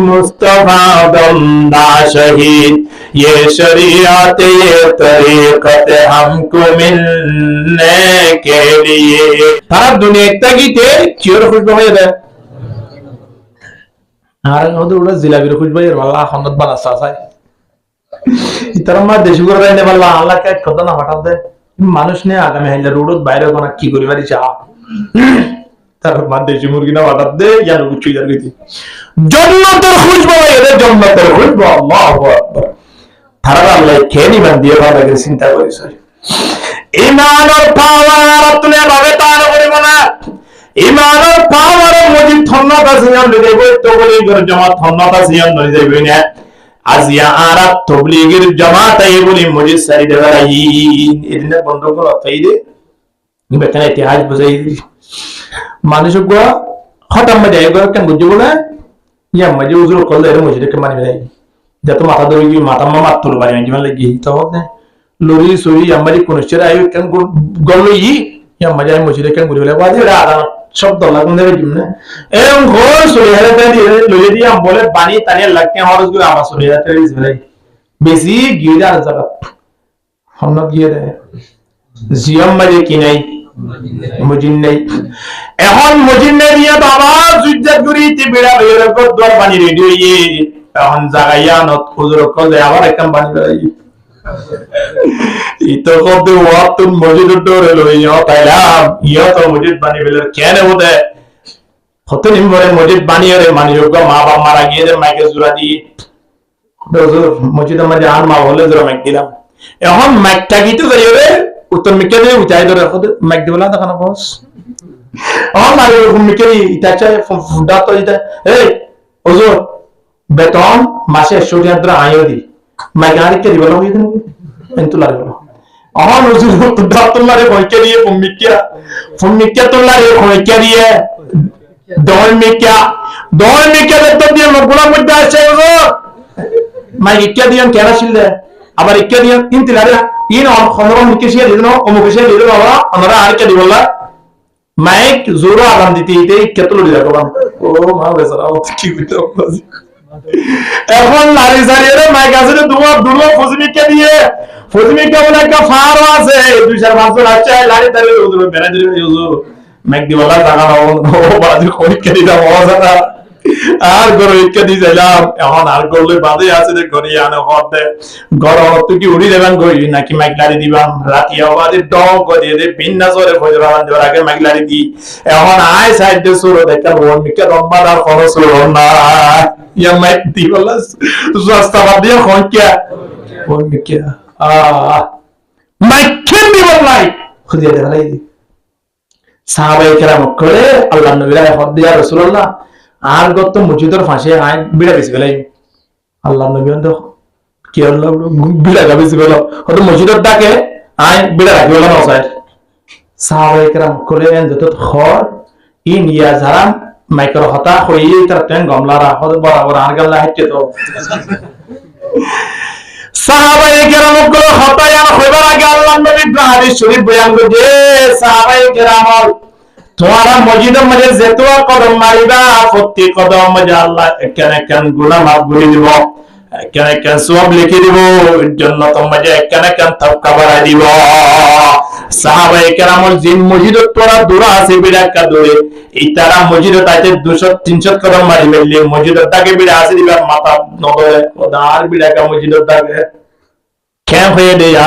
मुस्तफा दमदा शहीद ये शरीयत ये तरीकत हमको मिलने के लिए তারা দুনিয়া তাগিতে কিওর খুশবু হয়ে যায় আর ওদের ওটা জিলাবির খুশবু এর আল্লাহ খন্নত বানাসা চাই ইতার মা দেশ করে রাইনে আল্লাহ আল্লাহ কে কথা না হঠাৎ দে মানুষ নে আগামী হাইলা রোডত বাইরে কোনা কি করি বাড়ি চা তার মা দেশি মুরগি না হঠাৎ দে ইয়ার কিছু ইয়ার গতি জান্নাতের খুশবু এদের জান্নাতের খুশবু আল্লাহু আকবার তারা আল্লাহ কেনি মান দিয়ে ভাবে চিন্তা করিস ঈমানের পাওয়ার তুলে ভাবে তার করিব না ঈমানের পাওয়ার মজিদ ধন্যবাদ আছে জান দেব তো বলি গর জামাত ধন্যবাদ আছে জান নই যাইবে না আজিয়া আরাব তবলিগের জামাত আই বলি মজিদ সারি দেবাই এদিনে বন্ধ কর তাইরে বেখানে ইতিহাস বুঝাই মানুষ গো খতম মে যায় গো কেন বুঝবো না ইয়া মজে উজুর করলে এর মজিদ কে মানি দেয় যত মাথা ধরে কি মাথা মামা তোর বাড়ি মানে লাগি তো না লরি সরি আমারি কোন চেরা আই কেন গল্ল ইয়া মজা মজিদ কেন গুলি বলে বাজে আদা শব্দ লাগুন দেবে জিমনে এরকম ঘোর সরি হেলে দিয়ে লই দিয়ে আম বলে পানি তানিয়ে লাগতে হরস গুলো আমার সরি হাতে দিছে বেশি গিয়ে আর জায়গা হন্ন গিয়ে দেয় জিয়াম মাঝে কি নাই মজিন নাই এখন মজিন নাই দিয়া বাবা জুজ্জাত করিতে বেড়া বেড়া কর দর পানি রেডি হইয়ে এখন জাগাইয়া নত হুজুর কলে আবার একদম পানি বেড়াই ইতো কত ওয়াত মজিদ ডরে লইয়া তাইলাম ইয়া তো মজিদ পানি বেলে কেন হতে হতে নিমরে মজিদ বানিয়ে রে মানি যোগ্য মা বাবা মারা গিয়ে মাইকে জুরা দিয়ে হুজুর মজিদের মধ্যে আর মা বলে জুরা মাইক দিলাম এখন মাইকটা কি তো যাই রে উত্তর মিকে দিয়ে উঠাই ধরে মাইক দিবলা দেখানো বস আমার মারি মিকে ইটা চাই ফুডা তো ইটা এই হুজুর বেতন মাসে 100 টাকা ধরে আইও দি মাইক আর কে দিবলা হই দেন এন্তু লাগলো আমার হুজুর ফুডা তোলারে কইকে দিয়ে ফুমিকিয়া তোলারে কইকে দিয়ে দল মিকিয়া তো দিয়ে লোকগুলা মধ্যে আছে হুজুর মাইক ইক্কা দিয়ান কেন ছিল আবার ইক্কা দিয়ান ইনতিলারে ইন অন খনরম মিকেশিয়া দিনো অমুকেশিয়া দিলো বাবা আমরা আর কে দিবলা মাইক জোরা আরাম দিতে ইতে কেতল দি রাখবা ও মা বেচারা কি কইতো এখন লারি সারিয়ে মাইক আছে তোমার দুলো ফজমিকে দিয়ে ফজমিকে বলে একটা ফারও আছে 2-5 আছে লারি তারিয়ে হুজুর বেড়া দিলে হুজুর মাইক দিওয়ালা টাকা নাও ও বাজে পরীক্ষা দিতে মজা না আর গরু ইচ্ছা দিয়ে যাইলাম এখন আর করলে বাদে আছে যে ঘরে আনে হতে গরম তুই কি উড়ি দেবেন কই নাকি মাইকলারি দিবাম রাতি আওয়াজে ডং করে দিয়ে বিন্না জোরে ফজরান দেওয়ার আগে মাইকলারি দি এখন আয় সাইড দিয়ে সুরো দেখা ওর মিকে রম্বার আর খরচ হলো না ইয়া মাইক দি বলস সস্তা বাদ দিয়ে খনকিয়া ওর মিকে মাইক কেন দি বলাই খুদিয়া দেখাই দি সাহাবায়ে কেরাম করে আল্লাহর নবীরা হদ দিয়া রাসূলুল্লাহ আর গত মসজিদের ফাঁসে আয় বিড়া বেশি গেলাই আল্লাহ নবী তো কি আল্লাহ বিড়া বেশি গেল হয়তো মসজিদের ডাকে আয় বিড়া রাখি গেল না সাহাবায়ে কেরাম করে যত খর ইন ইয়া যারা মাইক্রো হতা হই তার টেন গমলারা হয়তো বরাবর আর গাল্লা হাইতে তো সাহাবায়ে কেরাম করে হতা আর হইবার আগে আল্লাহ নবী হাদিস শরীফ বয়ান করে সাহাবায়ে কেরাম তোমারা মসজিদের মধ্যে যেতো কদম মারিবা প্রত্যেক কদম মধ্যে আল্লাহ কেন গুনাহ মাফ করে দিব কেন সওয়াব লিখে দিব জন্য তোমাদের কেন তওবা বাড়াই দিব সাহাবায়ে কেরামর জিন মসজিদত তোরা দূরা আছে বিড়াকা দূরে এই তারা মসজিদত তাইতে 200-300 কদম মারি ফেললে মসজিদত তাকে বিড়া আছে দিবা মাথা নগরে ওদার বিড়াকা মসজিদত তাকে কেন হয়ে দেয়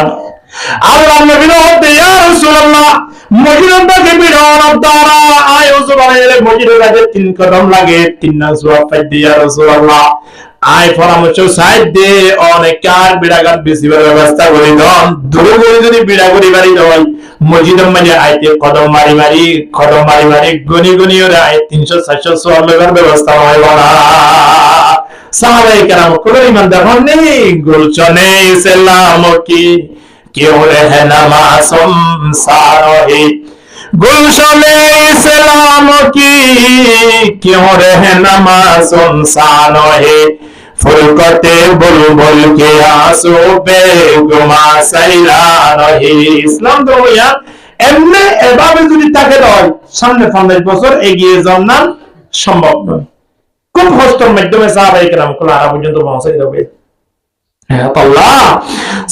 আল্লাহ নবী বলতে ইয়া রাসূলুল্লাহ মসজিদের দিকে বিড়ানোর দ্বারা আয় ওজবারে মসজিদের কাছে 3 কদম লাগে 3 না সওয়াব পাই দিয়া রাসূলুল্লাহ আয় পরামর্শ সাইড দে অনেক কার বিড়াগান বেশি ব্যবস্থা করে দন দূরে দূরে যদি বিড়া করি বাড়ি হয় মসজিদের মধ্যে আইতে কদম মারি গনি গনি ওরে আয় 300-400 সওয়াব লাগার ব্যবস্থা হয় না সাহাবায়ে কেরাম করে ইমানদার হননি গুলশনে ইসলাম কি क्यों रहनुमा संसारों गुलशने इस्लाम की क्यों रहनुमा संसारों फुलकते बुलबुल के आंसू बेगुमा सैलान इस्लाम तो यार এমনি এভাবে যদি তাকে হয় সামনে 50 বছর এগিয়ে যাওয়ার নাম সম্ভব নয় খুব কষ্টের মাধ্যমে সাহাবায়ে কেরাম আরা পর্যন্ত পৌঁছে যাবে আল্লাহ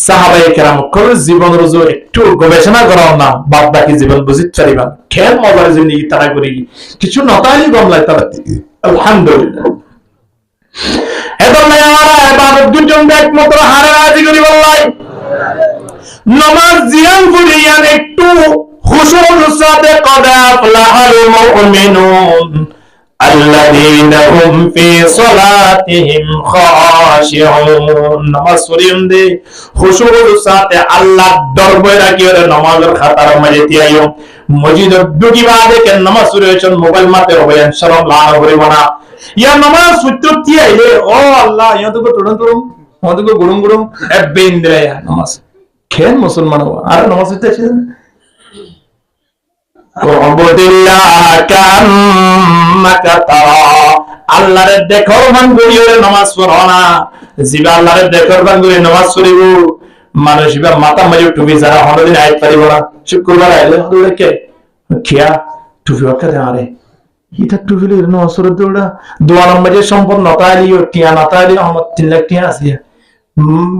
সাহাবায়ে কেরাম কোন জীবন রুজু একটু গবেষণা করাও না বাদ বাকি জীবন বুঝিত চালিবা খেল মজার জিন্দেগি তারা করি কিছু নতালি গমলাই তারা আলহামদুলিল্লাহ এদল্লাই আমরা ইবাদত দুজন একমাত্র হারে রাজি করি বললাই নামাজ জিয়ান করিয়ান একটু খুশুর সাথে কদ আফলাহুল মুমিনুন الذين هم في صلاتهم خاشعون নামাজ পড়িম দে খুশুর সাথে আল্লাহ দরবারে রাখিও নামাজের খাতার মধ্যে দিয়াইও মসজিদের ঢুকিবা দেখে নামাজ পড়ে হইছেন মোবাইল মাতে হবে ইনশাআল্লাহ লাভ করিব না ইয়া নামাজ সূত্র দিয়াইলে ও আল্লাহ ইয়া তো টুরুম মদকে গুড়ুম এ বেন্দ্রে নামাজ কেন মুসলমান আর নামাজ পড়তে আল্লাহরে দেখো ভাঙ্গুরি নামাজ পড়ো না জিবা আল্লাহরে দেখো ভাঙ্গুরি নামাজ পড়িব মানুষ মাথা মারি টুপি যারা হনদিন আইত পারিব না শুক্রবার আইলে হলে কে খিয়া টুপি ওকে আরে ইটা টুপি লে নামাজ পড়ে দৌড়া দোয়া নম্বরে সম্পদ নতালি ও টিয়া নতালি আমার 3 লাখ টিয়া আছে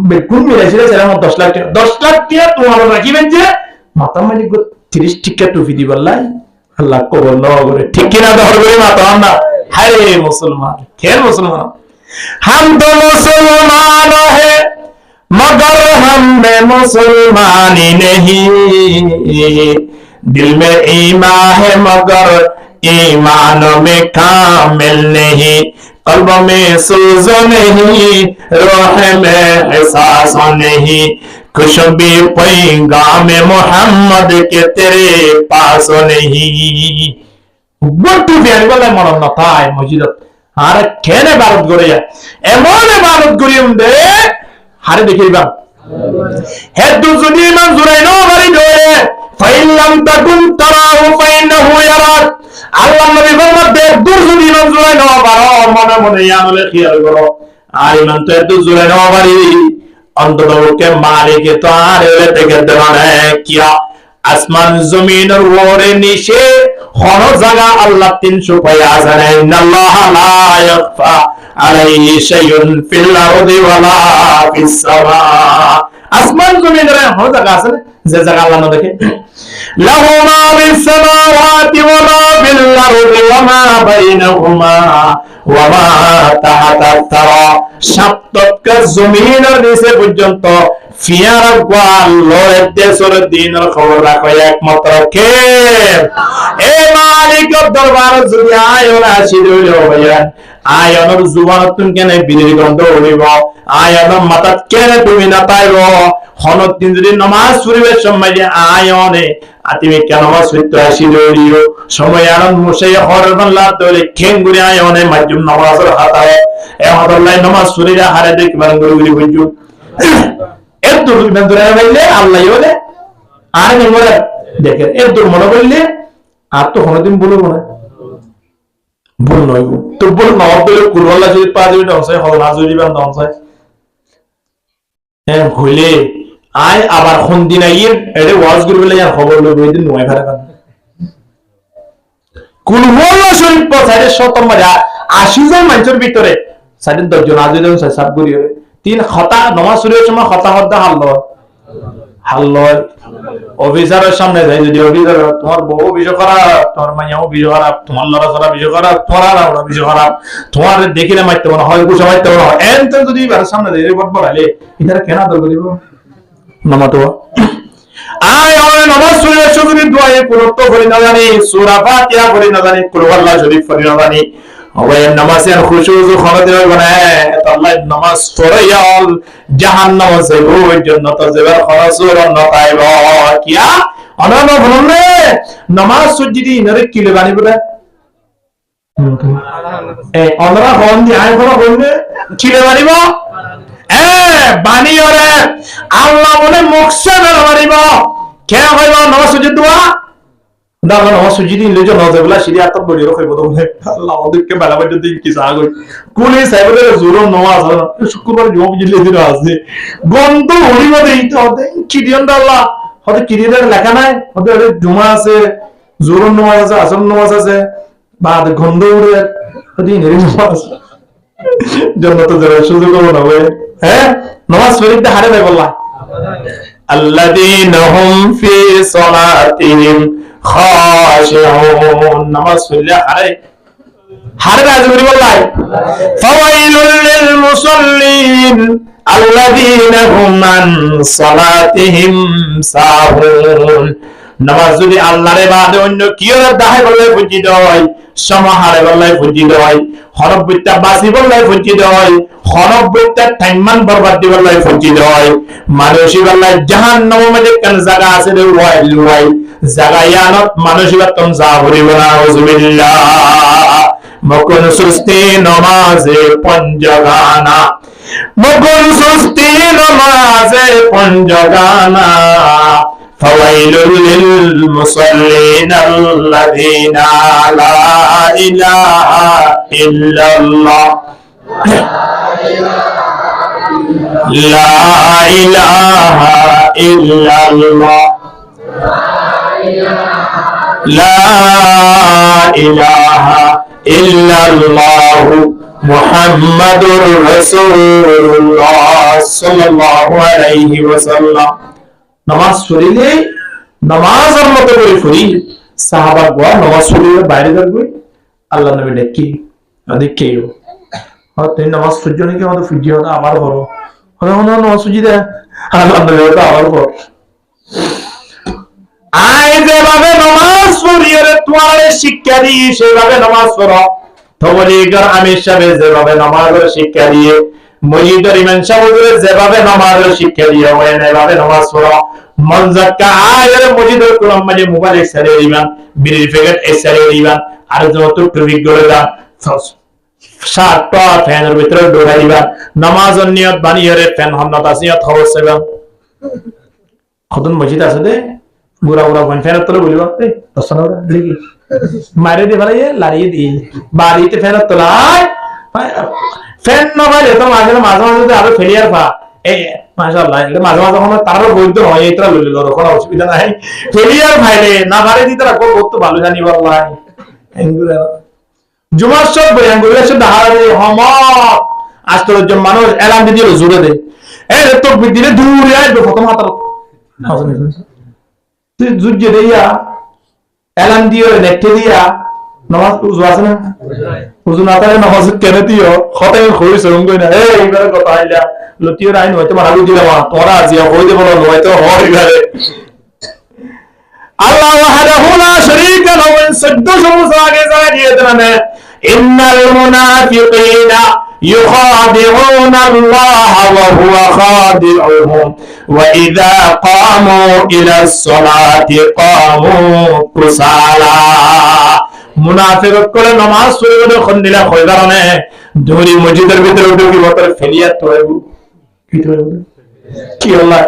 বেকুন মিলাইছিল সেটা 10 লাখ টিয়া 10 লাখ টিয়া তোমার রাখিবেন যে মাথা মারি 30 টিকা টুপি দিবাল্লাই আল্লাহ কবুল না করে ঠিক কিনা ধরবে মাথা না হায় মুসলমান কেন মুসলমান हम तो मुसलमान है मगर हम में मुसलमानी नहीं दिल में ईमान है मगर ईमान में कामिल नहीं कल्ब में सूज नहीं रूह में एहसास नहीं कुछ भी पैगाम मोहम्मद के तेरे पास नहीं বটু বিয়ারি বলে মরণ না তাই মসজিদত আর কেনে ভারত গড়িয়া এমন ভারত গড়িয়ম দে হারে দেখিবা হে দুজনি মান জুরাই নো বাড়ি দে ফাইলাম তাকুন তারাহু ফাইনাহু ইয়ারাক আল্লাহ নবী ফরমাত দে দুজনি মান জুরাই নো বারো মনে মনে ইয়ামলে খিয়াল করো আর ইমান তো এত জুরাই নো বাড়ি অন্তত ওকে মারে কে তো আর এলে থেকে দেওয়া কিয়া আসমান জমিনের ওরে নিচে হর জায়গা আল্লাহ 300 পায়া জানে ইন্নাল্লাহা লা ইয়াখফা আলাইহি শাইউন ফিল আরদি ওয়ালা ফিস সামা। আসমান জমিনের হর জায়গা আছে যে জায়গা আল্লাহ না দেখে। লাহু মা ফিস সামাওয়াতি ওয়া মা ফিল আরদি ওয়া মা বাইনাহুমা ওয়া মা তাহাতা তারা। সাতটা জমিনের নিচে পর্যন্ত ফিয়ার গোয়াল লয়ের দেশের দিনের খবর রাখো একমাত্র কে? এ মালিক দরবার যদি আয়ন আসি রইল ভাইয়া, আয়নের জুবান তুমি কেন বিড়ির গন্ধ উড়িব, আয়নের মাথাত কেন তুমি না পাইব, হনত দিন যদি নমাজ পড়িবার সময় যে আয়নে তুমি কেন সত্য আসি রইলিও সময় আনন্দ মুসে হরবাল্লাহ তলে খেঙ্গুরি আয়নে মাধ্যম নমাজের হাতায় এ হদল্লাই নমাজ পড়িরা হারে দেখবার গুরুগুরি বুঝু এর দূর দূরে বললে আল্লাহ বলে আর মনে দেখেন এর দূর মনে করলে আর তো কোনোদিন বলবো না, ভুল নয় তো বল নবাব বলে কুরবাল্লা যদি পা দিবি দংশায় হল না যদি বান দংশায় হ্যাঁ হইলে আয় আবার কোন দিন আইয়ের এটা ওয়াজ করবে আর খবর লইব ওই দিন নয় ফেরা কান কুরবাল্লা শরীফ সাইডে 70 মারা 80 জন মানুষের ভিতরে সাইডে 10 জন আজই জন সাব করি হবে তিন খতা নমাজ শুরুর সময় খতা হদ্দা হাল্ল অফিসারের সামনে যাই যদি অফিসার তোমার বউ অভিযোগ করা, তোমার মাইয়া অভিযোগ করা, তোমার লড়া চড়া অভিযোগ করা, তোমার অভিযোগ করা, তোমার দেখিলে মারতে পারো হয় গুছা মারতে পারো হয় এন তো যদি সামনে যাই রিপোর্ট পড়াইলে এটার কেনা দল করিব নামাতো আয় হয় নমাজ শুরুর সময় দোয়ায়ে পুরুত্ব করি না জানি সূরা ফাতিহা করি না জানি কুল আল্লাহ শরীফ করি না জানি ওই নামাজের খুশুজ খরচ মানে আল্লাহ নামাজ পড়াইল জাহান্নাম আছে ওই জন্য তো জেবার খরচ রন্ন পাইব কিয়া অনন বললে নামাজ সুজিদি নরে কিলে বানি বলে এই অনরা হন দি আই কোন বললে কিলে বানিব বানি ওরে আল্লাহ বলে মুকসা বানিব কে হইব নামাজ সুজি দোয়া দাদা নামাজ সুজি দিন লইজ নজবলা সিরি আত বলি রখাইব তো বলে আল্লাহ ওদেরকে বেলা পর্যন্ত কি সাগর কোলে সাইবলে জোর নামাজ শুক্রবার জব জিলে দিন আছে গন্ত হরিব দেই তো চিডিয়ন আল্লাহ হতে কিরিদের লেখা নাই হতে জুমা আছে জোর নামাজ আছে আসর নামাজ আছে বাদ গন্ধ উড়ে হতে নেরি নামাজ জন্নত যারা সুযোগ না হবে হ্যাঁ নামাজ শরীফ দে হারে দেয় বললা আল্লাযীনা হুম ফি সালাতিহিম খাশিউন নামাজ পড়লে হারে রাজি করি বললাই ফাওয়াইলুল লিল মুসাল্লিন আল্লাযীনা হুম আন সালাতিহিম সাহুন নামাজ যদি আল্লাহর বাদে অন্য কিও দাহে বলে বুঝিত হয় সমাহারে বলে বুঝিত হয় হরফ বিদ্যা বাসি বলে বুঝিত হয় হরফ বিদ্যা টাইমান বরবাদ দি বলে বুঝিত হয় মানুষই বলে জাহান্নামের মধ্যে কোন জায়গা আছে রে ওয়াইল জাগায়ানত মানুষিবা তুম জাহরিব না আউযুবিল্লাহ মকুন সুস্তি নামাজে পঞ্জগানা মকুন সুস্তি নামাজে পঞ্জগানা ফাওয়াইলুল লিল মুসাল্লিন আল্লাযীনা লা ইলাহা ইল্লাল্লাহ লা ইলাহা ইল্লাল্লাহ লা ইলাহা ইল্লাল্লাহ মুহাম্মাদুর রাসূলুল্লাহ সাল্লাল্লাহু আলাইহি ওয়াসাল্লাম নামাজ পড়িলে নামাজের মতো করে পড়ি সাহাবা গো নামাজ পড়িলে বাইরে যাবে আল্লাহ নবী দেখি দেখেও হতে নামাজ পড়ছো নাকি আমাদের ফুজি হতো আবার করো হতে নামাজ ফুজি দে আল্লাহ নবী হতো আবার কর আই যেভাবে নামাজ পড়িয়ে তোমার শিক্ষা দিয়ে সেভাবে নামাজ পড়ো তবলিগের আমির সাহেব যেভাবে নামাজের শিক্ষা দিয়ে মসজিদের ইমাম সাহেব যেভাবে নামাজের শিক্ষা দিয়ে হয় এভাবে নামাজ পড়ো মনজাক্কা আয়ের মসজিদের কোরআন মানে মোবাইল এক্সারে ইমান বিড়ির প্যাকেট এক্সারে ইমান আর যত টপিক করে দাও সাতটা ফ্যানের ভিতরে ঢোকাই দিবা নামাজের নিয়ত বানিয়ে ফ্যান হন্নত আসিয়ত খবর সেবা কতন মসজিদ আছে দে বুড়া বুড়া ফ্যানের তলে বলিবা এই দর্শন দেখি মারে দিয়ে ফেলাইয়ে লাড়িয়ে দিয়ে বাড়িতে ফ্যানের তলায় ফ্যান না পাইলে তো মাঝে মাঝে মাঝে আরো ফেলিয়ার পা এই মাশাআল্লাহ এটা মাঝে মাঝে আমরা তারও বৈধ হয় এটা লইল কোনো অসুবিধা নাই ফেলিয়ার ভাইরে না পারে দিতে রাখো কত ভালো জানি ভাই এঙ্গুলা জুমার সব বয়াঙ্গুলা সব দাঁড়াবে হম আশ্চর্য মানুষ এলাম দিয়ে জুড়ে দেয় এই তো দিলে দূরে আসবে প্রথম হাতার তুই জুজে দিয়া এলাম দিয়ে নেটে দিয়া নামাজ উজু আছে না উজু না তাহলে নামাজ কেন দিও হতে হই সরম কই না এই এইবারে কথা আইলা লতিও রাইন হইতে মারাবি দিলাম তোরা আজিয়া হই দেব না হয়তো হয় এবারে আল্লাহ ওয়াহদাহু লা শারীকা লাহু সদ্দ সমস্ত আগে জায়গা দিয়ে দেন ইন্নাল মুনাফিকিনা يخادعون الله وهو خادعهم وإذا قاموا إلى الصلاة قاموا كسالى মুনাফিক করে নামাজ শুরু করে খন্দিলা কই কারণে ধরি মসজিদের ভিতরে উঠে কি বতর ফেলিয়া তোয়াইবু কি তোয়াইবু কি আল্লাহ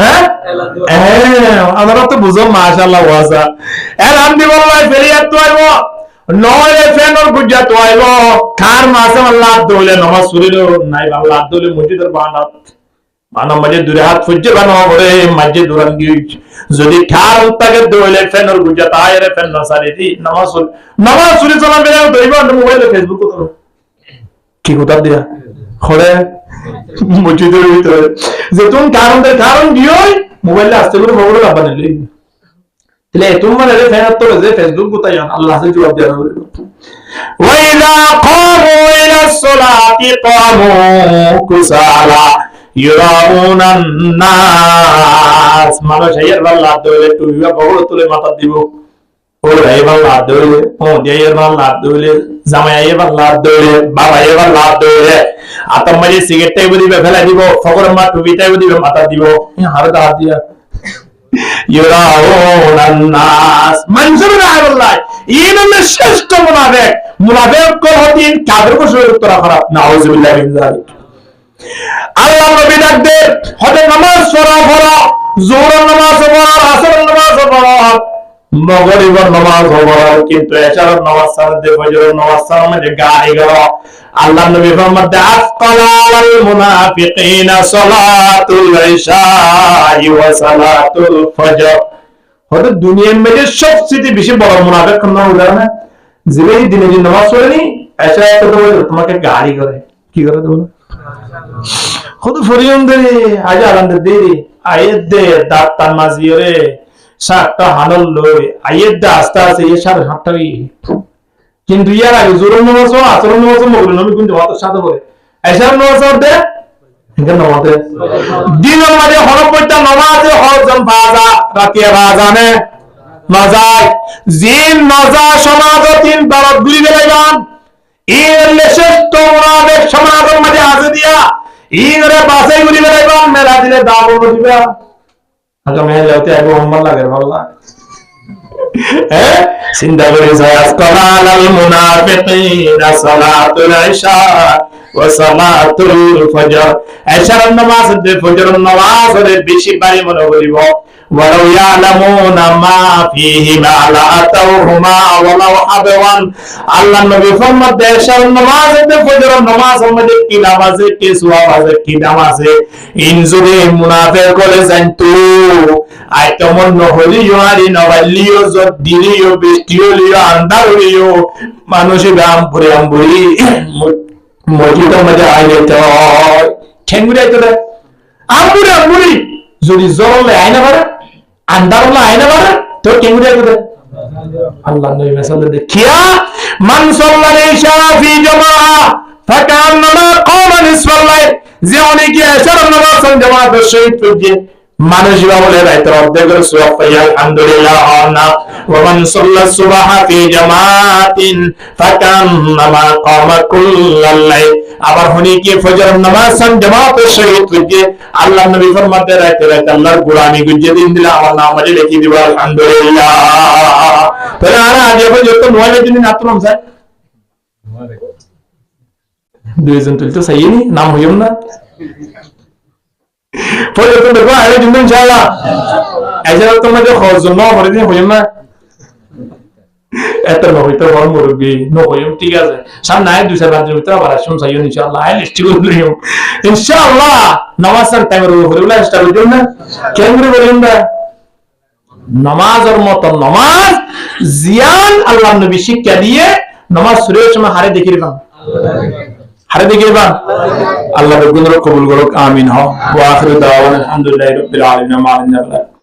হ্যাঁ আমরা তো বুঝো মাশাআল্লাহ ওয়াজা আলহামদুলিল্লাহ ফেলিয়া তোয়াইবু নয় ফেনর গুজা তোয়াইবো খার মাসে আল্লাহ দৌলে নামাজ শুরু নাই আল্লাহ দৌলে মসজিদের বানাত মানব মাঝে দূরে হাত ফুজে বানাও করে মাঝে দূরান গিয়ে যদি খার তাকে দৌলে ফেনর গুজা তাইরে ফেন নসারি দি নামাজ শুরু চলা বেলা দইবা মোবাইলে ফেসবুক করো কি কথা দিয়া খরে মসজিদের ভিতরে যে তুমি কারণ দিও মোবাইলে আসতে করে খবর লাগানো নেই তাহলে তোমার এর ফেন তো যে ফেসবুক কোথায় আল্লাহ সে জবাব দেওয়া হবে ওয়াইলা কামু ইলা সলাতি কামু কুসালা ইরাউনান নাস মানুষ এর আল্লাহ দলে তুইবা বড় তুলে মাথা দিব ওরে আল্লাহ দলে ও দেয়ের আল্লাহ দলে জামাই আল্লাহ দলে বাবা আল্লাহ দলে আতম মাঝে সিগারেটটাই দিবে ফেলা দিব ফকর মা টুপিটাই দিবে মাথা দিব হার দা দিয়া ইরাউনান নাস মনজুর আল্লাহ ইনমে শ্রেষ্ঠ মুনাফিক কোন দিন কাদের কো শুরু করা খারাপ নাউজুবিল্লাহ মিন যালিক আল্লাহ নবী ডাক দে হতে নামাজ পড়া যোহর নামাজ পড়া আসর নামাজ পড়া মাগরিবের নামাজ পড়া কিন্তু এশারের নামাজ সারদে ফজরের নামাজ সারমে গায়ে গড় আল্লাহ নবী ফরমাত আসকালাল মুনাফিকিনা সালাতুল ইশা ওয়া সালাতুল ফজর হতে দুনিয়ার মধ্যে সবচেয়ে বেশি বড় মুনাফিক কোন উদাহরণ যেই দিনে দিন নামাজ পড়েনি এশা তো তোমাকে গাড়ি করে কি করে তো বলো খুদ ফরিয়ম দে আজ আনন্দ দে আয়েদ দে দাঁত তান মাজিরে সাতটা হানল লই আয়েদ দে আস্তে আস্তে এই সাড়ে 7টাই কিন্তু ইয়ার আগে জোরন নামাজ আচরণ নামাজ মগল নবী কিন্তু হত সাথে করে এশার নামাজ দে এখানে নামাজে দিনের মাঝে হরপটা নামাজে হরজন বাজা রাতিয়া বাজানে নাজায় জিন নাজা সমাজ তিন বারত গুলি বেলাইবান এর লেশেষ তোমরাদের সমাজের মাঝে আছে দিয়া ইংরে বাসাই গুলি বেলাইবান মেলা দিলে দাম দিবা আগে মেলা যাওতে আগে মোহাম্মদ লাগে ভালো লাগে চিন্তা করে আসকালাল মুনাফিকিনা সালাতুল ইশা ওয়া সালাতুল ফজর ইশার নামাজ দে ফজরের নামাজ রে বেশি বাড়ি মনে করিব ওয়ালাউ ইয়ালামুনা মা ফিহি মা লা আতাউহুমা ওয়ালাউ হাবাওয়ান আল্লাহ নবী ফরমাত দে ইশার নামাজ দে ফজরের নামাজ মধ্যে কি নামাজে কি সুওয়াজে কি নামাজে ইনজুরে মুনাফিক করে জানতু আইতমন নহলিও আরি নবালিও দিলিও বেস্টিও লিও আন্দারিও মানুষে আমপুরি মসজিদের মধ্যে আইলে তো ঠেঙ্গুরে আইতো রে আমপুরি যদি জরলে আইনা পারে আন্দারলে আইনা পারে তো ঠেঙ্গুরে আইতো রে আল্লাহ নবী সাল্লাল্লাহু দেখিয়া মান সাল্লাল ইশা ফি জামাআ ফাকান্না কাওমান ইসফাল্লাহ যে অনেকে এশার নামাজ জামাতের সহিত পড়ে মানুষ বলে রাইতের অর্ধেকের সওয়াব পাই আলহামদুলিল্লাহ না ওয়া মান সাল্লাস সুবহা ফি জামাতিন ফাকান্নামা কামা কুল্লাল লাইল আবার হনি কি ফজর নামাজ জামাতের সহিত পড়ে আল্লাহ নবী ফরমাতে রাইতের আল্লাহর গোলামি গুজে দিন দিলা আমার নামে লিখে দিবা আলহামদুলিল্লাহ তাহলে আর আজ যত নয় দিন আত্মনাম স্যার দুইজন তো সাইনি নাম হইম না ফলে তো দেখো আরে দিন ইনশাআল্লাহ আইজা তোমাদের খরচ না করে দিন হইম না এত নহিত বড় মুরব্বী নহইম ঠিক আছে সামনে আয় 2-4 ভিতরে আবার আসুন সাইয়ো ইনশাআল্লাহ আয় লিস্ট করে দিও ইনশাআল্লাহ নামাজের টাইমের উপরে উলা স্টার হইতো না কেন করে বলেন না নামাজের মত নামাজ জিয়ান আল্লাহর নবী শিক্ষা দিয়ে নামাজ শুরুর সময় হারে দেখিবা আল্লাহ রব্বুল কবুল করুক আমিন ওয়া আখিরু দাওয়ানা আলহামদুলিল্লাহি রাব্বিল আলামিন